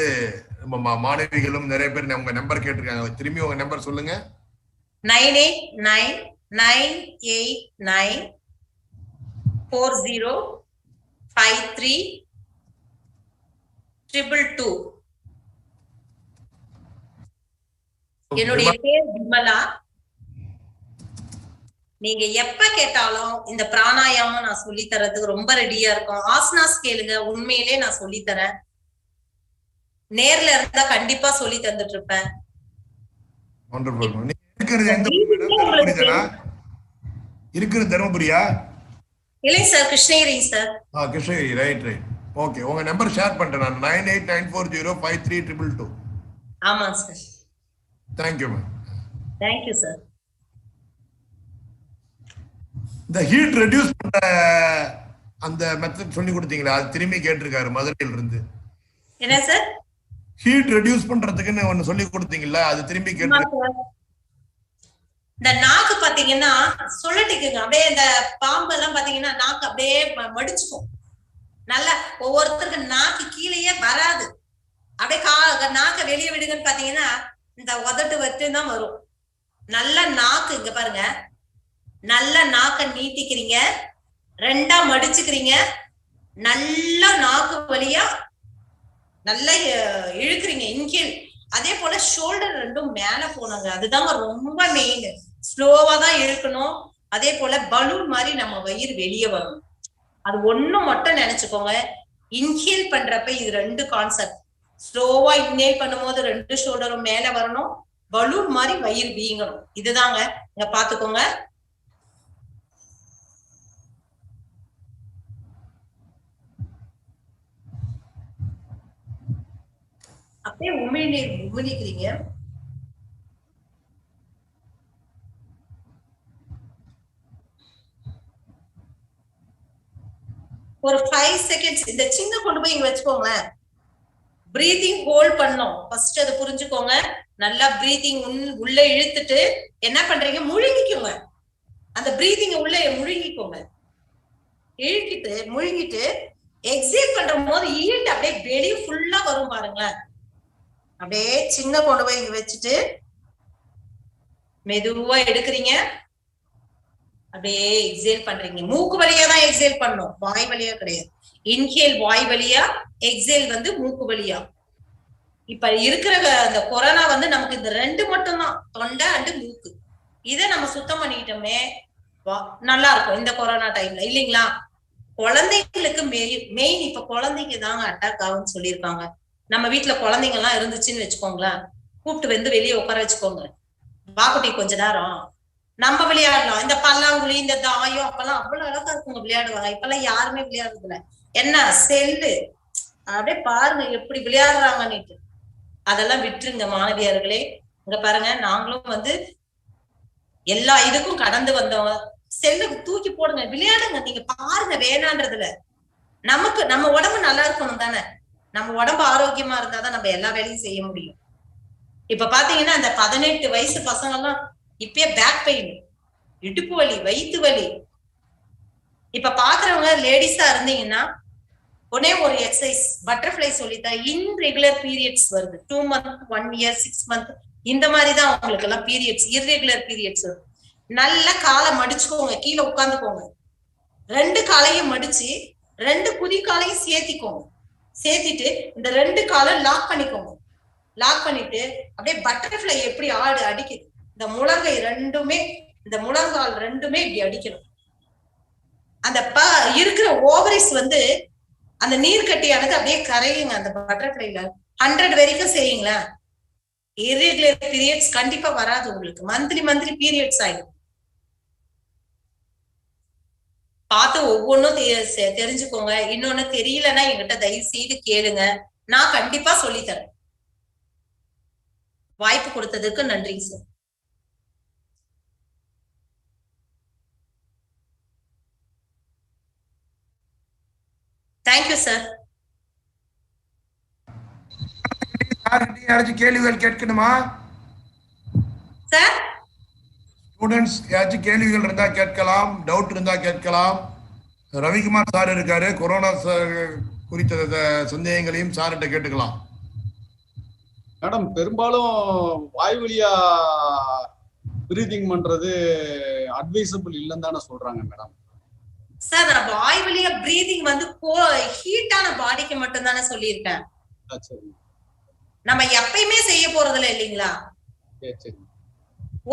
நம்ம மாணவிகளும் நிறைய பேர் உங்க நம்பர் கேட்டிருக்காங்க. திரும்பி உங்க நம்பர் சொல்லுங்க. 9899405322. என்னுடைய பேர் விமலா. நீங்க எப்ப கேட்டாலும் இந்த பிராணாயாமம் நான் சொல்லி தரதுக்கு ரொம்ப ரெடியா இருக்கும். ஆசனாஸ் கேளுங்க, உண்மையிலே நான் சொல்லி தரேன். நேர்ல இருந்தா கண்டிப்பா சொல்லி தந்துட்டு இருப்பேன். இருக்கிறது தர்மபுரியா? இல்லை sir, Krishnagiri sir. Krishnagiri, right. Okay, உங்க நம்பர் ஷேர் பண்றேன் நான். 9894053222. ஆமா sir. Thank you ma'am. Thank you sir. இந்த ஹீட் ரெடியூஸ் பண்ற அந்த மெத்தட் சொல்லி கொடுத்தீங்களா, அது திரும்பி கேட்டிருக்காரு மதுரையில இருந்து. என்ன சார்? ஹீட் ரெடியூஸ் பண்றதுக்குன்னு ஒன்னு சொல்லி கொடுத்தீங்களா, அது திரும்பி கேட்டிருக்காரு. இந்த நாக்கு பாத்தீங்கன்னா சொல்லட்டிக்குங்க, அப்படியே இந்த பாம்பு எல்லாம் பாத்தீங்கன்னா நாக்கு அப்படியே மடிச்சுக்கும். நல்லா ஒவ்வொருத்தருக்கு நாக்கு கீழேயே வராது. அப்படியே நாக்க வெளியே விடுங்கன்னு பாத்தீங்கன்னா இந்த உதட்டு வட்டு தான் வரும். நல்ல நாக்கு, இங்க பாருங்க, நல்ல நாக்க நீட்டிக்கிறீங்க, ரெண்டா மடிச்சுக்கிறீங்க, நல்லா நாக்கு வழியா நல்லா இழுக்கிறீங்க இன்ஹேல். அதே போல ஷோல்டர் ரெண்டும் மேல போனாங்க, அதுதாங்க ரொம்ப மெயின். ஸ்லோவா தான் இழுக்கணும். அதே போல பலூன் மாதிரி நம்ம வயிறு வெளியே வரணும். அது ஒண்ணு மட்டும் நினைச்சுக்கோங்க, இன்ஹேல் பண்றப்ப இது ரெண்டு கான்செப்ட். ஸ்லோவா இன்ஹேல் பண்ணும்போது ரெண்டு ஷோல்டரும் மேல வரணும், பலூன் மாதிரி வயிறு வீங்கணும். இதுதாங்க, இங்க பாத்துக்கோங்க. அப்படியே உமிழ்நீர் உமிழிக்கிறீங்க. ஒரு 5 செகண்ட்ஸ் இந்த சின்ன கொண்டு போய் இங்க வச்சுக்கோங்க. பிரீதிங் ஹோல்ட் பண்ணோம். ஃபர்ஸ்ட் அதை புரிஞ்சுக்கோங்க. நல்லா பிரீதிங் உள்ள இழுத்துட்டு என்ன பண்றீங்க, முழுங்கிக்கோங்க. அந்த பிரீதிங்க உள்ள முழுங்கிக்கோங்க. இழுக்கிட்டு முழுங்கிட்டு எக்ஸேல் பண்ற போது ஈல்ட் அப்படியே வெளியே ஃபுல்லா வரும் பாருங்களேன். அப்படியே சின்ன கொண்டு போய் இங்க வச்சுட்டு மெதுவா எடுக்கிறீங்க, அப்படியே எக்ஸேல் பண்றீங்க. மூக்கு வழியா தான் எக்ஸேல் பண்ணணும், வாய் வழியா கிடையாது. இன்ஹேல் வாய் வழியா, எக்ஸேல் வந்து மூக்கு வழியா. இப்ப இருக்கிற அந்த கொரோனா வந்து நமக்கு இந்த ரெண்டு மட்டும் தான், தொண்டை அண்டு மூக்கு. இதை நம்ம சுத்தம் பண்ணிக்கிட்டோமே நல்லா இருக்கும் இந்த கொரோனா டைம்ல, இல்லைங்களா? குழந்தைங்களுக்கு மெயின் இப்ப குழந்தைங்க தாங்க அட்டாக் ஆகும்னு சொல்லியிருக்காங்க. நம்ம வீட்டுல குழந்தைங்க எல்லாம் இருந்துச்சுன்னு வச்சுக்கோங்களேன், கூப்பிட்டு வந்து வெளியே உட்கார வச்சுக்கோங்க. வாக்குட்டி கொஞ்ச நேரம் நம்ம விளையாடலாம். இந்த பல்லாங்குழி, இந்த தாயம் அப்பெல்லாம் அவ்வளவு அழகா இருக்குங்க, விளையாடுவாங்க. இப்பெல்லாம் யாருமே விளையாடுறது இல்லை. என்ன செல்லு, அப்படியே பாருங்க எப்படி விளையாடுறாங்கன்னுட்டு. அதெல்லாம் விட்டுருங்க மாணவியர்களே. இங்க பாருங்க, நாங்களும் வந்து எல்லா இதுக்கும் கடந்து வந்தோம். செல்லுக்கு தூக்கி போடுங்க, விளையாடுங்க. நீங்க பாருங்க, வேணான்றதுல நமக்கு நம்ம உடம்பு நல்லா இருக்கணும் தானே. நம்ம உடம்பு ஆரோக்கியமா இருந்தாதான் நம்ம எல்லா வேலையும் செய்ய முடியும். இப்ப பாத்தீங்கன்னா இந்த 18 வயசு பசங்க எல்லாம் இப்பயே பேக் பெயின், இடுப்பு வலி, வயிற்று வலி. இப்ப பாக்குறவங்க லேடிஸா இருந்தீங்கன்னா ஒன்னே ஒரு எக்ஸசைஸ் பட்டர்ஃபிளை சொல்லித்தான். இன்ரெகுலர் பீரியட்ஸ் வருது, 2 months 1 year 6 months இந்த மாதிரிதான் அவங்களுக்கு எல்லாம் பீரியட்ஸ், இர்ரெகுலர் பீரியட்ஸ் வருது. நல்லா காலை மடிச்சுக்கோங்க, கீழே உட்காந்துக்கோங்க. 2 காலையும் மடிச்சு 2 குதி காலையும் சேர்த்திக்கோங்க. சேர்த்திட்டு இந்த 2 காலை லாக் பண்ணிக்கோங்க. லாக் பண்ணிட்டு அப்படியே பட்டர்ஃபிளை எப்படி ஆடு அடிக்குது, இந்த முழங்கை ரெண்டுமே, இந்த முழங்கால் ரெண்டுமே இப்படி அடிக்கணும். அந்த இருக்கிற ஓவரிஸ் வந்து அந்த நீர் கட்டியானது அப்படியே கரையுங்க அந்த பட்டர்ஃபிளைல. 100 வரைக்கும் செய்யுங்களா, இர்ரெகுலர் பீரியட்ஸ் கண்டிப்பா வராது உங்களுக்கு. மந்த்லி பீரியட்ஸ் ஆயிடும். பார்த்து ஒவ்வொன்னும் தெரிஞ்சுக்கோங்க. இன்னொன்னு தெரியலன்னா என்கிட்ட தயவு செய்து கேளுங்க, நான் கண்டிப்பா சொல்லித்தரேன். வாய்ப்பு கொடுத்ததுக்கு நன்றி சார். Thank you sir. யாராச்சும் கேள்விகள் கேட்கணுமா சார்? ஸ்டூடெண்ட்ஸ் யாராச்சும் கேள்விகள் இருந்தா கேட்கலாம், டவுட் இருந்தா கேட்கலாம். ரவிக்குமார் சார் இருக்காரு, கொரோனா குறித்த சந்தேகங்களையும் சார்கிட்ட கேட்டுக்கலாம். மேடம், பெரும்பாலும் வாய் வழியா பிரீதிங் பண்றது அட்வைசபிள் இல்லைன்னு தானே சொல்றாங்க மேடம். சார், நான் வாய் வழியா பிரீதிங் வந்து ஹீட்டான பாடிக்கு மட்டும் தானே சொல்லியிருக்கேன். நம்ம எப்பயுமே செய்ய போறதில்ல இல்லைங்களா.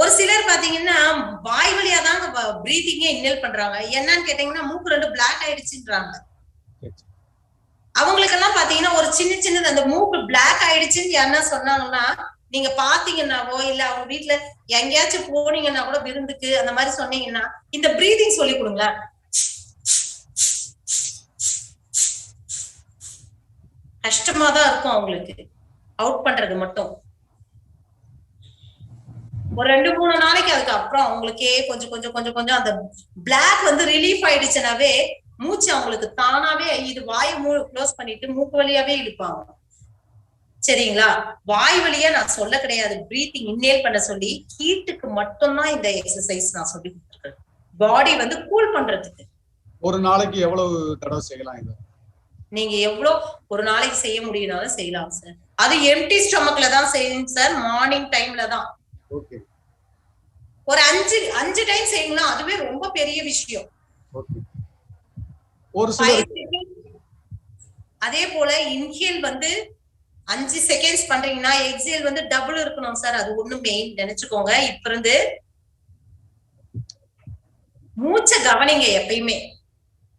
ஒரு சிலர் பாத்தீங்கன்னா வாய் வழியா தாங்க பிரீதிங்கே இன்ஹேல் பண்றாங்க. என்னன்னு கேட்டீங்கன்னா மூக்கு 2 பிளாக் ஆயிடுச்சுன்றாங்க. அவங்களுக்கெல்லாம் பாத்தீங்கன்னா ஒரு சின்னது அந்த மூக்கு பிளாக் ஆயிடுச்சுன்னு யாருன்னா சொன்னாங்கன்னா, நீங்க பாத்தீங்கன்னாவோ இல்ல அவங்க வீட்டுல எங்கேயாச்சும் போனீங்கன்னா கூட விருந்துக்கு அந்த மாதிரி சொன்னீங்கன்னா இந்த பிரீதிங் சொல்லி கொடுங்க. கஷ்டமாதான் இருக்கும் அவங்களுக்கு அவுட் பண்றது மட்டும். ஒரு 2-3 நாளைக்கு அதுக்கு அப்புறம் அவங்களுக்கே கொஞ்சம் அந்த பிளாக் வந்து ரிலீஃப் ஆயிடுச்சுனாவே மூச்சு அவங்களுக்கு தானாவே இது வாயை க்ளோஸ் பண்ணிட்டு மூக்கு வழியாவே இழுப்பாங்க. சரிங்களா? வாய் வழியா நான் சொல்ல கிடையாது, பிரீத்திங் இன்ஹேல் பண்ண சொல்லி ஹீட்டுக்கு மட்டும்தான் இந்த எக்ஸசைஸ் நான் சொல்லி கொடுத்துருக்கேன். பாடி வந்து கூல் பண்றதுக்கு. ஒரு நாளைக்கு எவ்வளவு தடவை செய்யலாம் இது? நீங்க எவ்வளவு ஒரு நாளைக்கு செய்ய முடியும்னாலும் செய்யலாம் சார். அது எம்டி ஸ்டொமக்ல தான் செய்யணும் சார், மார்னிங் டைம்ல தான். ஓகே. ஒரு அஞ்சு டைம் செய்யணும், அதுவே ரொம்ப பெரிய விஷயம். ஒரு சில அதே போல இன்ஹேல் வந்து 5 செகண்ட்ஸ் பண்றீங்கன்னா எக்ஸேல் வந்து டபுள் இருக்கணும் சார். அது ஒண்ணு மெயின் நினைச்சுக்கோங்க. இப்ப இருந்து மூச்சை கவனிங்க. எப்பயுமே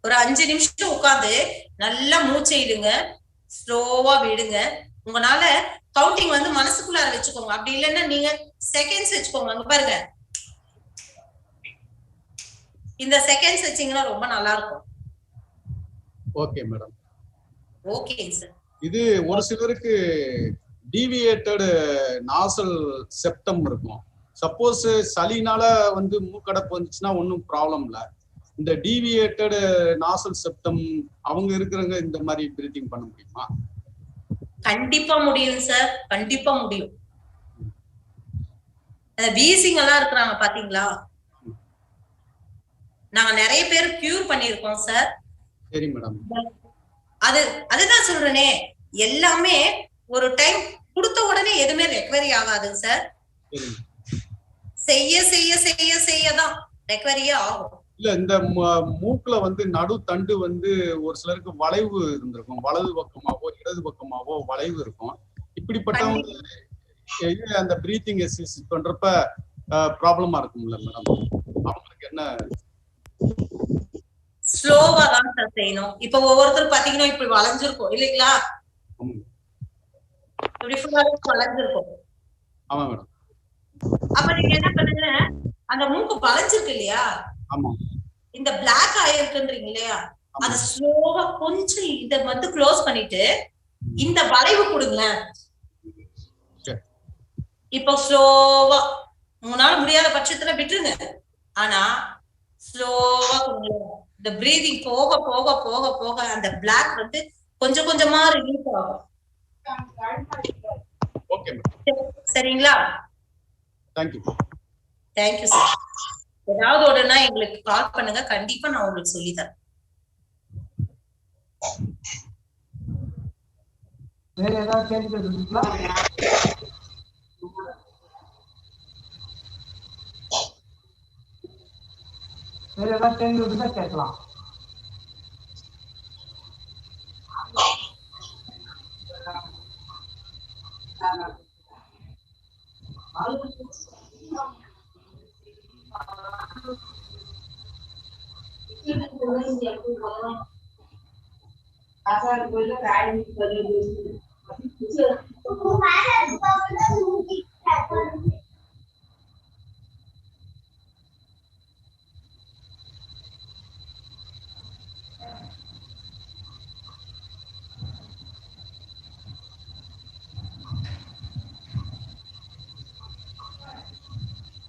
ஒரு 5 நிமிஷம் உட்கார்ந்து நல்லா மூச்சை இடுங்க, ஸ்லோவா விடுங்க. உங்களால கவுண்டிங் வந்து மனசுக்குள்ளார வச்சுக்கோங்க. அப்படி இல்லைன்னா நீங்க செகண்ட்ஸ் வச்சுக்கோங்க. அங்க பாருங்க, இந்த செகண்ட்ஸ் வச்சீங்கன்னா ரொம்ப நல்லா இருக்கும். Okay madam. Okay sir. இது ஒரு சிலருக்கு டீவியேட்டட் நாசல் செப்டம் இருக்கும். சப்போஸ் சளினால வந்து மூக்கடைப்பு வந்துச்சுன்னா ஒன்றும் ப்ராப்ளம் இல்லை. இந்த டீவியேட்டட் நாசல் செப்டம் அவங்க இருக்கிறவங்க இந்த மாதிரி பிரீத்திங் பண்ண முடியுமா? கண்டிப்பா முடியும் சார், கண்டிப்பா முடியும். வீசிங் எல்லாம் இருக்கிறாங்க பாத்தீங்களா, நாங்க நிறைய பேர் கியூர் பண்ணிருக்கோம் சார். சரி மேடம். அதுதான் சொல்றேனே, எல்லாமே ஒரு டைம் கொடுத்த உடனே எதுவுமே ரெக்கவரி ஆகாதுங்க சார். செய்ய செய்ய செய்ய செய்யதான் ரெக்கவரியே ஆகும். இல்ல, இந்த மூக்குல வந்து நடு தண்டு வந்து ஒரு சிலருக்கு வளைவு இருந்திருக்கும். வலது பக்கமாவோ இடது பக்கமாவோ வளைவு இருக்கும். இப்படிப்பட்டவங்க அந்த பிரீத்திங் எக்ஸசைஸ் பண்றப்ப ப்ராப்ளமா இருக்கும்ல மேடம்? அவங்களுக்கு என்ன? ஸ்லோவா தான் சார் செய்யணும். இப்ப ஒவ்வொருத்தரும் பாத்தீங்கன்னா இப்படி வளைஞ்சிருக்கும் இல்லைங்களா, இப்படி வளைஞ்சிருக்கும். ஆமா மேடம். அப்ப நீங்க என்ன பண்ணுங்க, அந்த மூக்கு வளைஞ்சிருக்கு இல்லையா, இந்த பிளாக் ஆயிருக்குன்றீங்க இல்லையா, அத ஸ்லோவா கொஞ்சம் இத வந்து க்ளோஸ் பண்ணிட்டு இந்த வளைவு கொடுங்களேன். இப்போ ஸ்லோவா, உங்களால முடியாத பட்சத்துல விட்டுருங்க. ஆனா ஸ்லோவா இந்த பிரீதிங் போக போக போக போக அந்த பிளாக் வந்து கொஞ்சம் கொஞ்சமா ரிலீஸ் ஆகும். சரிங்களா? தேங்க்யூ. Thank you sir. ஏதாவது ஒண்ணுன்னா எங்களுக்கு கால் பண்ணுங்க, கண்டிப்பா நான் உங்களுக்கு சொல்லித்தரேன். வேற ஏதாவது கேள்விகள் இருக்குங்களா? வேற ஏதாவது கேள்வி இருந்தா கேட்கலாம்.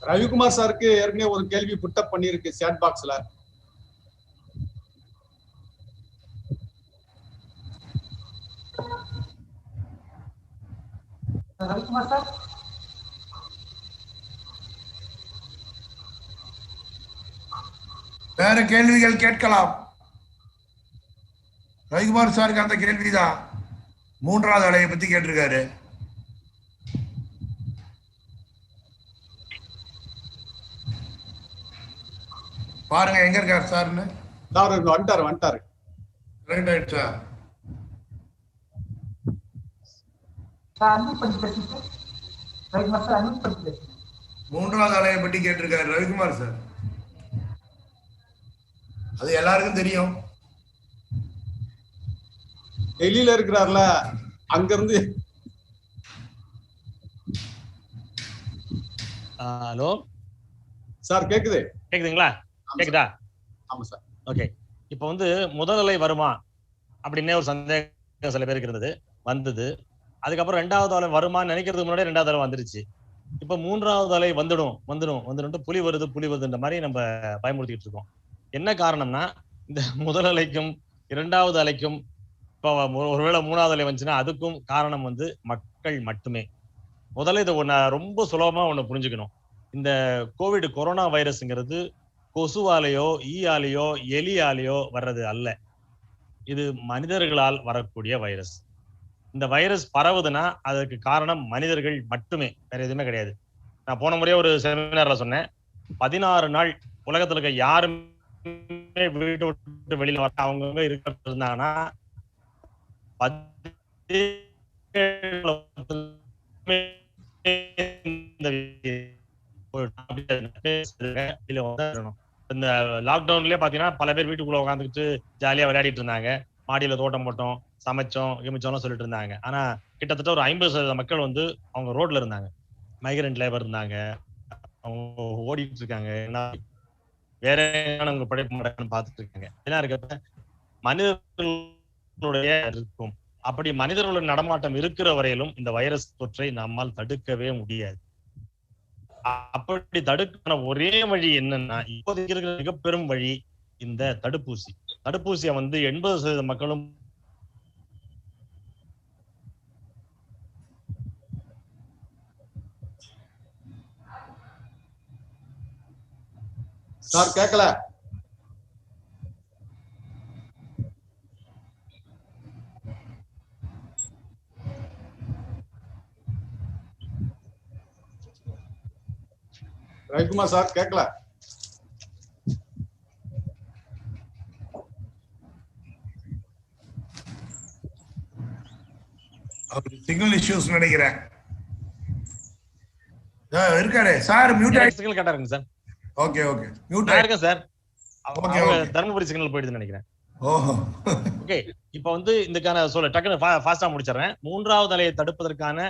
ரவிக்குமார் சாருக்கு ஏற்கனவே ஒரு கேள்வி புட்டப் பண்ணிருக்கு சேட் பாக்ஸ்ல. ரவிக்குமார் சார், வேற கேள்விகள் கேட்கலாம். ரவிக்குமார் சாருக்கு அந்த கேள்விதான், 3வது அலையை பத்தி கேட்டிருக்காரு. பாருங்க எங்க இருக்காரு சார்னு. வந்துட்டாரு. ரைட் ஆயிடுச்சா? அன்மியூட் பண்ணி பேசுங்க. ரவிக்குமார் சார் அன்மியூட் பண்ணி பேசுங்க. 3வது அலையை பற்றி கேட்டிருக்காரு ரவிக்குமார் சார். அது எல்லாருக்கும் தெரியும். டெல்லியில இருக்கிறார்ல, அங்க இருந்து. ஹலோ சார், கேக்குதுங்களா? கேக்குதா? ஆமா சார். ஓகே. இப்ப வந்து முதல் அலை வருமா அப்படின்னே ஒரு சந்தேகம் சில பேருக்கு இருந்தது, வந்தது. அதுக்கப்புறம் 2வது அலை வருமான்னு நினைக்கிறதுக்கு முன்னாடி 2வது அலை வந்துருச்சு. இப்ப 3வது அலை வந்துடும் புலி வருதுன்ற மாதிரி நம்ம பயமுறுத்திட்டு இருக்கோம். என்ன காரணம்னா, இந்த முதல் அலைக்கும் 2வது அலைக்கும் இப்ப ஒருவேளை 3வது அலை வந்துச்சுன்னா அதுக்கும் காரணம் வந்து மக்கள் மட்டுமே. முதல்ல இதை ரொம்ப சுலபமா ஒண்ணு புரிஞ்சுக்கணும். இந்த கொரோனா வைரஸ்ங்கிறது கொசுவாலேயோ ஈயாலேயோ எலியாலேயோ வர்றது அல்ல. இது மனிதர்களால் வரக்கூடிய வைரஸ். இந்த வைரஸ் பரவுதுன்னா அதுக்கு காரணம் மனிதர்கள் மட்டுமே, வேற எதுவுமே கிடையாது. நான் போன முறையே ஒரு செமினார்ல சொன்னேன், 16 நாள் உலகத்துல இருக்க யாருமே வீட்டை விட்டு வெளியில வர அவங்க இருக்கிறது இருந்தாங்கன்னா இந்த லாக்டவுன்லயே பாத்தீங்கன்னா பல பேர் வீட்டுக்குள்ள உட்காந்துக்கிட்டு ஜாலியா விளையாடிட்டு இருந்தாங்க, மாடியில தோட்டம் போட்டோம், சமைச்சோம் கிமிச்சோம்னு சொல்லிட்டு இருந்தாங்க. ஆனா கிட்டத்தட்ட ஒரு 50% மக்கள் வந்து அவங்க ரோட்ல இருந்தாங்க, மைக்ரண்ட் லேபர் இருந்தாங்க, அவங்க ஓடிட்டு இருக்காங்க, என்ன வேற அவங்க படைப்பு நடக்குன்னு பார்த்துட்டு இருக்காங்க. என்ன இருக்க மனிதர்களுடைய இருக்கும். அப்படி மனிதர்களுடைய நடமாட்டம் இருக்கிற வரையிலும் இந்த வைரஸ் தொற்றை நம்மால் தடுக்கவே முடியாது. அப்படி தடுக்கான ஒரே வழி என்னன்னா, இப்போதைக்கு இருக்கிற மிக பெரும் வழி இந்த தடுப்பூசி. தடுப்பூசியை வந்து 80% மக்களும் சார் கேட்கல. ரவிக்குமார் சார் கேட்கல. சிங்கிள் இஷ்யூஸ் நினைக்கிறேன். இருக்காரு சார், மியூட் சிக்னல் கரெக்டா இருக்கு சார். ஓகே ஓகே, மியூட் ஆயிருக்கேன் சார். அவங்க தர்மபுரி சிக்னல் போயிடுதுன்னு நினைக்கிறேன். ஓஹோ, ஓகே. இப்ப வந்து இதுக்கான சொல்ல டக்குனு ஃபாஸ்டா முடிச்சிடுறேன். 3வது அலையை தடுப்பதற்கான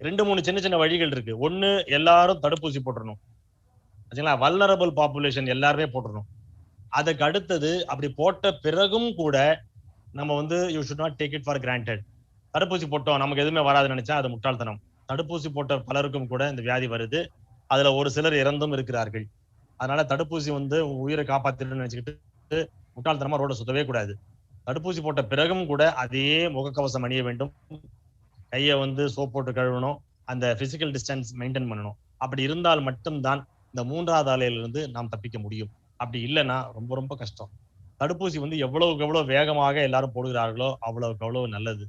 2-3 சின்ன சின்ன வழிகள் இருக்கு. ஒண்ணு, எல்லாரும் தடுப்பூசி போட்டுறணும். வல்னரபிள் பாப்புலேஷன் எல்லாருமே போட்டுறணும். அதுக்கு அடுத்தது, அப்படி போட்ட பிறகும் கூட நம்ம வந்து you should not take it for granted. தடுப்பூசி போட்டோம் நமக்கு எதுவுமே வராதுன்னு நினைச்சா அது முட்டாள்தனம். தடுப்பூசி போட்ட பலருக்கும் கூட இந்த வியாதி வருது. அதுல ஒரு சிலர் இறந்தும் இருக்கிறார்கள். அதனால தடுப்பூசி வந்து உயிரை காப்பாத்திடுன்னு நினைச்சுக்கிட்டு முட்டாள்தனமா ரோட சுத்தவே கூடாது. தடுப்பூசி போட்ட பிறகும் கூட அதே முகக்கவசம் அணிய வேண்டும், கையை வந்து சோப் போட்டு கழுவணும், அந்த பிசிக்கல் டிஸ்டன்ஸ் மெயின்டைன் பண்ணணும். அப்படி இருந்தால் மட்டும்தான் இந்த 3வது அலையிலிருந்து நாம் தப்பிக்க முடியும். அப்படி இல்லைன்னா ரொம்ப ரொம்ப கஷ்டம். தடுப்பூசி வந்து எவ்வளவுக்கு எவ்வளவு வேகமாக எல்லாரும் போடுகிறார்களோ அவ்வளவுக்கு அவ்வளவு நல்லது.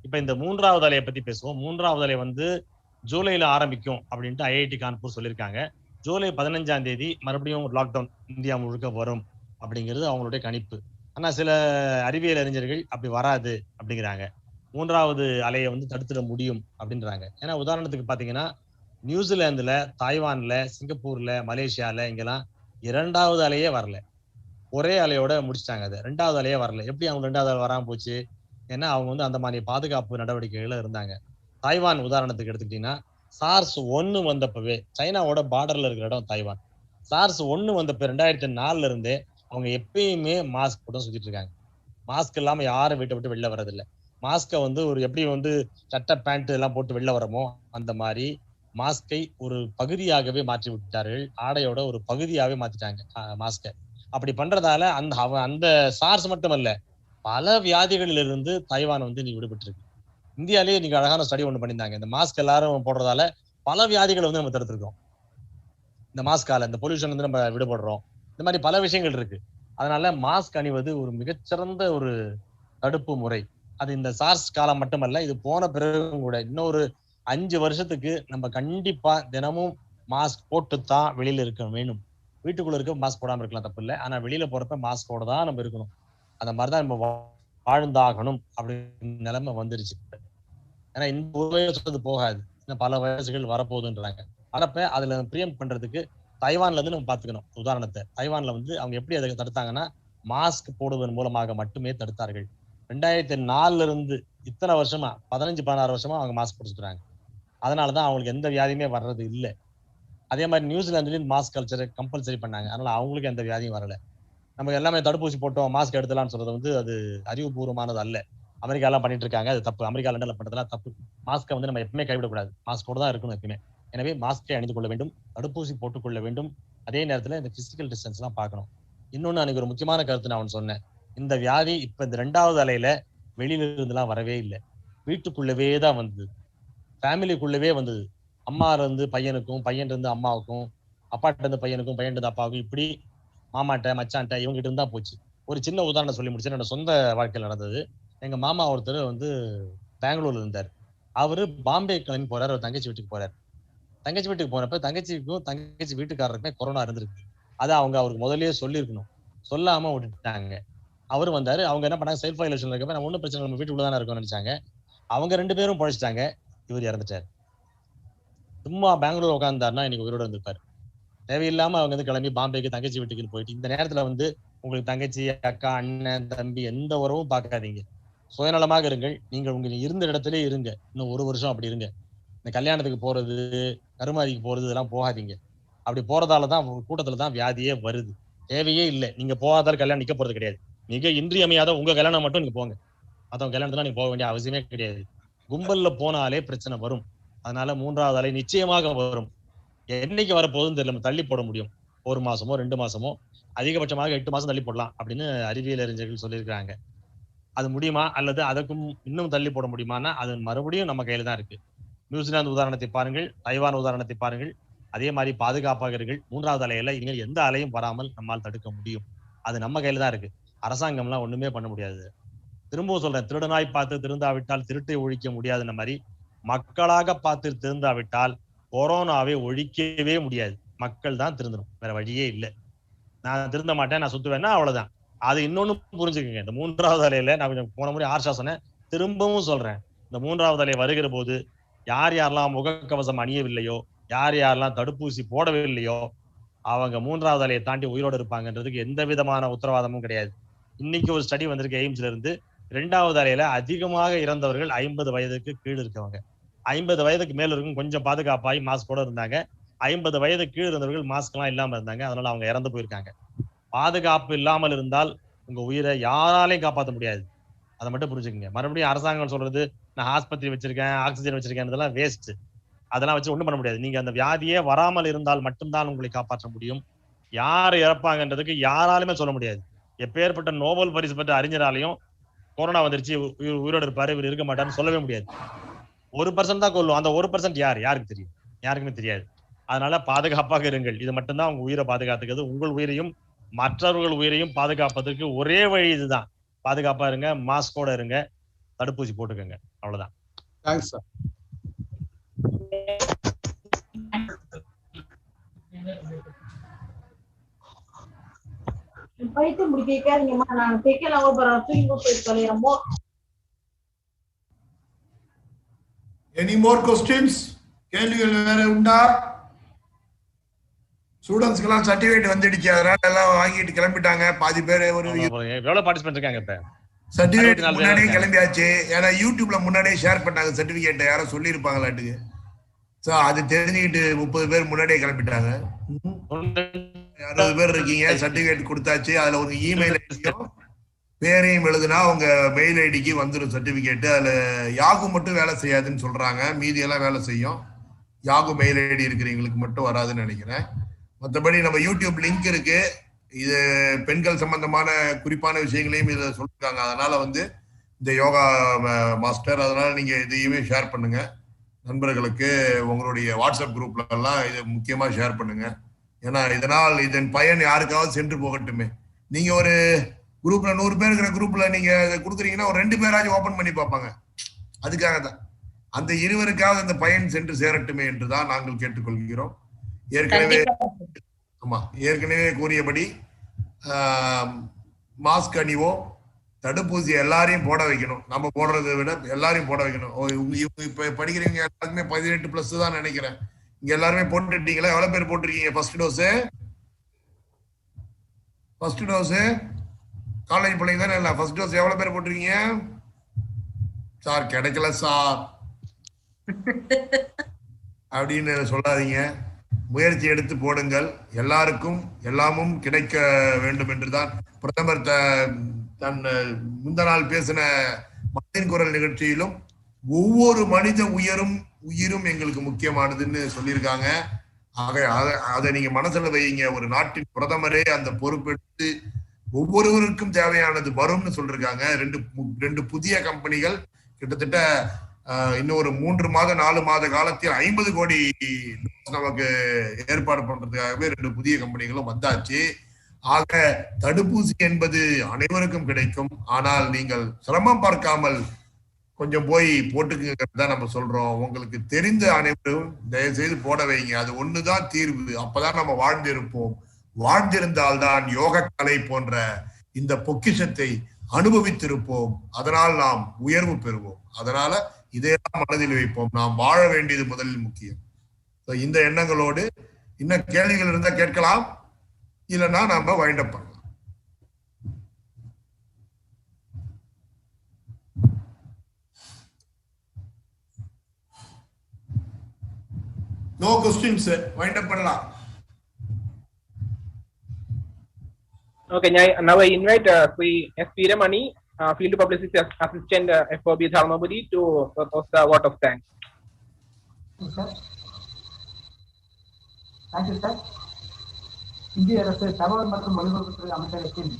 இப்ப இந்த 3வது அலையை பத்தி பேசுவோம். 3வது அலை வந்து ஜூலைல ஆரம்பிக்கும் அப்படின்ட்டு ஐஐடி கான்பூர் சொல்லியிருக்காங்க. ஜூலை 15ஆம் தேதி மறுபடியும் லாக்டவுன் இந்தியா முழுக்க வரும் அப்படிங்கிறது அவங்களுடைய கணிப்பு. ஆனா சில அறிவியல் அறிஞர்கள் அப்படி வராது அப்படிங்கிறாங்க. 3வது அலையை வந்து தடுத்துட முடியும் அப்படின்றாங்க. ஏன்னா உதாரணத்துக்கு பாத்தீங்கன்னா, நியூசிலாந்துல, தாய்வான்ல, சிங்கப்பூர்ல, மலேசியால இங்கெல்லாம் 2வது அலையே வரல. ஒரே அலையோட முடிச்சிட்டாங்க. அது 2வது அலையே வரல. எப்படி அவங்க 2வது அலை வராம போச்சு? ஏன்னா அவங்க வந்து அந்த மாதிரி பாதுகாப்பு நடவடிக்கைகள் இருந்தாங்க. தாய்வான் உதாரணத்துக்கு எடுத்துக்கிட்டீங்கன்னா, SARS 1 வந்தப்பவே, சைனாவோட பார்டர்ல இருக்கிற இடம் தாய்வான். SARS 1 வந்தப்ப 2004ல இருந்தே அவங்க எப்பயுமே மாஸ்க் போட்டு சுத்திட்டு இருக்காங்க. மாஸ்க் இல்லாம யாரும் வீட்டை விட்டு வெளில வர்றதில்லை. மாஸ்கை வந்து ஒரு எப்படி வந்து சட்டை பேண்ட் எல்லாம் போட்டு வெளில வரமோ அந்த மாதிரி மாஸ்கை ஒரு பகுதியாகவே மாற்றி விட்டார்கள். ஆடையோட ஒரு பகுதியாகவே மாத்திட்டாங்க மாஸ்கை. அப்படி பண்றதால அந்த SARS மட்டும் அல்ல, பல வியாதிகளிலிருந்து தைவான் வந்து நீ விடுபட்டிருக்கு. இந்தியாலேயே நீங்க அழகான ஸ்டடி ஒண்ணு பண்ணியிருந்தாங்க. இந்த மாஸ்க் எல்லாரும் போடுறதால பல வியாதிகளை வந்து நம்ம தடுத்திருக்கோம். இந்த மாஸ்கால இந்த பொல்யூஷன் வந்து நம்ம விடுபடுறோம். இந்த மாதிரி பல விஷயங்கள் இருக்கு. அதனால மாஸ்க் அணிவது ஒரு மிகச்சிறந்த ஒரு தடுப்பு முறை. அது இந்த SARS காலம் மட்டுமல்ல, இது போன பிறகும் கூட இன்னொரு 5 வருஷத்துக்கு நம்ம கண்டிப்பா தினமும் மாஸ்க் போட்டுத்தான் வெளியில இருக்க வேணும். வீட்டுக்குள்ள இருக்க மாஸ்க் போடாம இருக்கலாம், தப்பு இல்லை. ஆனா வெளியில போறப்ப மாஸ்கோட தான் நம்ம இருக்கணும். அந்த மாதிரிதான் நம்ம வாழ்ந்தாகணும் அப்படின்னு நிலைமை வந்துருச்சு. ஏன்னா இந்த ஒரு வயசு போகாது, இன்னும் பல வயசுகள் வரப்போகுதுன்றாங்க. அதப்ப அதுல பிரியம் பண்றதுக்கு தைவான்ல இருந்து நம்ம பாத்துக்கணும். உதாரணத்தை, தைவான்ல வந்து அவங்க எப்படி அதை தடுத்தாங்கன்னா, மாஸ்க் போடுவதன் மூலமாக மட்டுமே தடுத்தார்கள். 2004ல இருந்து இத்தனை வருஷமா 15-16 வருஷமா அவங்க மாஸ்க் போட்டுக்கிறாங்க. அதனாலதான் அவங்களுக்கு எந்த வியாதியுமே வர்றது இல்லை. அதே மாதிரி நியூசிலாந்துலயும் மாஸ்க் கல்ச்சரை கம்பல்சரி பண்ணாங்க. அதனால அவங்களுக்கு எந்த வியாதியும் வரல. நம்ம எல்லாமே தடுப்பூசி போட்டோம் மாஸ்க் எடுத்துலாம்னு சொல்றது வந்து அது அறிவுபூர்வமானது அல்ல. அமெரிக்கா எல்லாம் பண்ணிட்டு இருக்காங்க, அது தப்பு. அமெரிக்கா லண்டன்ல பண்றதெல்லாம் தப்பு. மாஸ்கை வந்து நம்ம எப்பவுமே கைவிடக்கூடாது. மாஸ்கோட தான் இருக்கணும் எப்பவுமே. எனவே மாஸ்கை அணிந்து கொள்ள வேண்டும், தடுப்பூசி போட்டுக்கொள்ள வேண்டும். அதே நேரத்துல இந்த பிசிக்கல் டிஸ்டன்ஸ் எல்லாம் பார்க்கணும். இன்னொன்னு அன்னைக்கு ஒரு முக்கியமான கருத்து நான் ஒன்று சொன்னேன். இந்த வியாதி இப்ப இந்த 2வது அலையில வெளியில இருந்துலாம் வரவே இல்லை, வீட்டுக்குள்ளவே தான் வந்தது, ஃபேமிலிக்குள்ளவே வந்தது. அம்மா இருந்து பையனுக்கும், பையன் இருந்து அம்மாவுக்கும், அப்பாட்ட இருந்து பையனுக்கும், பையன் இருந்து அப்பாவுக்கும், இப்படி மாமாட்ட மச்சான்ட்ட இவங்ககிட்ட இருந்தா போச்சு. ஒரு சின்ன உதாரணம் சொல்லி முடிச்சு, என்னோட சொந்த வாழ்க்கையில் நடந்தது. எங்க மாமா ஒருத்தர் வந்து பெங்களூர்ல இருந்தார். அவரு பாம்பே கிளம்பி போறாரு, அவர் தங்கச்சி வீட்டுக்கு போறாரு. தங்கச்சி வீட்டுக்கு போனப்ப தங்கச்சிக்கும் தங்கச்சி வீட்டுக்காரருக்குமே கொரோனா இருந்திருக்கு. அதை அவருக்கு முதல்லயே சொல்லியிருக்கணும், சொல்லாம விட்டுட்டாங்க. அவரு வந்தாரு, அவங்க என்ன பண்ணாங்க, செல்ஃப் ஐசோலேஷன் இருக்கப்ப நம்ம ஒன்றும் பிரச்சனை, நம்ம வீட்டுக்குள்ள தானே இருக்கோம்னு நினைச்சாங்க. அவங்க 2 பேரும் பழிச்சிட்டாங்க, இவர் இறந்துட்டாரு. சும்மா பெங்களூர் உட்காந்துருந்தாருன்னா இன்னைக்கு உயிரோட இருந்திருப்பாரு. தேவையில்லாம அவங்க வந்து கிளம்பி பாம்பேக்கு தங்கச்சி வீட்டுக்கு போயிட்டு இந்த நேரத்துல வந்து உங்களுக்கு தங்கச்சி, அக்கா, அண்ணன், தம்பி எந்த உறவும் பார்க்காதீங்க. சுயநலமாக இருங்கள். நீங்கள் உங்க இருந்த இடத்துல இருங்க. இன்னும் 1 வருஷம் அப்படி இருங்க. இந்த கல்யாணத்துக்கு போறது, கருமாதிக்கு போறது இதெல்லாம் போகாதீங்க. அப்படி போறதாலதான் கூட்டத்துல தான் வியாதியே வருது. தேவையே இல்லை. நீங்க போகாதால கல்யாணம் நிக்க போறது கிடையாது. மிக இன்றியமையாத உங்க கல்யாணம் மட்டும் நீங்க போங்க. மத்தவங்க கல்யாணத்துல நீங்க போக வேண்டிய அவசியமே கிடையாது. கும்பல்ல போனாலே பிரச்சனை வரும். அதனால 3வது அலை நிச்சயமாக வரும். என்னைக்கு வரப்போகுதுன்னு தெரியல. நம்ம தள்ளி போட முடியும். 1 மாசமோ 2 மாசமோ, அதிகபட்சமாக 8 மாசம் தள்ளி போடலாம் அப்படின்னு அறிவியல் அறிஞர்கள் சொல்லியிருக்காங்க. அது முடியுமா, அல்லது அதற்கும் இன்னும் தள்ளி போட முடியுமான்னா அது மறுபடியும் நம்ம கையில தான் இருக்கு. நியூசிலாந்து உதாரணத்தை பாருங்கள், தைவான் உதாரணத்தை பாருங்கள். அதே மாதிரி பாதுகாப்பாக இருங்கள். 3வது அலையில இனிமேல் எந்த அலையும் வராமல் நம்மால் தடுக்க முடியும். அது நம்ம கையில தான் இருக்கு. அரசாங்கம்லாம் ஒண்ணுமே பண்ண முடியாது. திரும்பவும் சொல்றேன், திருடனாய் பார்த்து திருந்தாவிட்டால் திருட்டை ஒழிக்க முடியாதுன்ற மாதிரி மக்களாக பார்த்து திருந்தாவிட்டால் கொரோனாவை ஒழிக்கவே முடியாது. மக்கள் தான் திருந்தணும், வேற வழியே இல்லை. நான் திருந்த மாட்டேன், நான் சுத்துவேன்னா அவ்வளவுதான். அது இன்னொன்னு புரிஞ்சுக்கங்க. இந்த 3வது அலையில நான் கொஞ்சம் போன முறை ஆர்ஷா சொன்னேன், திரும்பவும் சொல்றேன். இந்த 3வது அலை வருகிற போது யார் யாரெல்லாம் முகக்கவசம் அணியவில்லையோ, யார் யாரெல்லாம் தடுப்பூசி போடவில்லையோ, அவங்க 3வது அலையை தாண்டி உயிரோடு இருப்பாங்கன்றதுக்கு எந்த விதமான உத்தரவாதமும் கிடையாது. இன்னைக்கு ஒரு ஸ்டடி வந்திருக்கு எய்ம்ஸ்ல இருந்து. 2வது அலையில அதிகமாக இறந்தவர்கள் 50 வயதுக்கு கீழ் இருக்கவங்க. 50 வயதுக்கு மேல இருக்கும் கொஞ்சம் பாதுகாப்பாகி மாஸ்கோட இருந்தாங்க. 50 வயது கீழ் இருந்தவர்கள் மாஸ்க் எல்லாம் இல்லாம இருந்தாங்க. அதனால அவங்க இறந்து போயிருக்காங்க. பாதுகாப்பு இல்லாமல் இருந்தால் உங்க உயிரை யாராலையும் காப்பாற்ற முடியாது. அதை மட்டும் புரிஞ்சுக்கங்க. மறுபடியும் அரசாங்கம் சொல்றது நான் ஆஸ்பத்திரி வச்சிருக்கேன், ஆக்சிஜன் வச்சிருக்கேன், இதெல்லாம் வேஸ்ட். அதெல்லாம் வச்சு ஒண்ணும் பண்ண முடியாது. நீங்க அந்த வியாதியே வராமல் இருந்தால் மட்டும்தான் உங்களை காப்பாற்ற முடியும். யார் இறப்பாங்கன்றதுக்கு யாராலுமே சொல்ல முடியாது. எப்பேற்பட்ட நோபல் பரிசு பெற்ற அறிஞராலையும் கொரோனா வந்துருச்சு உயிரோடு இருப்பாரு, இவர் இருக்க மாட்டாருன்னு சொல்லவே முடியாது. 1% தான் கொள்ளும். அந்த 1% யாருக்கு தெரியும்? யாருக்குமே தெரியாது. அதனால பாதுகாப்பாக இருங்கள். இது மட்டும்தான் உங்க உயிரை பாதுகாத்துக்கிறது. உங்கள் உயிரையும் மற்றவர்கள் உயிரையும் பாதுகாப்பதற்கு ஒரே வழி இதுதான். பாதுகாப்பா இருங்க, மாஸ்கோட இருங்க, தடுப்பூசி போட்டுக்கோங்க. அவ்வளவுதான். Thanks sir. பைத்து முடிக்கீங்கம்மா, நான் கேட்கலாம். தூங்கி போய் சொல்லிடுறோம். Any more questions? கேள்விகள் வேற உண்டா? ஸ்டூடெண்ட்ஸ்க்கு சர்டிபிகேட் வந்துடுச்சு, அதனால எல்லாம் வாங்கிட்டு கிளம்பிட்டாங்க. பாதி பேர் ஒரு எவ்வளவு பார்ட்டிசிபென்ட் இருக்காங்க இப்ப? சர்டிபிகேட் முன்னாடியே கிளம்பியாச்சு. ஏன்னா யூடியூப்ல முன்னாடியே ஷேர் பண்ணாங்க சர்டிபிகேட், யாரும் சொல்லியிருப்பாங்களாட்டுக்கு. சோ அது தெரிஞ்சுக்கிட்டு 30 பேர் முன்னாடியே கிளம்பிட்டாங்க. 60 பேர் இருக்கீங்க. சர்டிபிகேட் கொடுத்தாச்சு. அதுல ஒரு இமெயில் ஐடியும் பேரையும் எழுதுனா உங்க மெயில் ஐடிக்கு வந்துடும் சர்டிபிகேட். அதுல யாகு மட்டும் வேலை செய்யாதுன்னு சொல்றாங்க, மீதி எல்லாம் வேலை செய்யும். யாகு மெயில் ஐடி இருக்கிறவங்களுக்கு மட்டும் வராதுன்னு நினைக்கிறேன். மற்றபடி நம்ம யூடியூப் லிங்க் இருக்கு. இது பெண்கள் சம்பந்தமான குறிப்பான விஷயங்களையும் இதை சொல்லிருக்காங்க. அதனால இந்த யோகா மாஸ்டர், அதனால நீங்க இதையுமே ஷேர் பண்ணுங்க நண்பர்களுக்கு. உங்களுடைய வாட்ஸ்அப் குரூப்ல எல்லாம் இதை முக்கியமா ஷேர் பண்ணுங்க. ஏன்னா இதனால் இதன் பயன் யாருக்காவது சென்று போகட்டுமே. நீங்க ஒரு குரூப்ல 100 பேர் இருக்கிற குரூப்ல நீங்க கொடுக்குறீங்கன்னா ஒரு 2 பேராச்சும் ஓபன் பண்ணி பார்ப்பாங்க. அதுக்காக தான் அந்த 20 அந்த பயன் சென்று சேரட்டுமே என்றுதான் நாங்கள் கேட்டுக்கொள்கிறோம். ஏற்கனவே கூறியபடி மாஸ்க் அணிவோம், தடுப்பூசி எல்லாரையும் போட வைக்கணும். நம்ம போடுறதை விட எல்லாரையும் போட வைக்கணும். இப்ப படிக்கிறவங்க எல்லாருக்குமே 18+ தான் நினைக்கிறேன். இங்க எல்லாருமே போட்டுட்டீங்களா? எவ்வளவு பேர் போட்டிருக்கீங்க ஃபர்ஸ்ட் டோஸ்? காலேஜ் பிள்ளைங்க தானே? இல்லை, ஃபர்ஸ்ட் டோஸ் எவ்வளவு பேர் போட்டிருக்கீங்க? சார் கிடைக்கல சார் அப்படின்னு சொல்லாதீங்க. முயற்சி எடுத்து போடுங்கள். எல்லாருக்கும் எல்லாமும் கிடைக்க வேண்டும் என்றுதான் பிரதமர் தன் முந்த நாள் பேசின மனதின் குரல் நிகழ்ச்சியிலும் ஒவ்வொரு மனித உயிரும் எங்களுக்கு முக்கியமானதுன்னு சொல்லியிருக்காங்க. ஆக அதை நீங்க மனசுல வைங்க. ஒரு நாட்டின் பிரதமரே அந்த பொறுப்பெடுத்து ஒவ்வொருவருக்கும் தேவையானது வரும்னு சொல்லிருக்காங்க. 2 புதிய கம்பெனிகள் கிட்டத்தட்ட இன்னொரு 3 மாத 4 மாத காலத்தில் 50 கோடி நமக்கு ஏற்பாடு பண்றதுக்காகவே 2 புதிய கம்பெனிகளும் வந்தாச்சு. ஆக தடுப்பூசி என்பது அனைவருக்கும் கிடைக்கும். ஆனால் நீங்கள் சிரமம் பார்க்காமல் கொஞ்சம் போய் போட்டுக்கிறது தான் நம்ம சொல்றோம். உங்களுக்கு தெரிந்த அனைவரும் தயவு செய்து போட வைங்க. அது ஒண்ணுதான் தீர்வு. அப்பதான் நம்ம வாழ்ந்திருப்போம். வாழ்ந்திருந்தால்தான் யோக கலை போன்ற இந்த பொக்கிஷத்தை அனுபவித்திருப்போம். அதனால் நாம் உயர்வு பெறுவோம். அதனால இதையெல்லாம் மனதில் வைப்போம். நாம் வாழ வேண்டியது முதலில் முக்கியம். இந்த எண்ணங்களோடு இன்னும் கேள்விகள் இருந்தா கேட்கலாம், இல்லைன்னா நாம வைண்ட் அப் பண்ணலாம். நோ கொஸ்டின்ஸ், வைண்ட் அப் பண்ணலாம். Okay, now I invite Sri S. Piramani, Field Publicity Assistant, FOB Dharmapuri, to propose the vote of thanks. Thank you, sir. இந்திய அரசு தகவல் மற்றும் ஒலிபரப்புத்துறை அமைச்சகத்தின்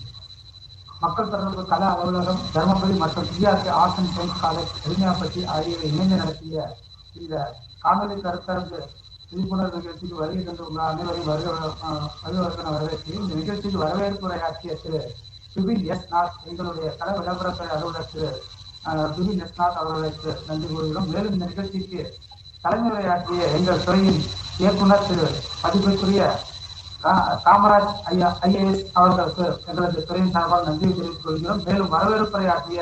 மக்கள் தொடர்பு கல அலுவலகம், தர்மபுரி மற்றும் இந்தியாவுக்கு arts and science college homeopathy ஆகியவை இணைந்து நடத்திய இந்த காணொலி கருத்தரங்கு விழிப்புணர்வு நிகழ்ச்சிக்கு வருகை தந்துள்ள அனைவரையும் வரவேற்று இந்த நிகழ்ச்சிக்கு வரவேற்பு உரையாற்றிய திரு சுபின் எஸ் நாத், எங்களுடைய கல விளம்பரத்துறை அலுவலர் திரு சுபின் எஸ் நாத் அவர்களுக்கு நன்றி கூறுகிறோம். மேலும் இந்த நிகழ்ச்சிக்கு தலைமை உரையாற்றிய எங்கள் துறையின் இயக்குனர் திரு மதிப்பிற்குரிய காமராஜ் ஐஏஎஸ் அவர்களுக்கு எங்களது துறையின் சார்பாக நன்றி தெரிவித்துக் கொள்கிறோம். மேலும் வரவேற்புரையாற்றிய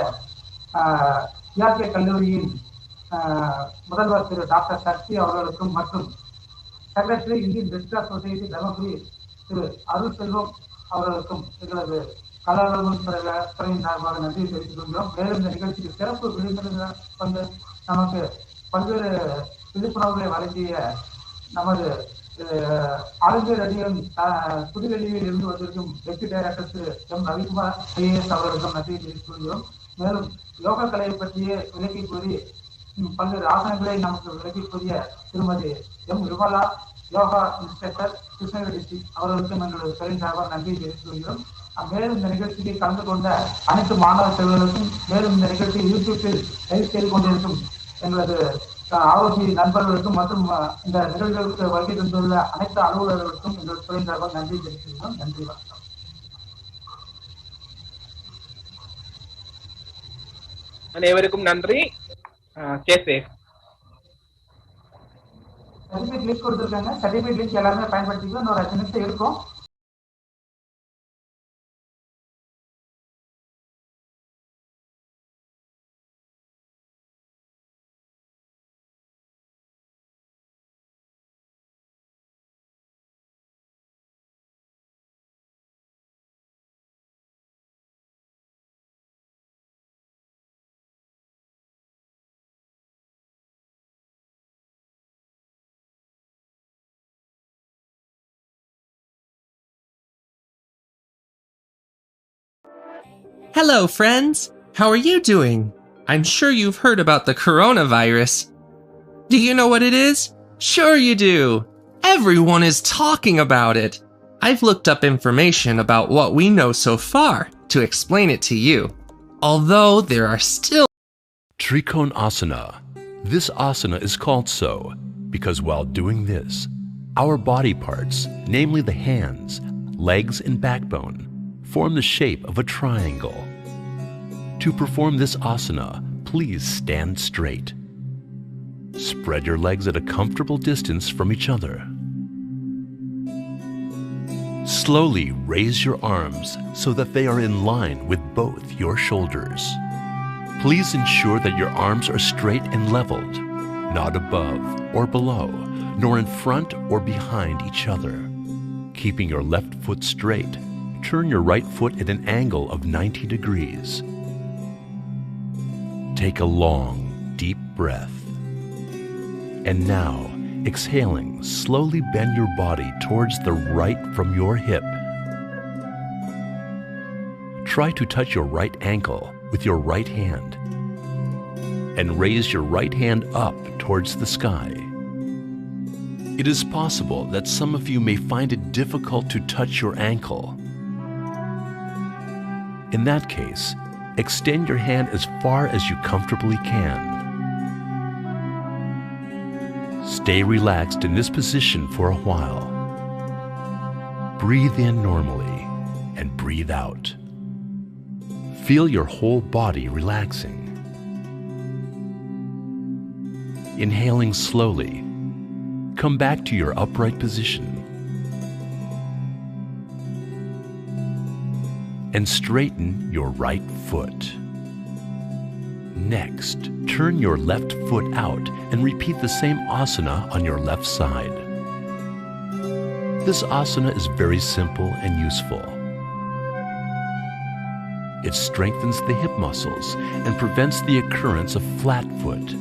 இயாக்கிய கல்லூரியின் முதல்வர் திரு டாக்டர் சக்தி அவர்களுக்கும் மற்றும் secretary Indian Red Cross Society Dharmapuri Thiru Arul Selvam அவர்களுக்கும் எங்களது கலாச்சாரத்துறையின் சார்பாக நன்றி தெரிவித்துக் கொள்கிறோம். மேலும் இந்த நிகழ்ச்சிக்கு சிறப்பு விருந்தினராக வந்து நமக்கு பல்வேறு விழிப்புணர்வுகளை வழங்கிய நமது ஆளுநர் அடியும் புதுடெல்லியில் இருந்து வந்திருக்கும் டெப்டி டைரக்டர் திரு எம் ரவிக்குமார் ஐஏஎஸ் அவர்களுக்கும் நன்றி தெரிவித்துக் கொள்கிறோம். மேலும் யோகா கலையை பற்றியே விளக்கி கூறி பல்வேறு ஆசனங்களை நமக்கு விளக்கி கூறிய திருமதி M Vimala yoga instructor Krishnagiri district அவர்களுக்கும் எங்களது துறையின் சார்பாக நன்றி தெரிவித்துக் கொள்கிறோம். மேலும் இந்த நிகழ்ச்சியை கலந்து கொண்ட அனைத்து மாணவ செல்வர்களுக்கும், மேலும் இந்த நிகழ்ச்சியை யூடியூப்பில் லைவ் செய்து கொண்டிருக்கும் எங்களது ஆரோக்கிய நண்பர்களுக்கும் மற்றும் இந்த நிகழ்வுகளுக்கு வருகை தந்துள்ள அனைத்து அலுவலர்களுக்கும் எங்கள் துறையின் சார்பாக நன்றி தெரிவித்துள்ளோம். நன்றி, வணக்கம். அனைவருக்கும் நன்றி. சர்டிபிகேட் லிங்க் கொடுத்துருக்காங்க. சர்டிபிகேட் லிங்க் எல்லாருமே பயன்படுத்திக்கலாம். இன்னொரு 5 நிமிஷம் இருக்கும். Hello, friends. How are you doing? I'm sure you've heard about the coronavirus. Do you know what it is? Sure you do. Everyone is talking about it. I've looked up information about what we know so far to explain it to you, although there are still Trikona asana. This asana is called so because while doing this, our body parts, namely the hands, legs, and backbone, form the shape of a triangle. To perform this asana, please stand straight. Spread your legs at a comfortable distance from each other. Slowly raise your arms so that they are in line with both your shoulders. Please ensure that your arms are straight and leveled, not above or below, nor in front or behind each other. Keeping your left foot straight, turn your right foot at an angle of 90 degrees. Take a long, deep breath. And now, exhaling, slowly bend your body towards the right from your hip. Try to touch your right ankle with your right hand. And raise your right hand up towards the sky. It is possible that some of you may find it difficult to touch your ankle. In that case, extend your hand as far as you comfortably can. Stay relaxed in this position for a while. Breathe in normally and breathe out. Feel your whole body relaxing. Inhaling slowly, come back to your upright position and straighten your right foot. Next, turn your left foot out and repeat the same asana on your left side. This asana is very simple and useful. It strengthens the hip muscles and prevents the occurrence of flat foot.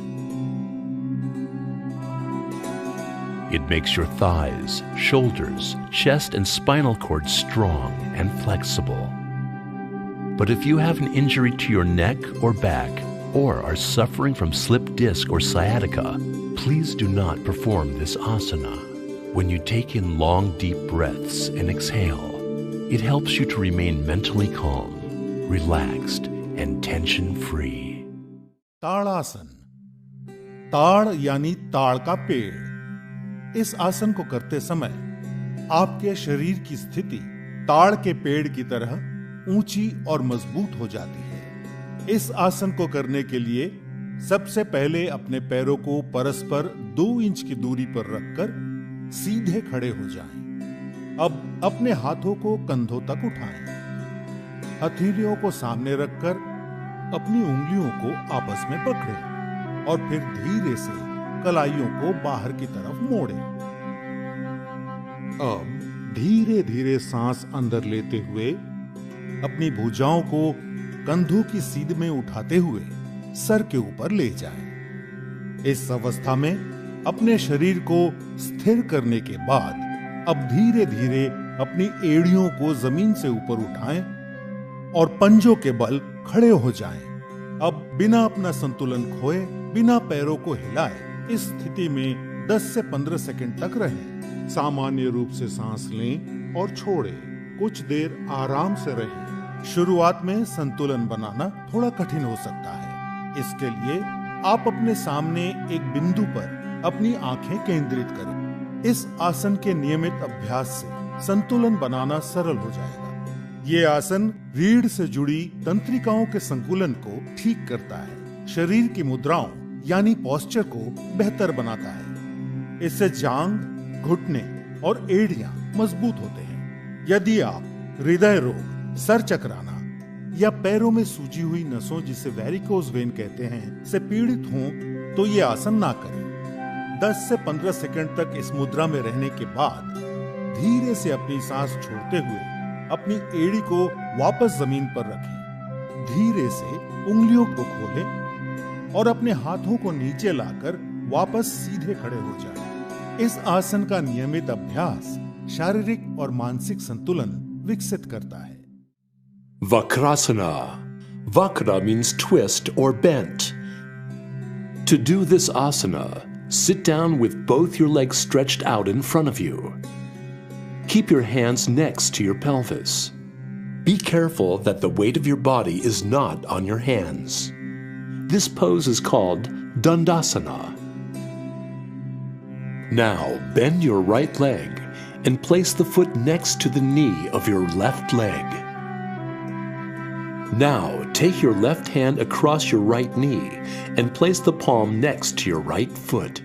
It makes your thighs, shoulders, chest, and spinal cord strong and flexible. But if you have an injury to your neck or back, or are suffering from slip disc or sciatica, please do not perform this asana. When you take in long, deep breaths and exhale, it helps you to remain mentally calm, relaxed, and tension-free. ताड़ासन। ताड़ यानी ताड़ का पेड़। इस आसन को करते समय आपके शरीर की स्थिति ताड़ के पेड़ की तरह ऊंची और मजबूत हो जाती है। इस आसन को करने के लिए सबसे पहले अपने पैरों को परस्पर 2 इंच की दूरी पर रखकर सीधे खड़े हो जाएं। अब अपने हाथों को कंधों तक उठाएं। हथेलियों को सामने रखकर अपनी उंगलियों को आपस में पकड़ें और फिर धीरे से कलाइयों को बाहर की तरफ मोड़ें। अब धीरे धीरे सांस अंदर लेते हुए अपनी भुजाओं को कंधों की सीध में उठाते हुए सर के ऊपर ले जाएं। इस अवस्था में अपने शरीर को स्थिर करने के बाद अब धीरे धीरे अपनी एड़ियों को जमीन से ऊपर उठाएं और पंजों के बल खड़े हो जाएं। अब बिना अपना संतुलन खोए, बिना पैरों को हिलाए इस स्थिति में 10 से 15 सेकंड तक रहें। सामान्य रूप से सांस लें और छोड़ें। कुछ देर आराम से रहें। शुरुआत में संतुलन बनाना थोड़ा कठिन हो सकता है। इसके लिए आप अपने सामने एक बिंदु पर अपनी आंखें केंद्रित करें। इस आसन के नियमित अभ्यास से संतुलन बनाना सरल हो जाएगा। ये आसन रीढ़ से जुड़ी तंत्रिकाओं के संकुलन को ठीक करता है, शरीर की मुद्राओं यानी पोस्चर को बेहतर बनाता है। इससे जांघ, घुटने और एड़ियां मजबूत होते हैं। यदि आप हृदय रोग, सर चकराना या पैरों में सूजी हुई नसों जिसे वेरिकोज वेन कहते हैं से पीड़ित हों तो ये आसन ना करें। 10 से 15 सेकंड तक इस मुद्रा में रहने के बाद धीरे से अपनी सांस छोड़ते हुए अपनी एड़ी को वापस जमीन पर रखें। धीरे से उंगलियों को खोलें और अपने हाथों को नीचे लाकर वापस सीधे खड़े हो जाएं। इस आसन का नियमित अभ्यास शारीरिक और मानसिक संतुलन विकसित करता है। Vakrasana. Vakra means twist or bent. To do this asana, sit down with both your legs stretched out in front of you. Keep your hands next to your pelvis. Be careful that the weight of your body is not on your hands. This pose is called Dandasana. Now bend your right leg and place the foot next to the knee of your left leg. Now take your left hand across your right knee and place the palm next to your right foot.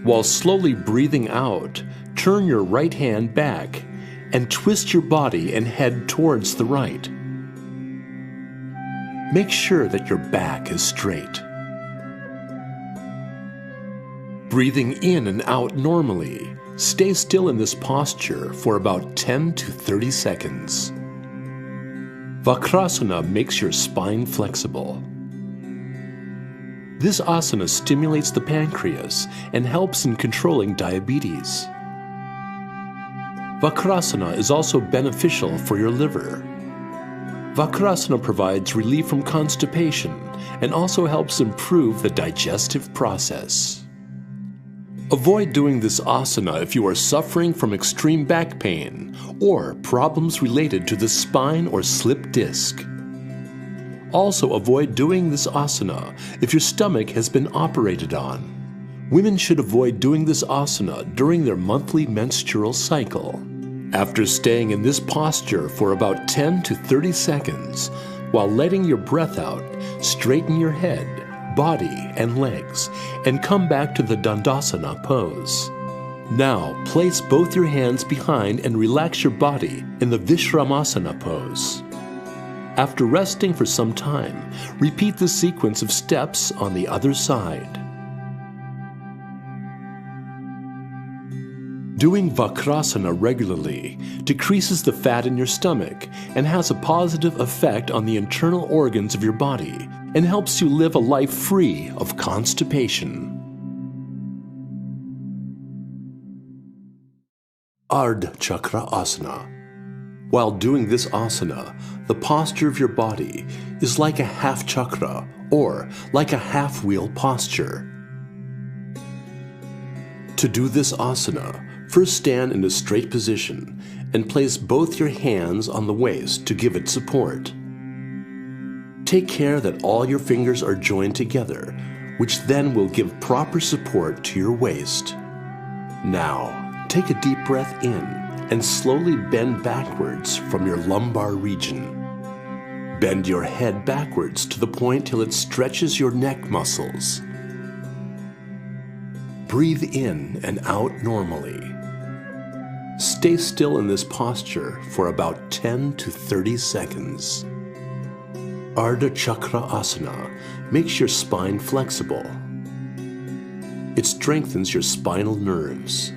While slowly breathing out, turn your right hand back and twist your body and head towards the right. Make sure that your back is straight. Breathing in and out normally, stay still in this posture for about 10 to 30 seconds. Vakrasana makes your spine flexible. This asana stimulates the pancreas and helps in controlling diabetes. Vakrasana is also beneficial for your liver. Vakrasana provides relief from constipation and also helps improve the digestive process. Avoid doing this asana if you are suffering from extreme back pain or problems related to the spine or slip disc. Also avoid doing this asana if your stomach has been operated on. Women should avoid doing this asana during their monthly menstrual cycle. After staying in this posture for about 10 to 30 seconds, While letting your breath out, straighten your head, body, and legs, and come back to the Dandasana pose. Now, place both your hands behind and relax your body in the Vishramasana pose. After resting for some time, repeat the sequence of steps on the other side. Doing Vakrasana regularly decreases the fat in your stomach and has a positive effect on the internal organs of your body and helps you live a life free of constipation. Ardha Chakra Asana. While doing this asana, the posture of your body is like a half chakra or like a half wheel posture. To do this asana, first stand in a straight position and place both your hands on the waist to give it support. Take care that all your fingers are joined together, which then will give proper support to your waist. Now, take a deep breath in and slowly bend backwards from your lumbar region. Bend your head backwards to the point till it stretches your neck muscles. Breathe in and out normally. Stay still in this posture for about 10 to 30 seconds. Ardha Chakra Asana makes your spine flexible. It strengthens your spinal nerves.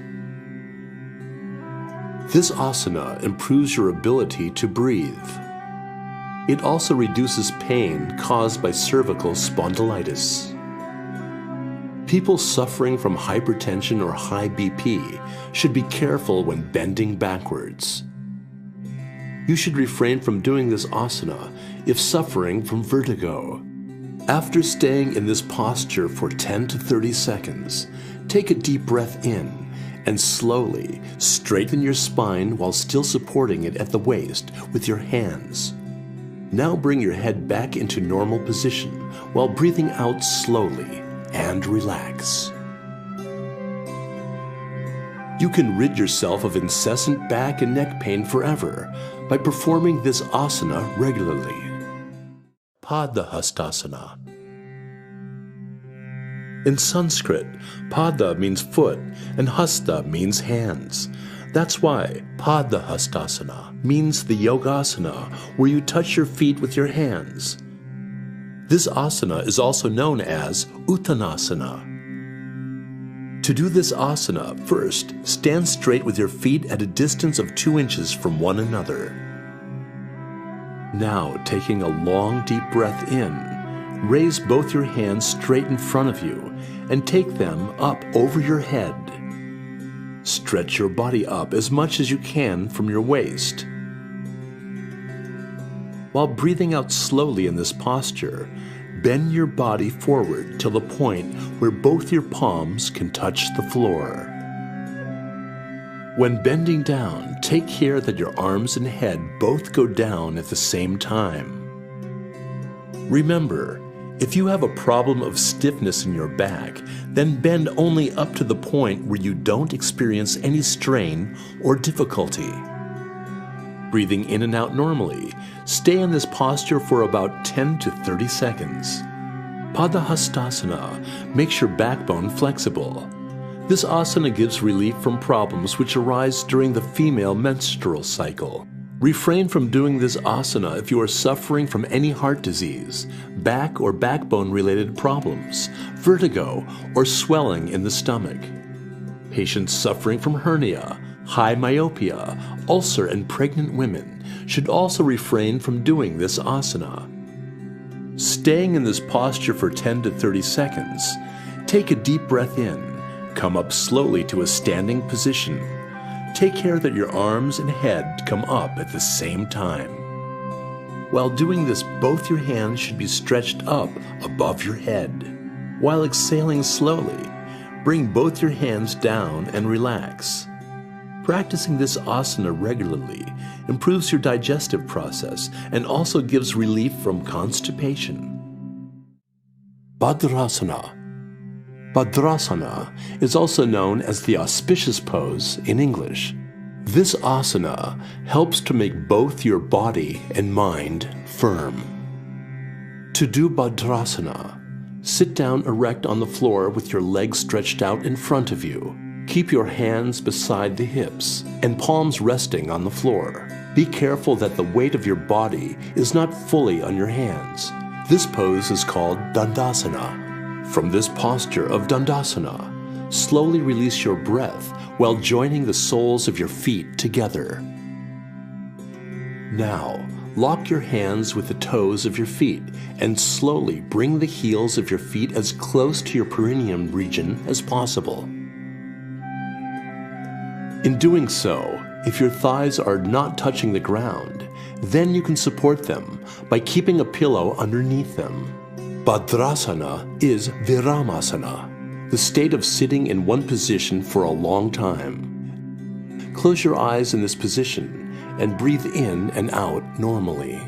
This asana improves your ability to breathe. It also reduces pain caused by cervical spondylitis. People suffering from hypertension or high BP should be careful when bending backwards. You should refrain from doing this asana if suffering from vertigo. After staying in this posture for 10 to 30 seconds, take a deep breath in and slowly straighten your spine while still supporting it at the waist with your hands. Now bring your head back into normal position while breathing out slowly and relax. You can rid yourself of incessant back and neck pain forever by performing this asana regularly. Padahastasana. In Sanskrit, pada means foot and hasta means hands. That's why Padahastasana means the yogasana where you touch your feet with your hands. This asana is also known as Uttanasana. To do this asana, first stand straight with your feet at a distance of 2 inches from one another. Now, taking a long deep breath in, raise both your hands straight in front of you and take them up over your head. Stretch your body up as much as you can from your waist. While breathing out slowly in this posture, bend your body forward till the point where both your palms can touch the floor. When bending down, take care that your arms and head both go down at the same time. Remember, if you have a problem of stiffness in your back, then bend only up to the point where you don't experience any strain or difficulty. Breathing in and out normally, stay in this posture for about 10 to 30 seconds. Padahastasana makes your backbone flexible. This asana gives relief from problems which arise during the female menstrual cycle. Refrain from doing this asana if you are suffering from any heart disease, back or backbone-related problems, vertigo, or swelling in the stomach. Patients suffering from hernia, high myopia, ulcer, and pregnant women should also refrain from doing this asana. Staying in this posture for 10 to 30 seconds, take a deep breath in. Come up slowly to a standing position. Take care that your arms and head come up at the same time. While doing this, both your hands should be stretched up above your head. While exhaling slowly, bring both your hands down and relax. Practicing this asana regularly improves your digestive process and also gives relief from constipation. Bhadrasana. Bhadrasana is also known as the auspicious pose in English. This asana helps to make both your body and mind firm. To do Bhadrasana, sit down erect on the floor with your legs stretched out in front of you. Keep your hands beside the hips and palms resting on the floor. Be careful that the weight of your body is not fully on your hands. This pose is called Dandasana. From this posture of Dandasana, slowly release your breath while joining the soles of your feet together. Now, lock your hands with the toes of your feet and slowly bring the heels of your feet as close to your perineum region as possible. In doing so, if your thighs are not touching the ground, then you can support them by keeping a pillow underneath them. Bhadrasana is Viramasana, the state of sitting in one position for a long time. Close your eyes in this position and breathe in and out normally.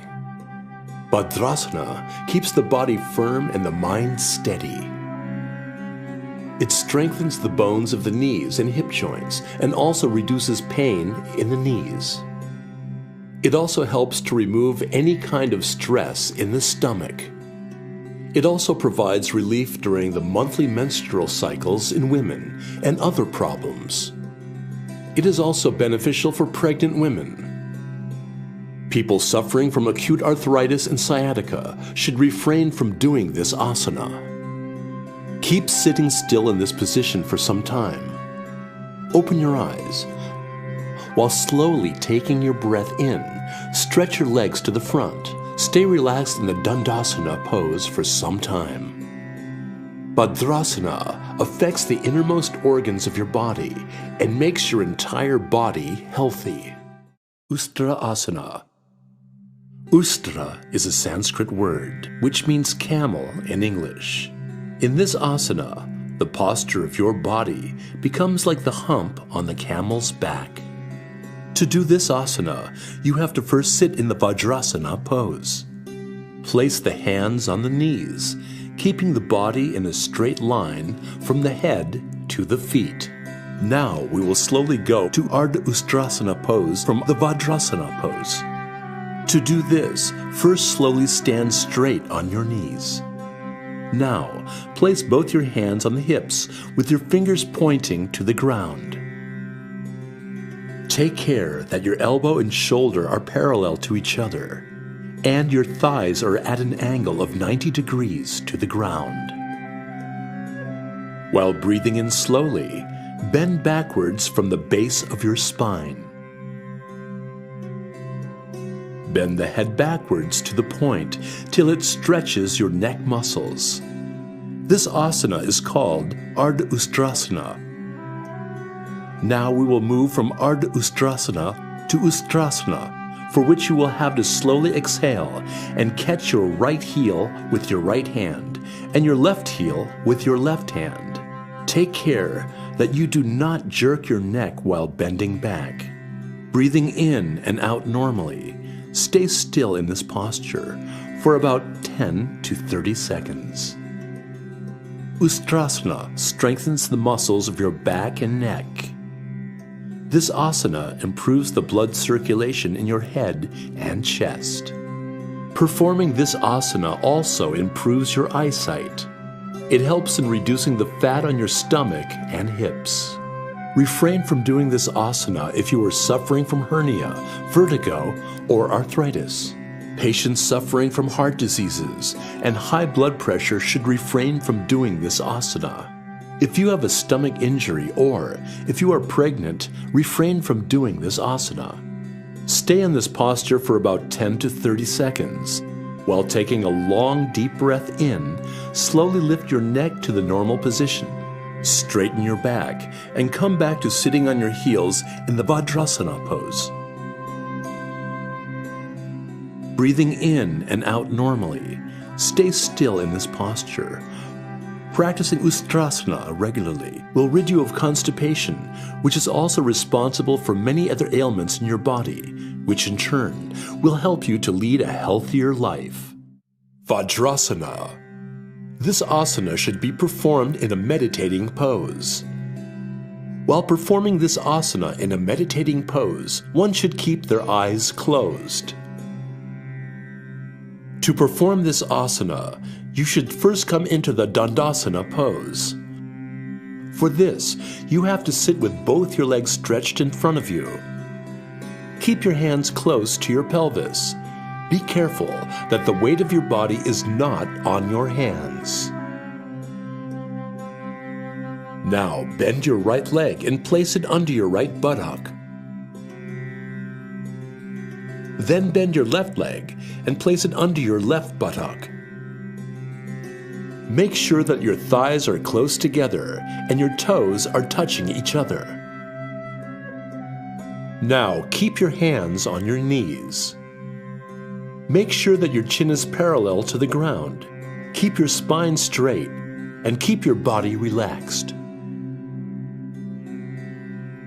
Bhadrasana keeps the body firm and the mind steady. It strengthens the bones of the knees and hip joints and also reduces pain in the knees. It also helps to remove any kind of stress in the stomach. It also provides relief during the monthly menstrual cycles in women and other problems. It is also beneficial for pregnant women. People suffering from acute arthritis and sciatica should refrain from doing this asana. Keep sitting still in this position for some time. Open your eyes. While slowly taking your breath in, stretch your legs to the front. Stay relaxed in the Dandasana pose for some time. Bhadrasana affects the innermost organs of your body and makes your entire body healthy. Ustra Asana. Ustra is a Sanskrit word which means camel in English. In this asana, the posture of your body becomes like the hump on the camel's back. To do this asana, you have to first sit in the Vajrasana pose. Place the hands on the knees, keeping the body in a straight line from the head to the feet. Now we will slowly go to Ardha Ustrasana pose from the Vajrasana pose. To do this, first slowly stand straight on your knees. Now, place both your hands on the hips with your fingers pointing to the ground. Take care that your elbow and shoulder are parallel to each other, and your thighs are at an angle of 90 degrees to the ground. While breathing in slowly, bend backwards from the base of your spine. Bend the head backwards to the point till it stretches your neck muscles. This asana is called Ardha Ustrasana. Now we will move from Ardha Ustrasana to Ustrasana, for which you will have to slowly exhale and catch your right heel with your right hand and your left heel with your left hand. Take care that you do not jerk your neck while bending back. Breathing in and out normally, stay still in this posture for about 10 to 30 seconds. Ustrasana strengthens the muscles of your back and neck. This asana improves the blood circulation in your head and chest. Performing this asana also improves your eyesight. It helps in reducing the fat on your stomach and hips. Refrain from doing this asana if you are suffering from hernia, vertigo, or arthritis. Patients suffering from heart diseases and high blood pressure should refrain from doing this asana. If you have a stomach injury or if you are pregnant, refrain from doing this asana. Stay in this posture for about 10 to 30 seconds. While taking a long, deep breath in, slowly lift your neck to the normal position. Straighten your back and come back to sitting on your heels in the Vajrasana pose. Breathing in and out normally, stay still in this posture. Practicing Ustrasana regularly will rid you of constipation, which is also responsible for many other ailments in your body, which in turn will help you to lead a healthier life. Vajrasana. This asana should be performed in a meditating pose. While performing this asana in a meditating pose, one should keep their eyes closed. To perform this asana, you should first come into the Dandasana pose. For this, you have to sit with both your legs stretched in front of you. Keep your hands close to your pelvis. Be careful that the weight of your body is not on your hands. Now bend your right leg and place it under your right buttock. Then bend your left leg and place it under your left buttock. Make sure that your thighs are close together and your toes are touching each other. Now keep your hands on your knees. Make sure that your chin is parallel to the ground. Keep your spine straight and keep your body relaxed.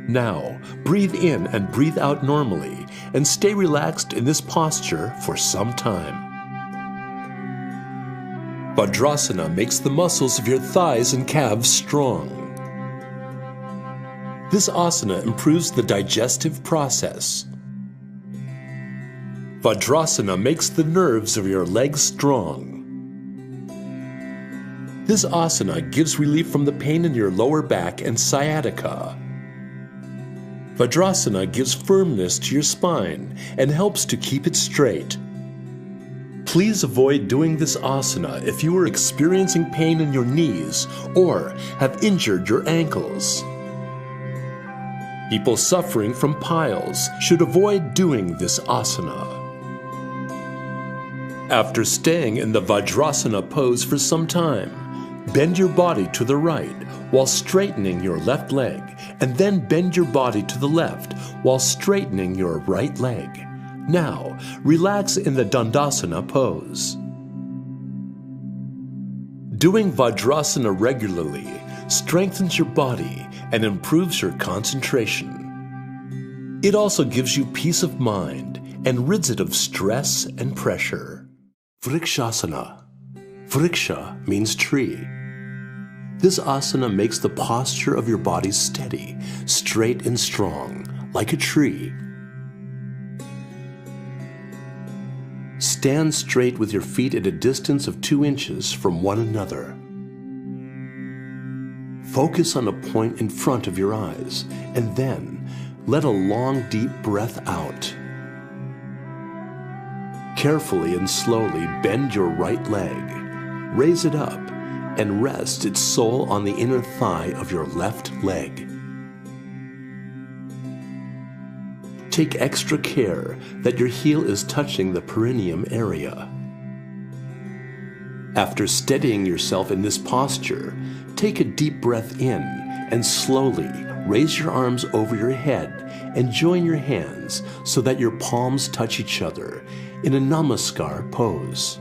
Now, breathe in and breathe out normally and stay relaxed in this posture for some time. Vajrasana makes the muscles of your thighs and calves strong. This asana improves the digestive process. Vajrasana makes the nerves of your legs strong. This asana gives relief from the pain in your lower back and sciatica. Vajrasana gives firmness to your spine and helps to keep it straight. Please avoid doing this asana if you are experiencing pain in your knees or have injured your ankles. People suffering from piles should avoid doing this asana. After staying in the Vajrasana pose for some time, bend your body to the right while straightening your left leg, and then bend your body to the left while straightening your right leg. Now, relax in the Dandasana pose. Doing Vajrasana regularly strengthens your body and improves your concentration. It also gives you peace of mind and rids it of stress and pressure. Vrikshasana. Vriksha means tree. This asana makes the posture of your body steady, straight and strong, like a tree. Stand straight with your feet at a distance of 2 inches from one another. Focus on a point in front of your eyes, and then let a long, deep breath out. Carefully and slowly bend your right leg, raise it up, and rest its sole on the inner thigh of your left leg. Take extra care that your heel is touching the perineum area. After steadying yourself in this posture, take a deep breath in and slowly raise your arms over your head and join your hands so that your palms touch each other in a Namaskar pose.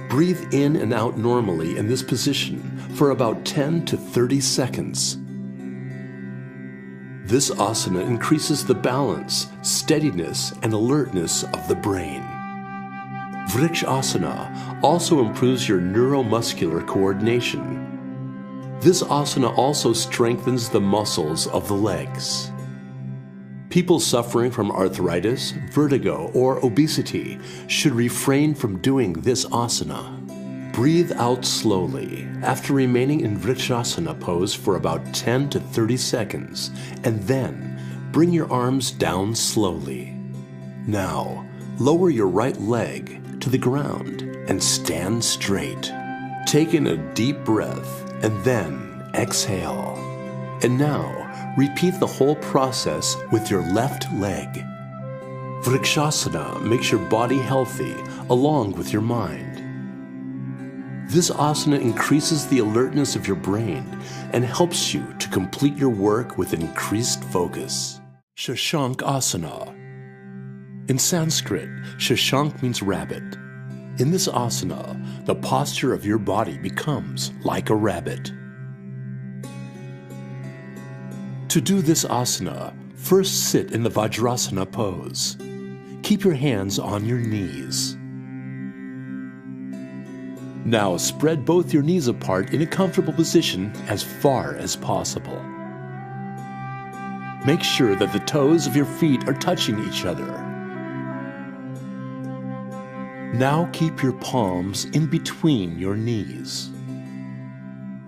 Breathe in and out normally in this position for about 10 to 30 seconds. This asana increases the balance, steadiness, and alertness of the brain. Vrikshasana also improves your neuromuscular coordination. This asana also strengthens the muscles of the legs. People suffering from arthritis, vertigo, or obesity should refrain from doing this asana. Breathe out slowly after remaining in Vrikshasana pose for about 10 to 30 seconds, and then bring your arms down slowly. Now, lower your right leg to the ground and stand straight. Take in a deep breath and then exhale. And now, repeat the whole process with your left leg. Vrikshasana makes your body healthy along with your mind. This asana increases the alertness of your brain and helps you to complete your work with increased focus. Shashank Asana. In Sanskrit, Shashank means rabbit. In this asana, the posture of your body becomes like a rabbit. To do this asana, first sit in the Vajrasana pose. Keep your hands on your knees. Now spread both your knees apart in a comfortable position as far as possible. Make sure that the toes of your feet are touching each other. Now keep your palms in between your knees.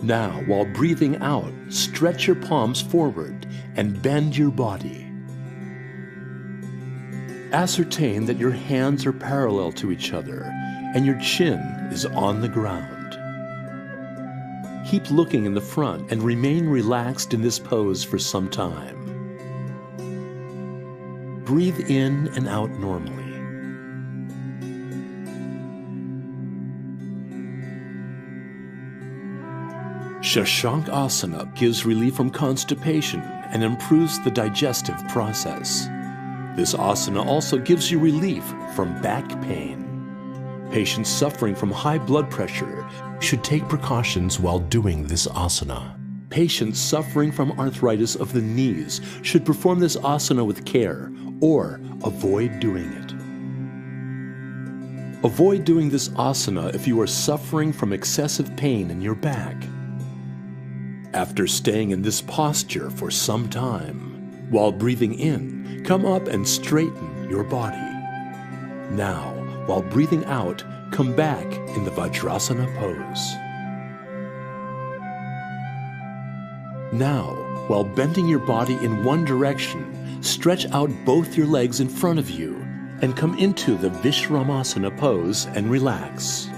Now, while breathing out, stretch your palms forward and bend your body. Ascertain that your hands are parallel to each other and your chin is on the ground. Keep looking in the front and remain relaxed in this pose for some time. Breathe in and out normally. Shashank Asana gives relief from constipation and improves the digestive process. This asana also gives you relief from back pain. Patients suffering from high blood pressure should take precautions while doing this asana. Patients suffering from arthritis of the knees should perform this asana with care or avoid doing it. Avoid doing this asana if you are suffering from excessive pain in your back. After staying in this posture for some time, while breathing in, come up and straighten your body. Now, while breathing out, come back in the Vajrasana pose. Now, while bending your body in one direction, stretch out both your legs in front of you and come into the Vishramasana pose and relax.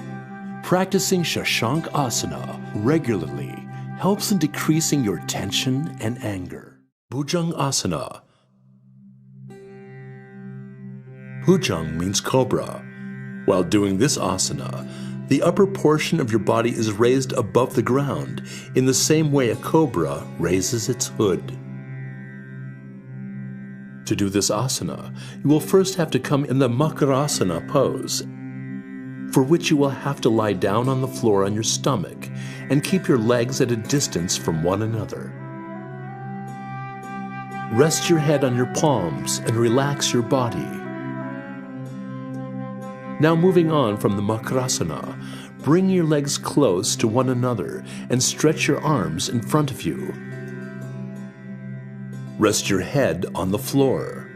Practicing Shashank Asana regularly helps in decreasing your tension and anger. Bhujang Asana. Bhujang means cobra. While doing this asana, the upper portion of your body is raised above the ground in the same way a cobra raises its hood. To do this asana, you will first have to come in the Makarasana pose, for which you will have to lie down on the floor on your stomach and keep your legs at a distance from one another. Rest your head on your palms and relax your body. Now moving on from the Makarasana, bring your legs close to one another and stretch your arms in front of you. Rest your head on the floor.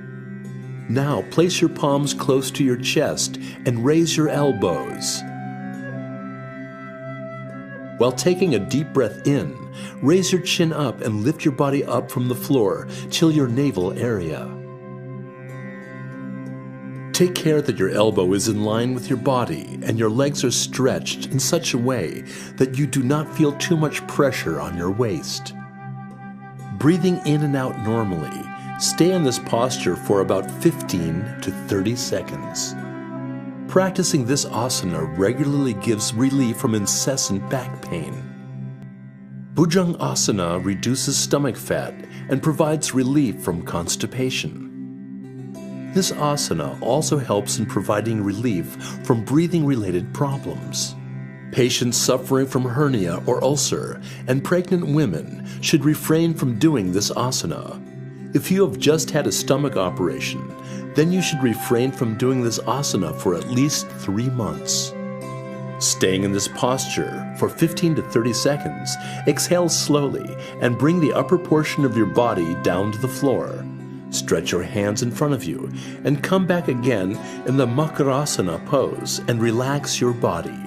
Now place your palms close to your chest and raise your elbows. While taking a deep breath in, raise your chin up and lift your body up from the floor till your navel area. Take care that your elbow is in line with your body and your legs are stretched in such a way that you do not feel too much pressure on your waist. Breathing in and out normally, stay in this posture for about 15 to 30 seconds. Practicing this asana regularly gives relief from incessant back pain. Bhujang Asana reduces stomach fat and provides relief from constipation. This asana also helps in providing relief from breathing-related problems. Patients suffering from hernia or ulcer and pregnant women should refrain from doing this asana. If you have just had a stomach operation, then you should refrain from doing this asana for at least 3 months. Staying in this posture for 15 to 30 seconds, exhale slowly and bring the upper portion of your body down to the floor. Stretch your hands in front of you and come back again in the Makarasana pose and relax your body.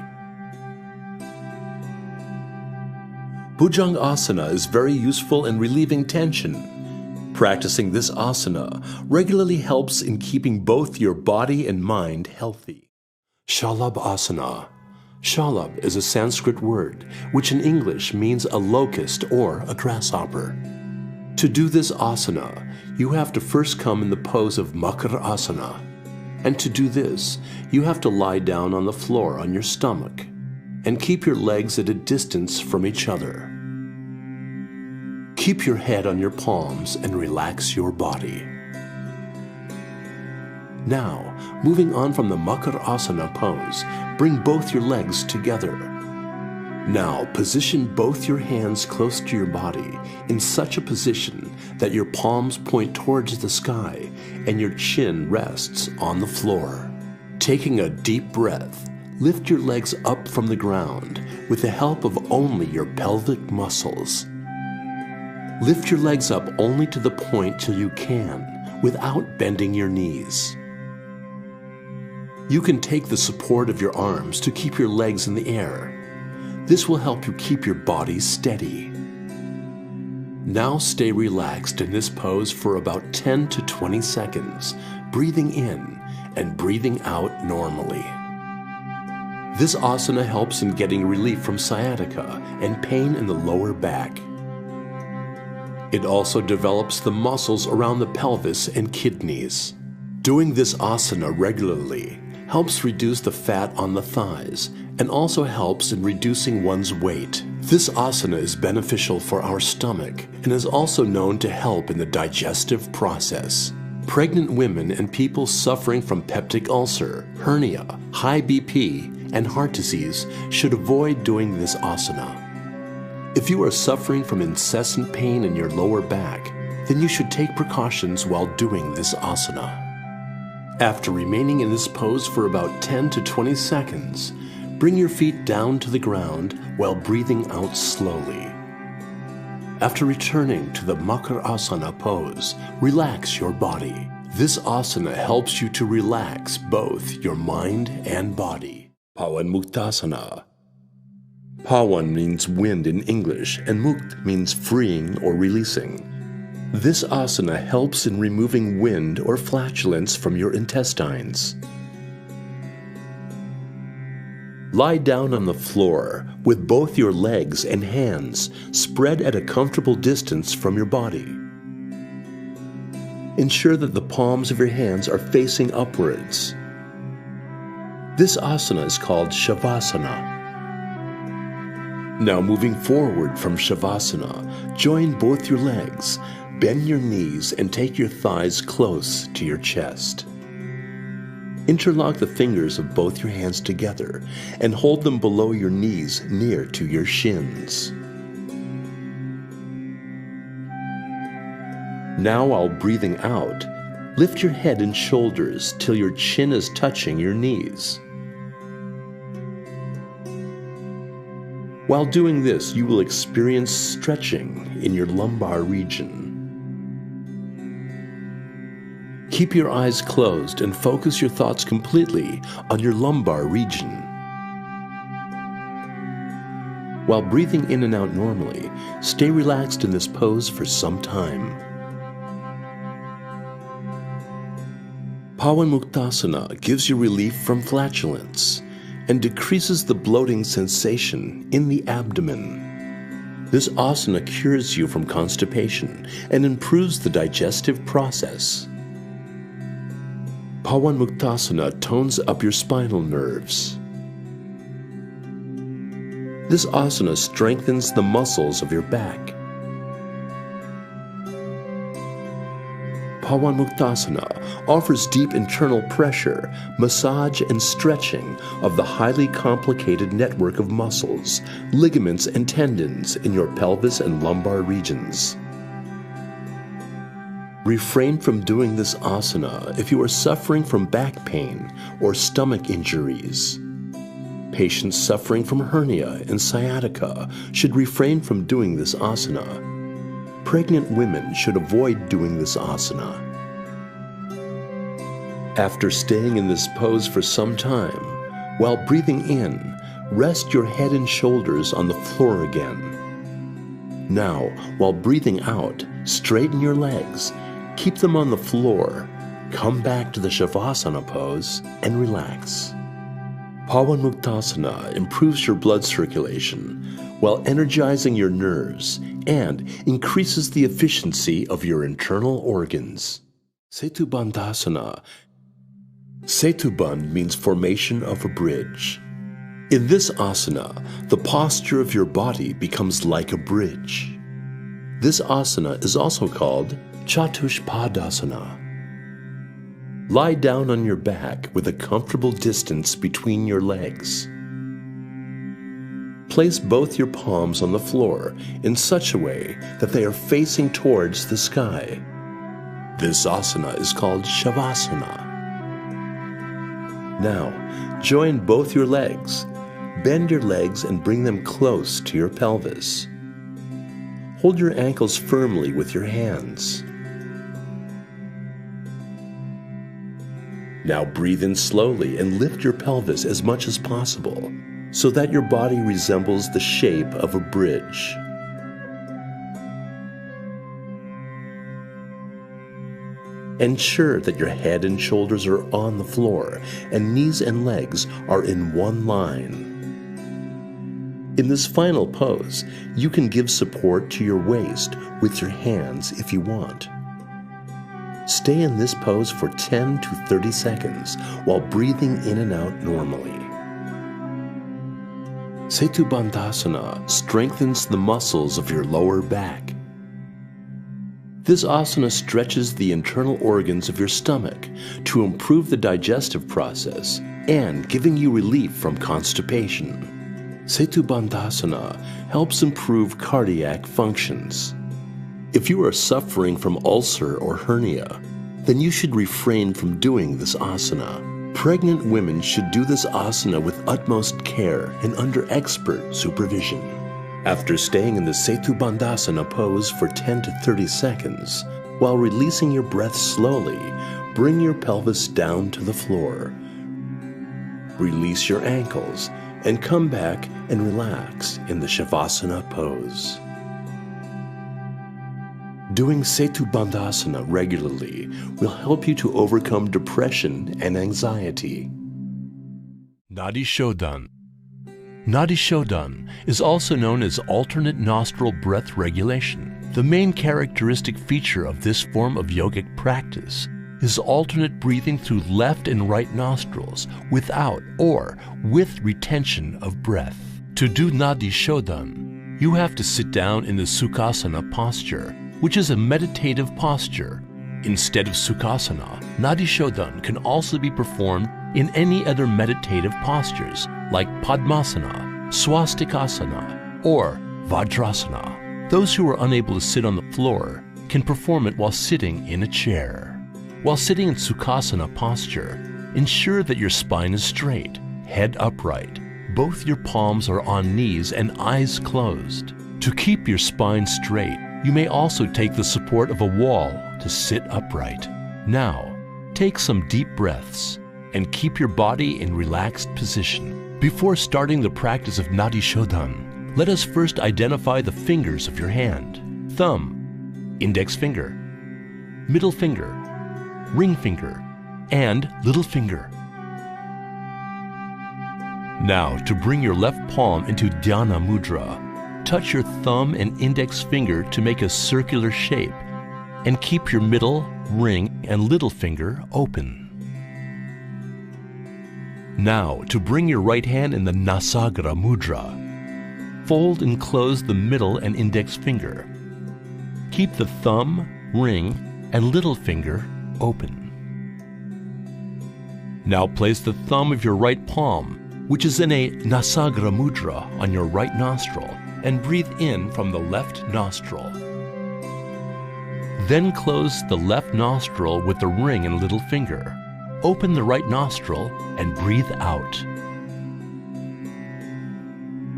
Bhujang Asana is very useful in relieving tension. Practicing this asana regularly helps in keeping both your body and mind healthy. Shalabh Asana. Shalabh is a Sanskrit word which in English means a locust or a grasshopper. To do this asana, you have to first come in the pose of Makara Asana. And to do this, you have to lie down on the floor on your stomach and keep your legs at a distance from each other. Keep your head on your palms and relax your body. Now, moving on from the Makara Asana pose, bring both your legs together. Now, position both your hands close to your body in such a position that your palms point towards the sky and your chin rests on the floor. Taking a deep breath, lift your legs up from the ground with the help of only your pelvic muscles. Lift your legs up only to the point till you can, without bending your knees. You can take the support of your arms to keep your legs in the air. This will help you keep your body steady. Now stay relaxed in this pose for about 10 to 20 seconds, breathing in and breathing out normally. This asana helps in getting relief from sciatica and pain in the lower back. It also develops the muscles around the pelvis and kidneys. Doing this asana regularly helps reduce the fat on the thighs and also helps in reducing one's weight. This asana is beneficial for our stomach and is also known to help in the digestive process. Pregnant women and people suffering from peptic ulcer, hernia, high BP, and heart disease should avoid doing this asana. If you are suffering from incessant pain in your lower back, then you should take precautions while doing this asana. After remaining in this pose for about 10 to 20 seconds, bring your feet down to the ground while breathing out slowly. After returning to the Makarasana pose, relax your body. This asana helps you to relax both your mind and body. Pawan Muktasana. Pawan means wind in English, and Mukt means freeing or releasing. This asana helps in removing wind or flatulence from your intestines. Lie down on the floor with both your legs and hands spread at a comfortable distance from your body. Ensure that the palms of your hands are facing upwards. This asana is called Shavasana. Now moving forward from Shavasana, join both your legs, bend your knees, and take your thighs close to your chest. Interlock the fingers of both your hands together and hold them below your knees near to your shins. Now, while breathing out, lift your head and shoulders till your chin is touching your knees. While doing this, you will experience stretching in your lumbar region. Keep your eyes closed and focus your thoughts completely on your lumbar region. While breathing in and out normally, stay relaxed in this pose for some time. Pawan Muktasana gives you relief from flatulence and decreases the bloating sensation in the abdomen. This asana cures you from constipation and improves the digestive process. Pawan Muktasana tones up your spinal nerves. This asana strengthens the muscles of your back. Pawan Muktasana offers deep internal pressure, massage, and stretching of the highly complicated network of muscles, ligaments, and tendons in your pelvis and lumbar regions. Refrain from doing this asana if you are suffering from back pain or stomach injuries. Patients suffering from hernia and sciatica should refrain from doing this asana. Pregnant women should avoid doing this asana. After staying in this pose for some time, while breathing in, rest your head and shoulders on the floor again. Now, while breathing out, straighten your legs. Keep them on the floor, come back to the Shavasana pose, and relax. Pawan Muktasana improves your blood circulation while energizing your nerves and increases the efficiency of your internal organs. Setubandhasana. Setubandh means formation of a bridge. In this asana, the posture of your body becomes like a bridge. This asana is also called Chatushpadasana. Lie down on your back with a comfortable distance between your legs. Place both your palms on the floor in such a way that they are facing towards the sky. This asana is called Shavasana. Now, join both your legs. Bend your legs and bring them close to your pelvis. Hold your ankles firmly with your hands. Now breathe in slowly and lift your pelvis as much as possible so that your body resembles the shape of a bridge. Ensure that your head and shoulders are on the floor and knees and legs are in one line. In this final pose, you can give support to your waist with your hands if you want. Stay in this pose for 10 to 30 seconds while breathing in and out normally. Setubandhasana strengthens the muscles of your lower back. This asana stretches the internal organs of your stomach to improve the digestive process and giving you relief from constipation. Setubandhasana helps improve cardiac functions. If you are suffering from ulcer or hernia, then you should refrain from doing this asana. Pregnant women should do this asana with utmost care and under expert supervision. After staying in the Setubandhasana pose for 10 to 30 seconds, while releasing your breath slowly, bring your pelvis down to the floor. Release your ankles and come back and relax in the Shavasana pose. Doing Setubandhasana regularly will help you to overcome depression and anxiety. Nadi Shodhan. Nadi Shodhan is also known as alternate nostril breath regulation. The main characteristic feature of this form of yogic practice is alternate breathing through left and right nostrils without or with retention of breath. To do Nadi Shodhan, you have to sit down in the Sukhasana posture, which is a meditative posture. Instead of Sukhasana, Nadi Shodhan can also be performed in any other meditative postures like Padmasana, Swastikasana, or Vajrasana. Those who are unable to sit on the floor can perform it while sitting in a chair. While sitting in Sukhasana posture, ensure that your spine is straight, head upright. Both your palms are on knees and eyes closed. To keep your spine straight, you may also take the support of a wall to sit upright. Now, take some deep breaths and keep your body in relaxed position. Before starting the practice of Nadi Shodhan, let us first identify the fingers of your hand. Thumb, index finger, middle finger, ring finger, and little finger. Now, to bring your left palm into Dhyana Mudra, touch your thumb and index finger to make a circular shape and keep your middle, ring, and little finger open. Now, to bring your right hand in the Nasagra Mudra, fold and close the middle and index finger. Keep the thumb, ring, and little finger open. Now place the thumb of your right palm, which is in a Nasagra Mudra, on your right nostril, and breathe in from the left nostril. Then close the left nostril with the ring and little finger. Open the right nostril and breathe out.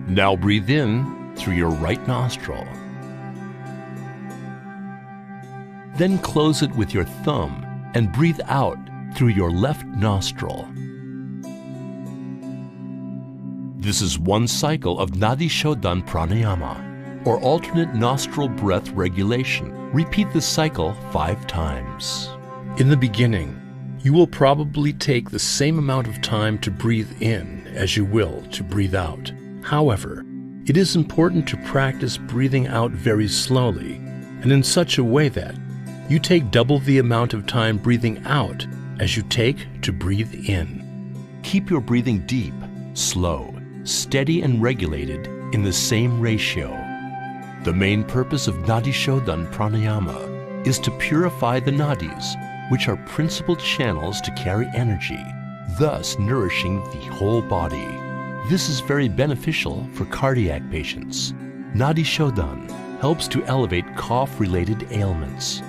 Now breathe in through your right nostril. Then close it with your thumb and breathe out through your left nostril. This is one cycle of Nadi Shodhan Pranayama, or alternate nostril breath regulation. Repeat this cycle 5 times. In the beginning, you will probably take the same amount of time to breathe in as you will to breathe out. However, it is important to practice breathing out very slowly and in such a way that you take double the amount of time breathing out as you take to breathe in. Keep your breathing deep, slow, steady, and regulated in the same ratio. The main purpose of Nadi Shodhan Pranayama is to purify the nadis, which are principal channels to carry energy, thus nourishing the whole body. This is very beneficial for cardiac patients. Nadi Shodhan helps to elevate cough-related ailments.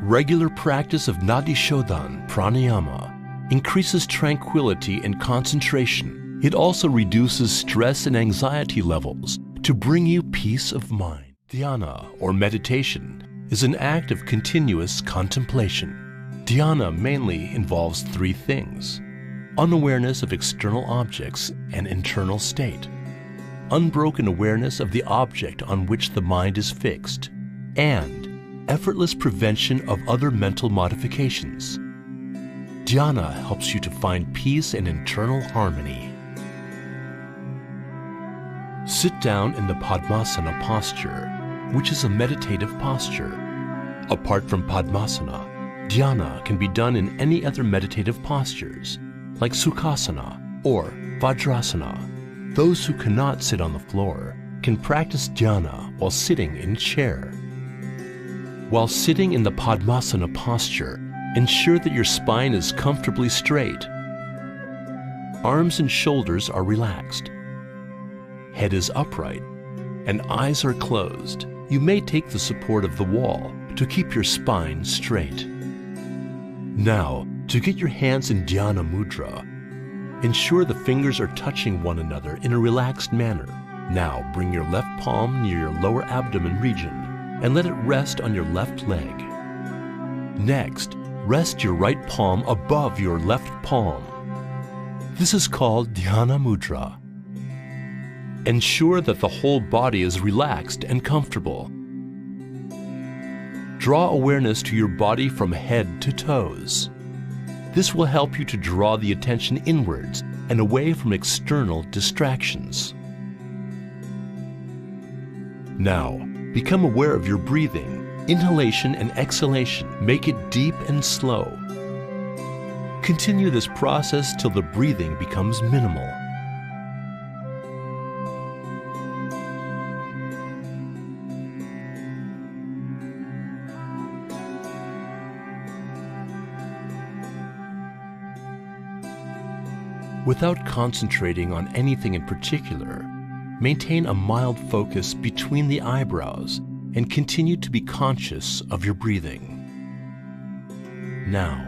Regular practice of Nadi Shodhan Pranayama increases tranquility and concentration. It also reduces stress and anxiety levels to bring you peace of mind. Dhyana, or meditation, is an act of continuous contemplation. Dhyana mainly involves three things: unawareness of external objects and internal state, unbroken awareness of the object on which the mind is fixed, and effortless prevention of other mental modifications. Dhyana helps you to find peace and internal harmony. Sit down in the Padmasana posture, which is a meditative posture. Apart from Padmasana, Dhyana can be done in any other meditative postures, like Sukhasana or Vajrasana. Those who cannot sit on the floor can practice Dhyana while sitting in chair. While sitting in the Padmasana posture, ensure that your spine is comfortably straight. Arms and shoulders are relaxed. Head is upright and eyes are closed. You may take the support of the wall to keep your spine straight. Now, to get your hands in Dhyana Mudra, ensure the fingers are touching one another in a relaxed manner. Now, bring your left palm near your lower abdomen region and let it rest on your left leg. Next, rest your right palm above your left palm. This is called Dhyana Mudra. Ensure that the whole body is relaxed and comfortable. Draw awareness to your body from head to toes. This will help you to draw the attention inwards and away from external distractions. Now, become aware of your breathing, inhalation and exhalation. Make it deep and slow. Continue this process till the breathing becomes minimal. Without concentrating on anything in particular, maintain a mild focus between the eyebrows and continue to be conscious of your breathing. Now,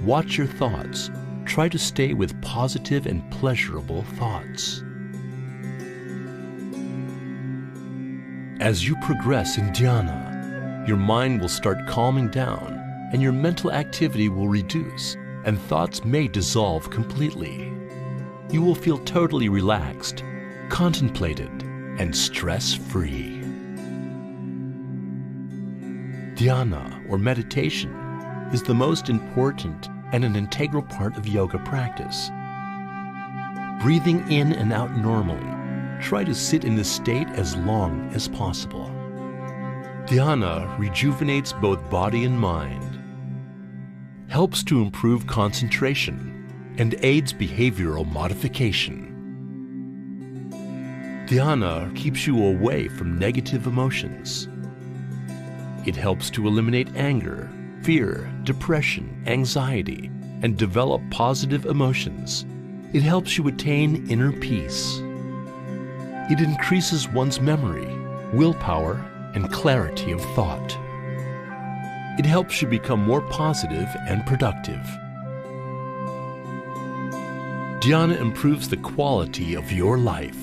watch your thoughts. Try to stay with positive and pleasurable thoughts. As you progress in dhyana, your mind will start calming down and your mental activity will reduce and thoughts may dissolve completely. You will feel totally relaxed, contemplated, and stress-free. Dhyana, or meditation, is the most important and an integral part of yoga practice. Breathing in and out normally, try to sit in this state as long as possible. Dhyana rejuvenates both body and mind, helps to improve concentration, and aids behavioral modification. Dhyana keeps you away from negative emotions. It helps to eliminate anger, fear, depression, anxiety, and develop positive emotions. It helps you attain inner peace. It increases one's memory, willpower, and clarity of thought. It helps you become more positive and productive. Dhyana improves the quality of your life.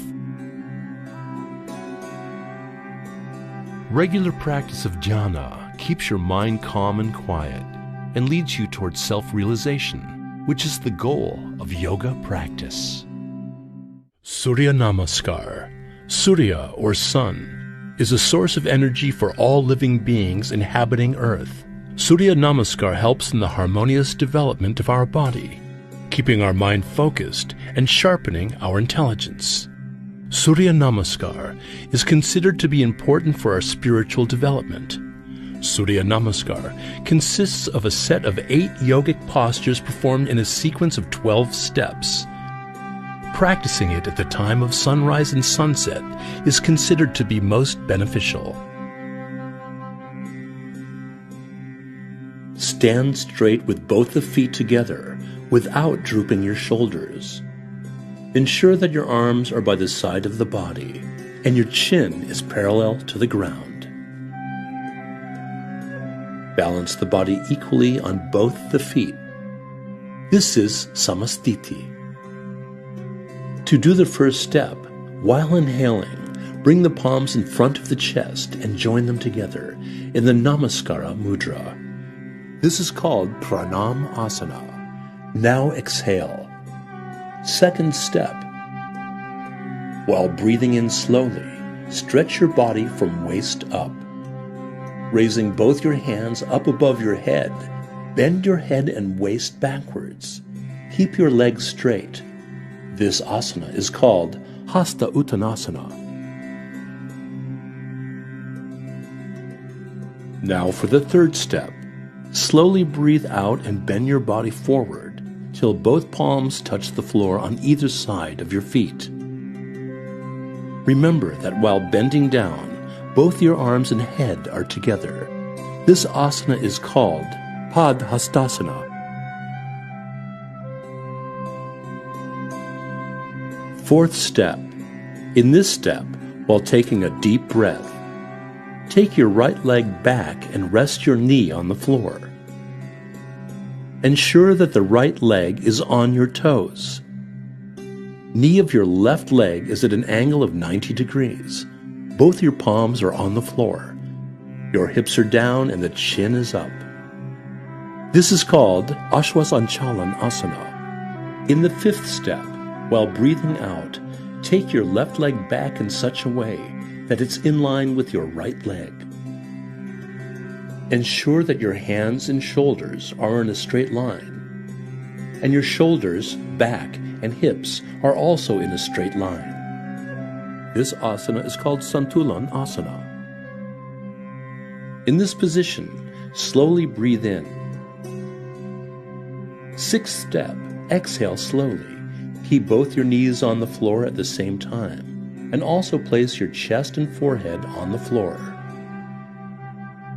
Regular practice of dhyana keeps your mind calm and quiet and leads you towards self-realization, which is the goal of yoga practice. Surya Namaskar. Surya, or sun, is a source of energy for all living beings inhabiting Earth. Surya Namaskar helps in the harmonious development of our body, keeping our mind focused and sharpening our intelligence. Surya Namaskar is considered to be important for our spiritual development. Surya Namaskar consists of a set of 8 yogic postures performed in a sequence of 12 steps. Practicing it at the time of sunrise and sunset is considered to be most beneficial. Stand straight with both the feet together without drooping your shoulders. Ensure that your arms are by the side of the body and your chin is parallel to the ground. Balance the body equally on both the feet. This is Samastiti. To do the first step, while inhaling, bring the palms in front of the chest and join them together in the Namaskara Mudra. This is called Pranam Asana. Now exhale. Second step. While breathing in slowly, stretch your body from waist up. Raising both your hands up above your head, bend your head and waist backwards. Keep your legs straight. This asana is called Hasta Uttanasana. Now for the third step. Slowly breathe out and bend your body forward till both palms touch the floor on either side of your feet. Remember that while bending down, both your arms and head are together. This asana is called Padhastasana. Fourth step. In this step, while taking a deep breath, take your right leg back and rest your knee on the floor. Ensure that the right leg is on your toes. Knee of your left leg is at an angle of 90 degrees. Both your palms are on the floor. Your hips are down and the chin is up. This is called Ashwasanchalan Asana. In the fifth step, while breathing out, take your left leg back in such a way that it's in line with your right leg. Ensure that your hands and shoulders are in a straight line, and your shoulders, back, and hips are also in a straight line. This asana is called Santulan Asana. In this position, slowly breathe in. Sixth step, exhale slowly. Keep both your knees on the floor at the same time, and also place your chest and forehead on the floor.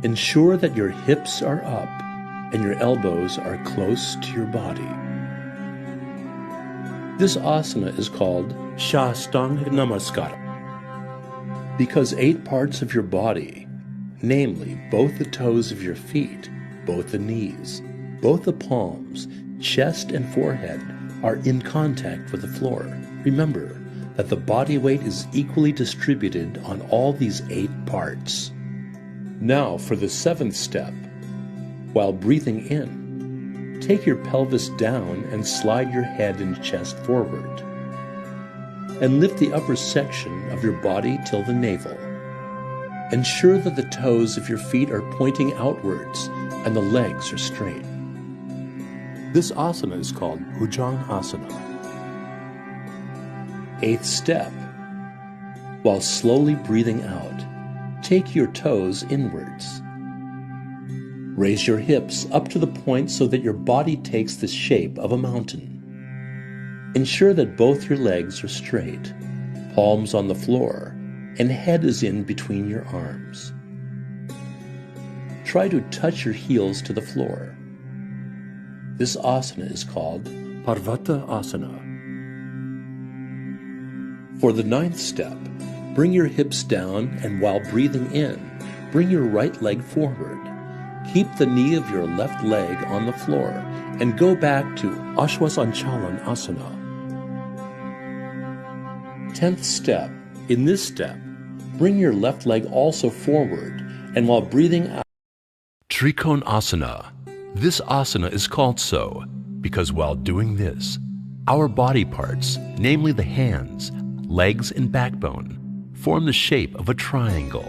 Ensure that your hips are up and your elbows are close to your body. This asana is called Shastanga Namaskara. Because 8 parts of your body, namely both the toes of your feet, both the knees, both the palms, chest and forehead, are in contact with the floor, remember that the body weight is equally distributed on all these 8 parts. Now for the 7th step. While breathing in, take your pelvis down and slide your head and chest forward. And lift the upper section of your body till the navel. Ensure that the toes of your feet are pointing outwards and the legs are straight. This asana is called Bhujanga Asana. 8th step. While slowly breathing out, take your toes inwards. Raise your hips up to the point so that your body takes the shape of a mountain. Ensure that both your legs are straight, palms on the floor, and head is in between your arms. Try to touch your heels to the floor. This asana is called Parvata Asana. For the 9th step, bring your hips down and while breathing in, bring your right leg forward. Keep the knee of your left leg on the floor and go back to Ashwasanchalan Asana. 10th step. In this step, bring your left leg also forward and while breathing out. Trikona Asana. This asana is called so because while doing this, our body parts, namely the hands, legs, and backbone, form the shape of a triangle.